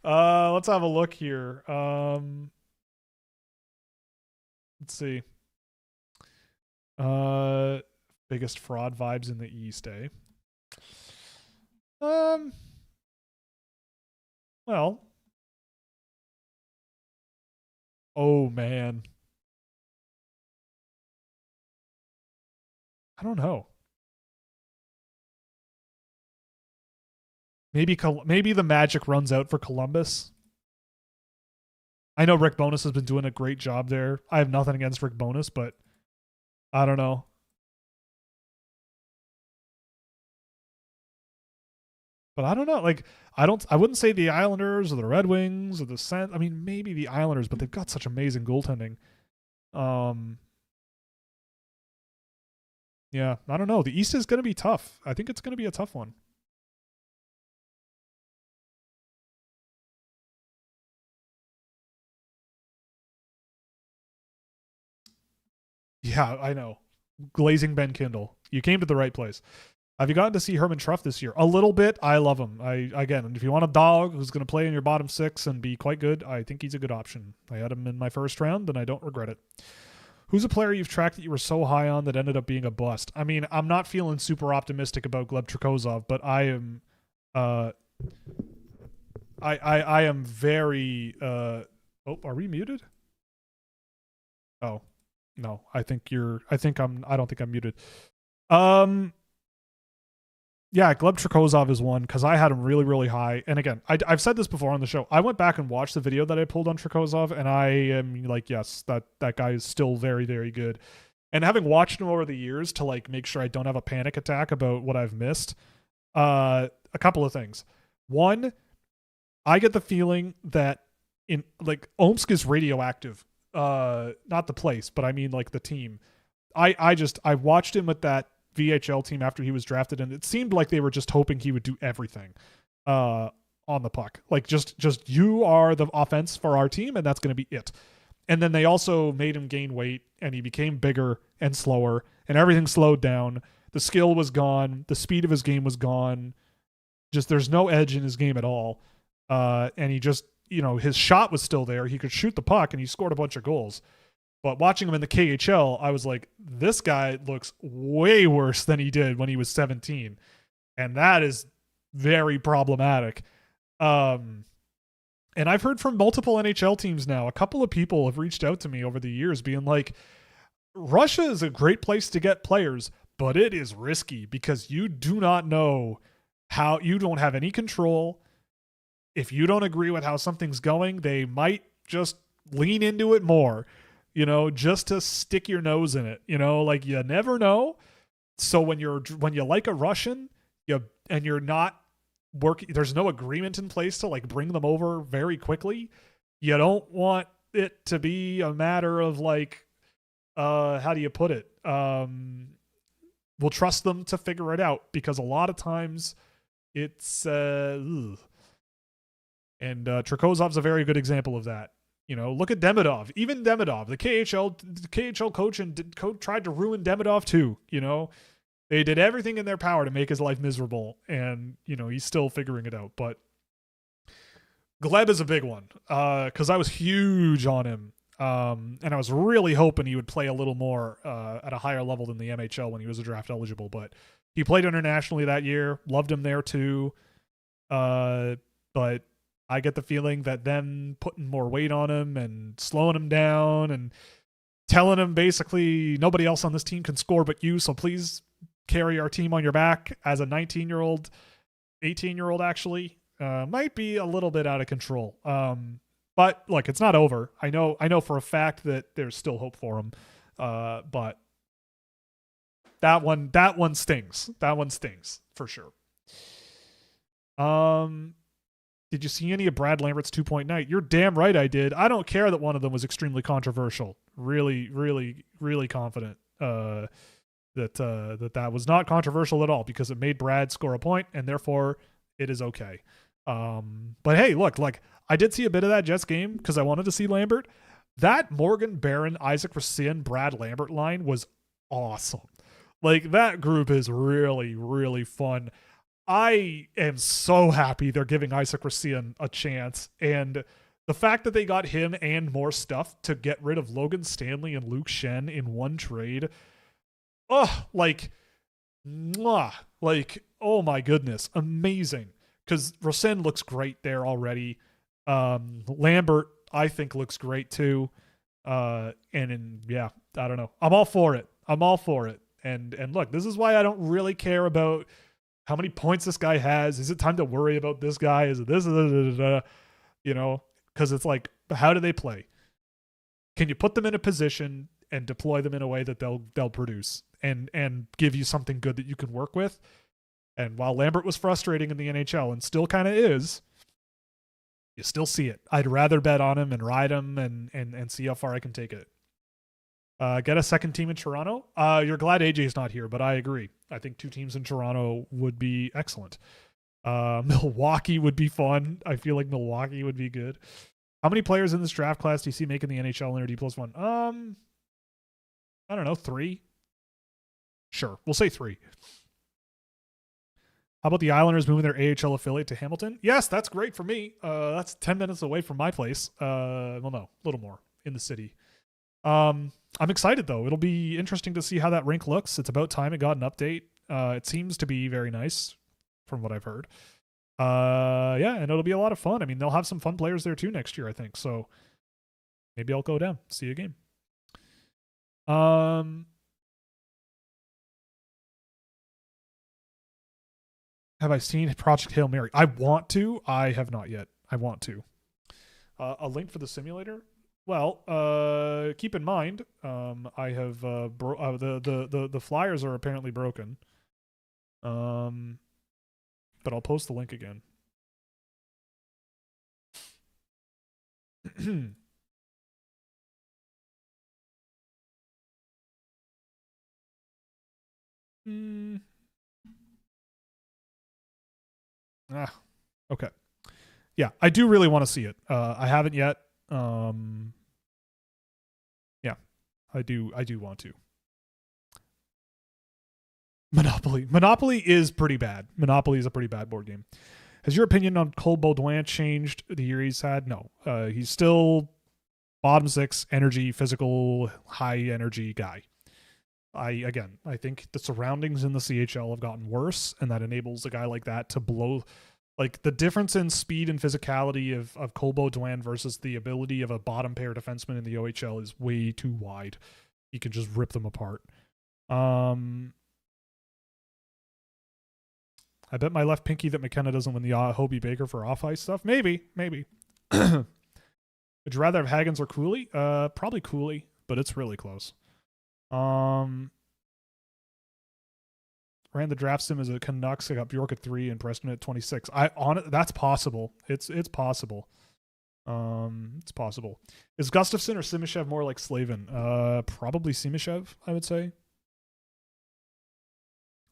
Speaker 2: Let's have a look here. Let's see. Biggest fraud vibes in the East, eh? Well. Oh man. I don't know. Maybe the magic runs out for Columbus. I know Rick Bowness has been doing a great job there. I have nothing against Rick Bowness, but I don't know. But I don't know. Like I wouldn't say the Islanders or the Red Wings or the Sens. I mean, maybe the Islanders, but they've got such amazing goaltending. Yeah, I don't know. The East is going to be tough. I think it's going to be a tough one. Yeah, I know. Glazing Ben Kindle. You came to the right place. Have you gotten to see Herman Truff this year? A little bit. I love him. Again, if you want a dog who's going to play in your bottom six and be quite good, I think he's a good option. I had him in my first round, and I don't regret it. Who's a player you've tracked that you were so high on that ended up being a bust? I mean, I'm not feeling super optimistic about Gleb Trikozov, but I am. I am very. Oh, are we muted? Oh, no. I don't think I'm muted. Yeah, Gleb Trikozov is one because I had him really, really high. And again, I've said this before on the show. I went back and watched the video that I pulled on Trikozov, and I am like, yes, that guy is still very, very good. And having watched him over the years to like make sure I don't have a panic attack about what I've missed, a couple of things. One, I get the feeling that in like Omsk is radioactive. Not the place, but I mean like the team. I watched him with that VHL team after he was drafted, and it seemed like they were just hoping he would do everything on the puck. Like just you are the offense for our team, and that's going to be it. And then they also made him gain weight, and he became bigger and slower, and everything slowed down. The skill was gone. The speed of his game was gone. Just there's no edge in his game at all. And he just, his shot was still there. He could shoot the puck, and he scored a bunch of goals. But watching him in the KHL, I was like, this guy looks way worse than he did when he was 17. And that is very problematic. And I've heard from multiple NHL teams now. A couple of people have reached out to me over the years being like, Russia is a great place to get players, but it is risky because you do not know how, you don't have any control. If you don't agree with how something's going, they might just lean into it more. Just to stick your nose in it, like you never know. So when you like a Russian, and you're not working, there's no agreement in place to like bring them over very quickly. You don't want it to be a matter of like, how do you put it? We'll trust them to figure it out because a lot of times it's, and Trikozov's a very good example of that. Look at Demidov. Even Demidov, the KHL coach tried to ruin Demidov too. They did everything in their power to make his life miserable, and he's still figuring it out. But Gleb is a big one because I was huge on him, and I was really hoping he would play a little more at a higher level than the MHL when he was a draft eligible. But he played internationally that year. Loved him there too, but I get the feeling that them putting more weight on him and slowing him down and telling him basically nobody else on this team can score but you, so please carry our team on your back as a 19-year-old, 18-year-old actually, might be a little bit out of control. But look, it's not over. I know for a fact that there's still hope for him. But that one stings. That one stings for sure. Did you see any of Brad Lambert's 2-point night? You're damn right I did. I don't care that one of them was extremely controversial. Really, really, really confident that was not controversial at all because it made Brad score a point and therefore it is okay. But hey, look, like I did see a bit of that Jets game because I wanted to see Lambert. That Morgan Barron, Isaac Racine, Brad Lambert line was awesome. Like that group is really, really fun. I am so happy they're giving Isaac Racine a chance. And the fact that they got him and more stuff to get rid of Logan Stanley and Luke Shen in one trade. Oh, like, mwah, like, oh my goodness. Amazing. Because Racine looks great there already. Lambert, I think, looks great too. I don't know. I'm all for it. And look, this is why I don't really care about how many points this guy has. Is it time to worry about this guy? Is it this? Because it's like, how do they play? Can you put them in a position and deploy them in a way that they'll produce and give you something good that you can work with? And while Lambert was frustrating in the NHL and still kind of is, you still see it. I'd rather bet on him and ride him and see how far I can take it. Get a second team in Toronto. You're glad AJ's not here, but I agree. I think two teams in Toronto would be excellent. Milwaukee would be fun. I feel like Milwaukee would be good. How many players in this draft class do you see making the NHL in their D+1? I don't know, 3? Sure, we'll say 3. How about the Islanders moving their AHL affiliate to Hamilton? Yes, that's great for me. That's 10 minutes away from my place. Well, no, a little more in the city. I'm excited though. It'll be interesting to see how that rink looks. It's about time it got an update. It seems to be very nice from what I've heard. And it'll be a lot of fun. I mean, they'll have some fun players there too next year, I think. So maybe I'll go down, see a game. Have I seen Project Hail Mary? I want to. I have not yet. I want to. A link for the simulator? Well, keep in mind, I have the flyers are apparently broken. But I'll post the link again. Okay. Yeah, I do really want to see it. I haven't yet. Yeah, I do want to. Monopoly is pretty bad. Monopoly is a pretty bad board game. Has your opinion on Cole Baudouin changed the year he's had? No. He's still bottom 6 energy, physical, high energy guy. I think the surroundings in the CHL have gotten worse, and that enables a guy like that to blow. Like, the difference in speed and physicality of Cole Baudouin versus the ability of a bottom pair defenseman in the OHL is way too wide. He can just rip them apart. I bet my left pinky that McKenna doesn't win the Hobie Baker for off-ice stuff. Maybe. Would you rather have Haggins or Cooley? Probably Cooley, but it's really close. Ran the draft sim as a Canucks. I got Bjork at 3 and Preston at 26. That's possible. It's possible. It's possible. Is Gustafsson or Simishev more like Slavin? Probably Simishev, I would say.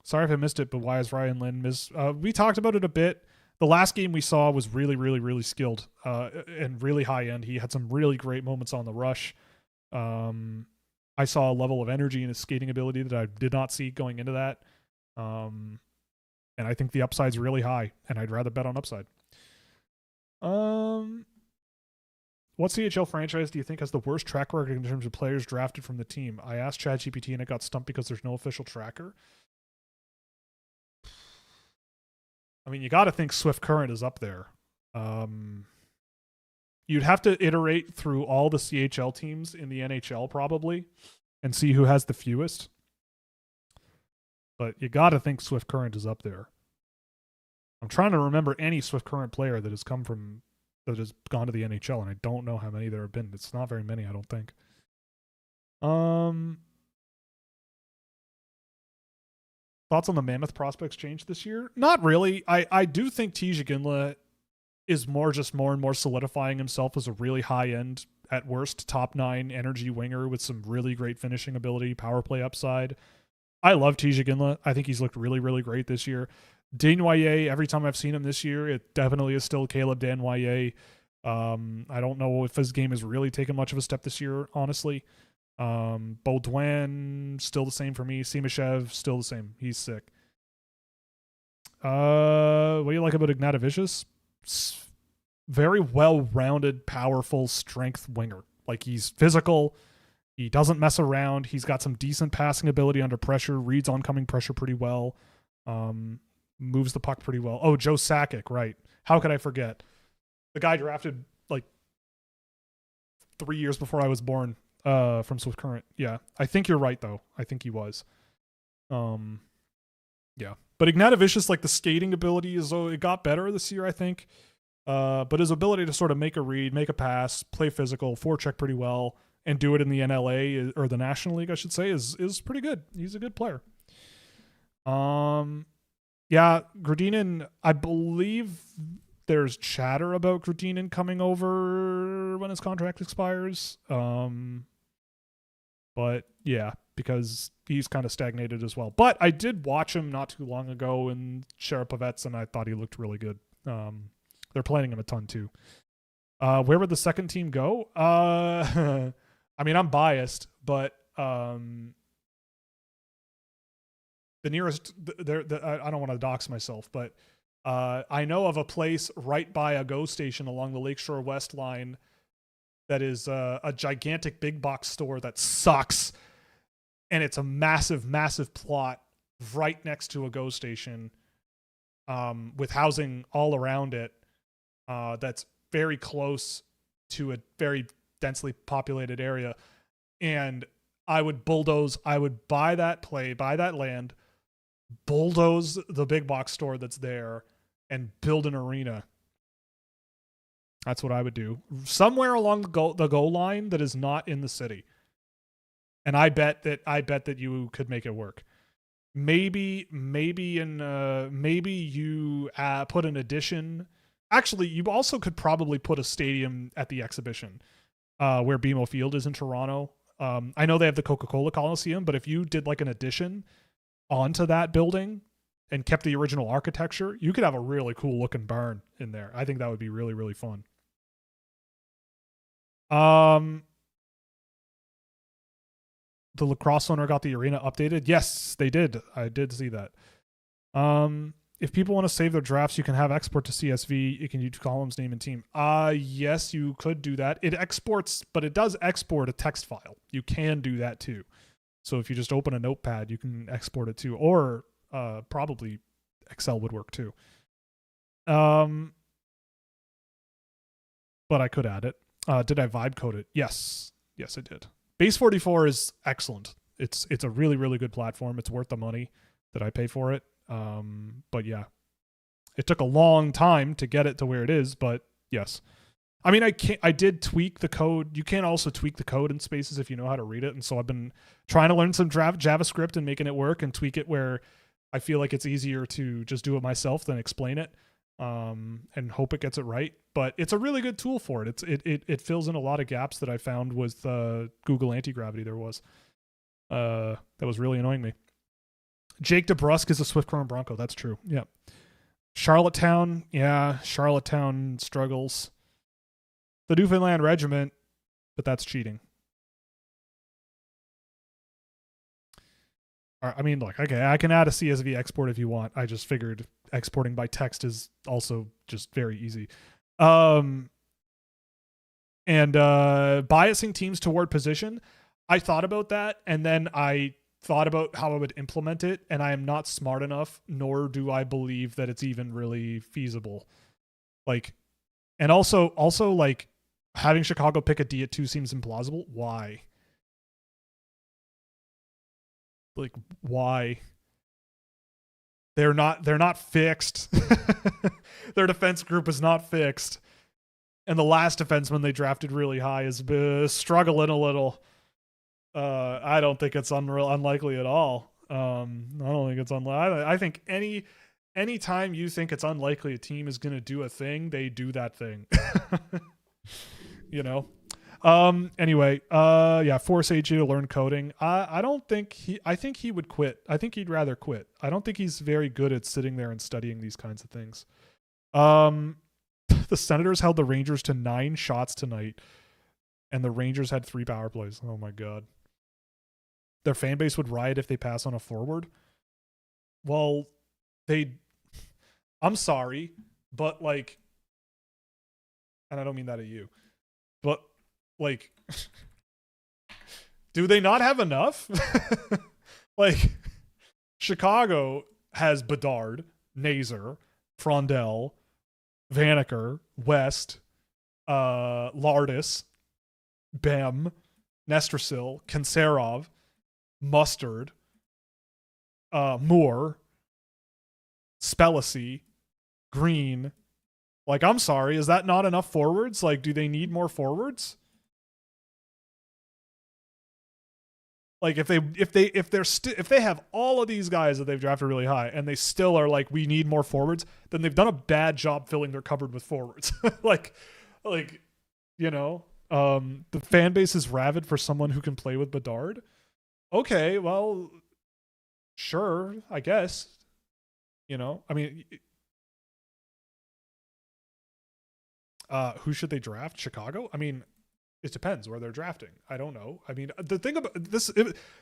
Speaker 2: Sorry if I missed it, but why is Ryan Lynn miss? We talked about it a bit. The last game we saw was really, really, really skilled and really high end. He had some really great moments on the rush. I saw a level of energy in his skating ability that I did not see going into that. And I think the upside's really high, and I'd rather bet on upside. What CHL franchise do you think has the worst track record in terms of players drafted from the team? I asked ChatGPT and it got stumped because there's no official tracker. I mean, you got to think Swift Current is up there. You'd have to iterate through all the CHL teams in the NHL probably and see who has the fewest. But you got to think Swift Current is up there. I'm trying to remember any Swift Current player that has gone to the NHL, and I don't know how many there have been. It's not very many, I don't think. Thoughts on the Mammoth prospects change this year? Not really. I do think Tijia Ginla is more and more solidifying himself as a really high-end, at worst, top 9 energy winger with some really great finishing ability, power play upside. I love Tijia Ginla. I think he's looked really, really great this year. Desnoyers, every time I've seen him this year, it definitely is still Caleb Desnoyers. I don't know if his game has really taken much of a step this year, honestly. Baudouin, still the same for me. Simishev, still the same. He's sick. What do you like about Ignatavicius? Very well-rounded, powerful strength winger. Like, he's physical. He doesn't mess around. He's got some decent passing ability under pressure, reads oncoming pressure pretty well, moves the puck pretty well. Oh, Joe Sakic, right. How could I forget? The guy drafted like 3 years before I was born from Swift Current. Yeah, I think you're right, though. I think he was. Yeah. But Ignatavicius, like, the skating ability, it got better this year, I think. But his ability to sort of make a read, make a pass, play physical, forecheck pretty well, and do it in the NLA, or the National League, I should say, is pretty good. He's a good player. Yeah, Gradinin, I believe there's chatter about Gradinin coming over when his contract expires. But yeah, because he's kind of stagnated as well. But I did watch him not too long ago in Sharapovets, and I thought he looked really good. They're playing him a ton too. Where would the second team go? I mean, I'm biased, but the nearest, I don't want to dox myself, but I know of a place right by a GO station along the Lakeshore West line that is a gigantic big box store that sucks, and it's a massive, massive plot right next to a GO station with housing all around it that's very close to a very densely populated area. And I would bulldoze, I would buy that land, bulldoze the big box store that's there and build an arena. That's what I would do. Somewhere along the goal line that is not in the city. And I bet that you could make it work. Maybe you put an addition. Actually, you also could probably put a stadium at the exhibition, where BMO Field is in Toronto. I know they have the Coca-Cola Coliseum, but if you did like an addition onto that building and kept the original architecture, you could have a really cool looking barn in there. I think that would be really, really fun. The lacrosse owner got the arena updated. Yes, they did. I did see that. If people want to save their drafts, you can have export to CSV. You can use columns, name, and team. Yes, you could do that. It exports, but it does export a text file. You can do that too. So if you just open a notepad, you can export it too, or probably Excel would work too. But I could add it. Did I vibe code it? Yes, I did. Base 44 is excellent. It's a really, really good platform. It's worth the money that I pay for it. But yeah, it took a long time to get it to where it is, but yes. I mean, I did tweak the code. You can also tweak the code in Spaces if you know how to read it. And so I've been trying to learn some JavaScript and making it work and tweak it where I feel like it's easier to just do it myself than explain it. And hope it gets it right. But it's a really good tool for it. It fills in a lot of gaps that I found with Google Anti-Gravity there was. That was really annoying me. Jake DeBrusque is a Swift Current Bronco. That's true. Yeah. Charlottetown. Yeah, Charlottetown struggles. The Newfoundland Regiment, but that's cheating. I mean, look, okay, I can add a CSV export if you want. I just figured exporting by text is also just very easy. And biasing teams toward position, I thought about that, and then I thought about how I would implement it, and I am not smart enough, nor do I believe that it's even really feasible. Like, and also like having Chicago pick a D at 2 seems implausible. Why? Like, why? They're not fixed. Their defense group is not fixed. And the last defenseman they drafted really high is struggling a little. I don't think it's unlikely at all. I don't think it's unlikely. I think any time you think it's unlikely a team is going to do a thing, they do that thing. You know? Anyway, yeah, force AJ to learn coding. I think he would quit. I think he'd rather quit. I don't think he's very good at sitting there and studying these kinds of things. The Senators held the Rangers to 9 shots tonight, and the Rangers had 3 power plays. Oh my God. Their fan base would riot if they pass on a forward. Well, I'm sorry, but like, and I don't mean that at you, but like, do they not have enough? Like, Chicago has Bedard, Nazer, Frondell, Vanaker, West, Lardis, Bem, Nestrasil, Kanserov, Mustard, Moore, Spellacy, Green. Like, I'm sorry, is that not enough forwards? Like, do they need more forwards? Like, if they have all of these guys that they've drafted really high and they still are like, we need more forwards, then they've done a bad job filling their cupboard with forwards. like, you know, the fan base is rabid for someone who can play with Bedard. Okay, well, sure, I guess. You know, I mean, who should they draft? Chicago? I mean, it depends where they're drafting. I don't know. I mean, the thing about this,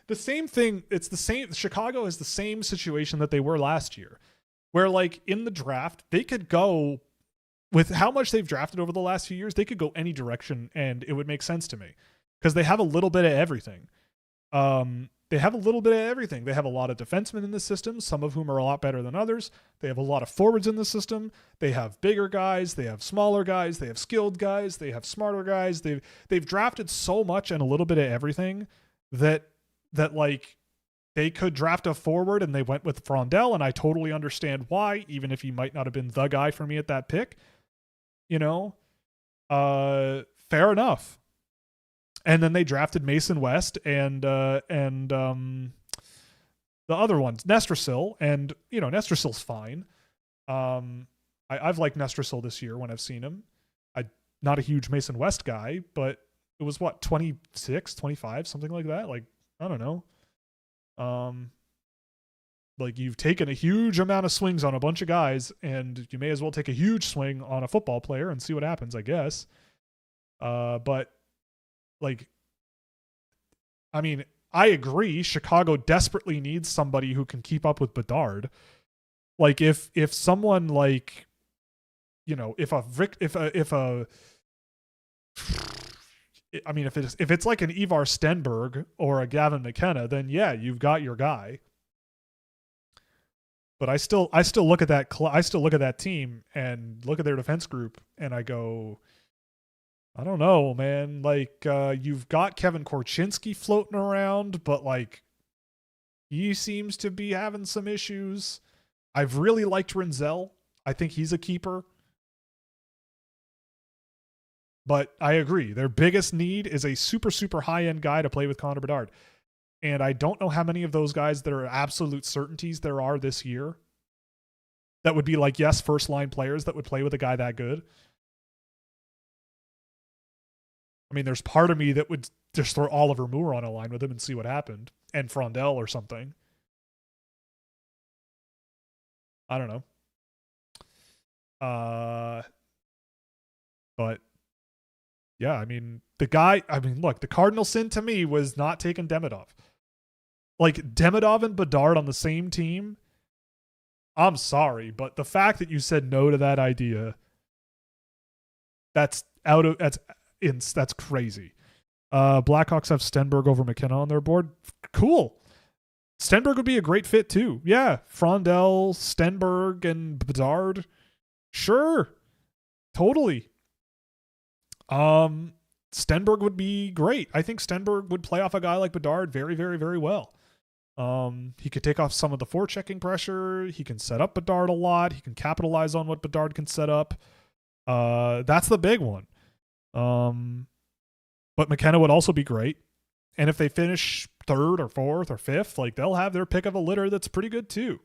Speaker 2: the same thing, it's the same. Chicago is the same situation that they were last year, where like in the draft, they could go with how much they've drafted over the last few years, they could go any direction and it would make sense to me because they have a little bit of everything. They have a little bit of everything. They have a lot of defensemen in the system, some of whom are a lot better than others. They have a lot of forwards in the system. They have bigger guys. They have smaller guys. They have skilled guys. They have smarter guys. They've drafted so much and a little bit of everything that like they could draft a forward, and they went with Frondell, and I totally understand why, even if he might not have been the guy for me at that pick. Fair enough. And then they drafted Mason West and the other ones, Nestrasil, and Nestrasil's fine. I've liked Nestrasil this year when I've seen him. I'm not a huge Mason West guy, but it was 26, 25, something like that. Like, I don't know. Like, you've taken a huge amount of swings on a bunch of guys, and you may as well take a huge swing on a football player and see what happens, I guess. But like, I mean, I agree. Chicago desperately needs somebody who can keep up with Bedard. Like, if someone like, if it's like an Ivar Stenberg or a Gavin McKenna, then yeah, you've got your guy. But I still look at that team and look at their defense group, and I go, I don't know, man. Like, you've got Kevin Korchinski floating around, but like, he seems to be having some issues. I've really liked Renzel. I think he's a keeper. But I agree. Their biggest need is a super, super high-end guy to play with Connor Bedard. And I don't know how many of those guys that are absolute certainties there are this year that would be like, yes, first-line players that would play with a guy that good. I mean, there's part of me that would just throw Oliver Moore on a line with him and see what happened. And Frondell or something. I don't know. But yeah, I mean, look, the cardinal sin to me was not taking Demidov. Like, Demidov and Bedard on the same team, I'm sorry, but the fact that you said no to that idea, that's crazy. Blackhawks have Stenberg over McKenna on their board. Cool. Stenberg would be a great fit too. Yeah, Frondell, Stenberg, and Bedard. Sure. Totally. Stenberg would be great. I think Stenberg would play off a guy like Bedard very, very, very well. He could take off some of the forechecking pressure. He can set up Bedard a lot. He can capitalize on what Bedard can set up. That's the big one. But McKenna would also be great. And if they finish third or fourth or fifth, like, they'll have their pick of a litter that's pretty good too.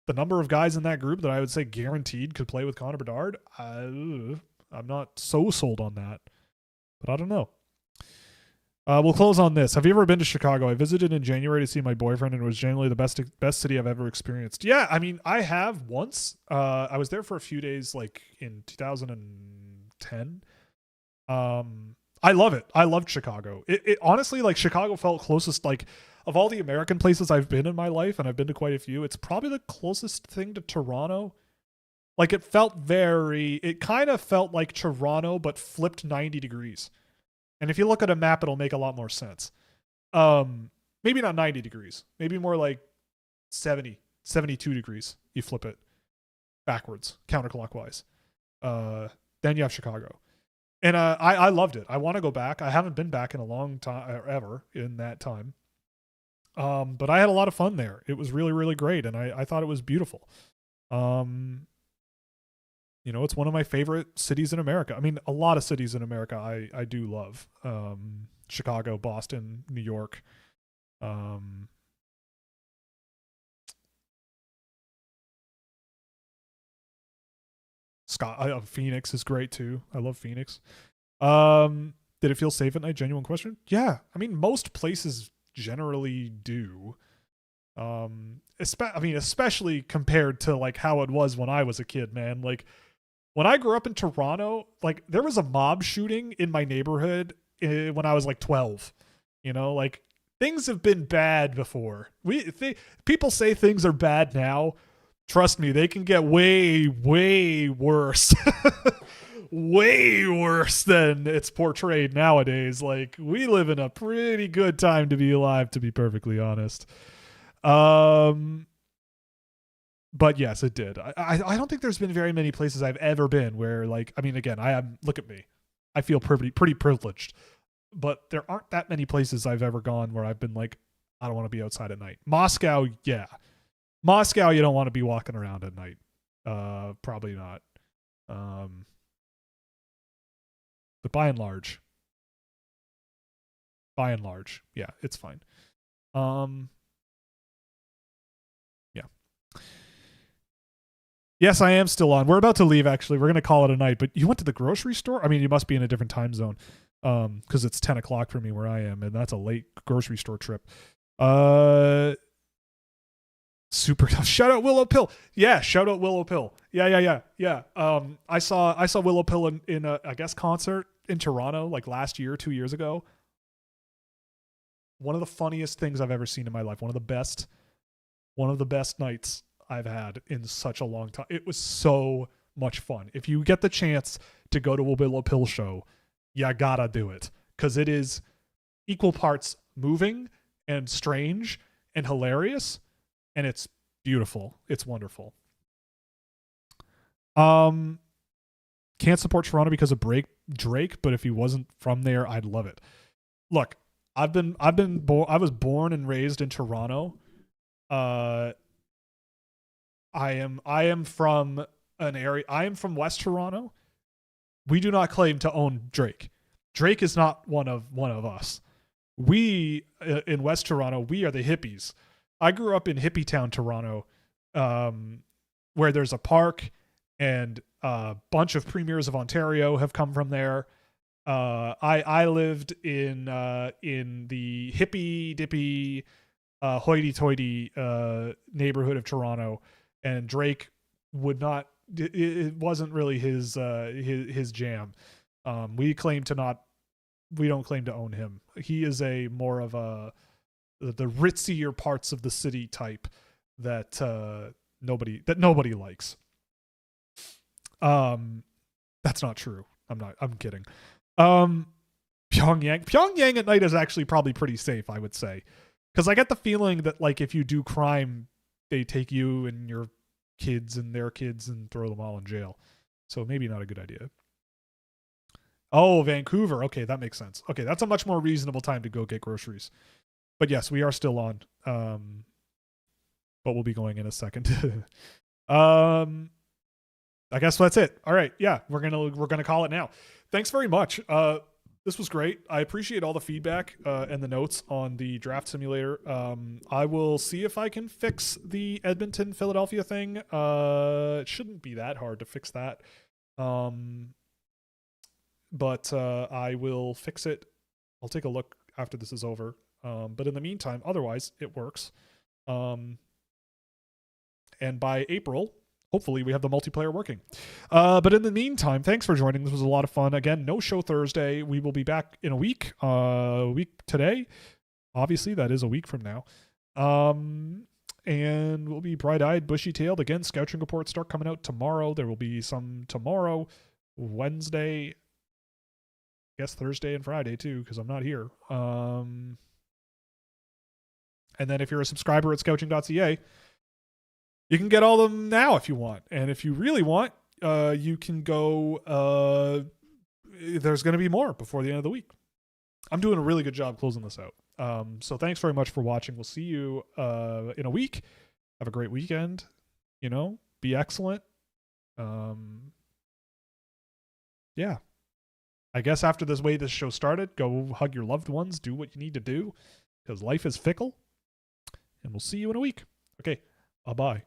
Speaker 2: The number of guys in that group that I would say guaranteed could play with Connor Bedard, I'm not so sold on that. But I don't know. We'll close on this. Have you ever been to Chicago? I visited in January to see my boyfriend, and it was generally the best city I've ever experienced. Yeah, I mean, I have once. I was there for a few days, like in 2010. I love it. I loved Chicago. It honestly, like, Chicago felt closest, like, of all the American places I've been in my life, and I've been to quite a few, it's probably the closest thing to Toronto. Like, it kind of felt like Toronto, but flipped 90 degrees. And if you look at a map, it'll make a lot more sense. Maybe not 90 degrees. Maybe more like 70, 72 degrees. You flip it backwards, counterclockwise. Then you have Chicago. And I loved it. I want to go back. I haven't been back in a long time, ever in that time. But I had a lot of fun there. It was really, really great. And I thought it was beautiful. It's one of my favorite cities in America. I mean, a lot of cities in America I do love. Chicago, Boston, New York. Phoenix is great too. I love Phoenix. Did it feel safe at night? Genuine question. Yeah. I mean, most places generally do. Especially compared to like how it was when I was a kid, man. Like, when I grew up in Toronto, like, there was a mob shooting in my neighborhood when I was like 12. Like, things have been bad before. People say things are bad now. Trust me, they can get way, way worse. Way worse than it's portrayed nowadays. Like, we live in a pretty good time to be alive, to be perfectly honest. But yes, it did. I don't think there's been very many places I've ever been where, like, I mean, again, look at me. I feel pretty privileged. But there aren't that many places I've ever gone where I've been like, I don't want to be outside at night. Moscow, yeah. Moscow, you don't want to be walking around at night. Probably not. But by and large, yeah, it's fine. Yeah. Yes, I am still on. We're about to leave, actually. We're going to call it a night. But you went to the grocery store? I mean, you must be in a different time zone because it's 10 o'clock for me where I am, and that's a late grocery store trip. Super tough. Shout out Willow Pill. Yeah, shout out Willow Pill. Yeah. I saw Willow Pill in a, I guess, concert in Toronto like last year, 2 years ago. One of the funniest things I've ever seen in my life. One of the best nights I've had in such a long time. It was so much fun. If you get the chance to go to a Willow Pill show, you gotta do it, because it is equal parts moving and strange and hilarious, and it's beautiful. It's wonderful. Can't support Toronto because of Drake, but if he wasn't from there, I'd love it. Look, I was born and raised in Toronto. I am from an area. I am from West Toronto. We do not claim to own Drake. Drake is not one of us. We in West Toronto, we are the hippies. I grew up in hippie town Toronto, where there's a park, and a bunch of premiers of Ontario have come from there. I lived in the hippie dippy hoity-toity neighborhood of Toronto, and Drake would not. It wasn't really his jam. We don't claim to own him. He is a more of the ritzier parts of the city type that nobody likes. That's not true. I'm kidding. Pyongyang at night is actually probably pretty safe, I would say, because I get the feeling that like if you do crime, they take you and your kids and their kids and throw them all in jail. So maybe not a good idea. Oh, Vancouver. Okay, that makes sense. Okay, that's a much more reasonable time to go get groceries. But yes, we are still on. But we'll be going in a second. I guess that's it. All right. Yeah, we're gonna call it now. Thanks very much. This was great. I appreciate all the feedback and the notes on the draft simulator. I will see if I can fix the Edmonton Philadelphia thing. It shouldn't be that hard to fix that. But I will fix it. I'll take a look after this is over. But in the meantime, otherwise it works. And by April, hopefully we have the multiplayer working. But in the meantime, thanks for joining. This was a lot of fun. Again, no show Thursday. We will be back in a week today. Obviously, that is a week from now. And we'll be bright-eyed, bushy-tailed. Again, Scouching reports start coming out tomorrow. There will be some tomorrow, Wednesday, I guess Thursday and Friday too, because I'm not here. And then if you're a subscriber at Scouching.ca, you can get all of them now if you want. And if you really want, you can go. There's going to be more before the end of the week. I'm doing a really good job closing this out. So thanks very much for watching. We'll see you in a week. Have a great weekend. Be excellent. Yeah. I guess after this way this show started, go hug your loved ones. Do what you need to do, because life is fickle. And we'll see you in a week. Okay. Bye-bye.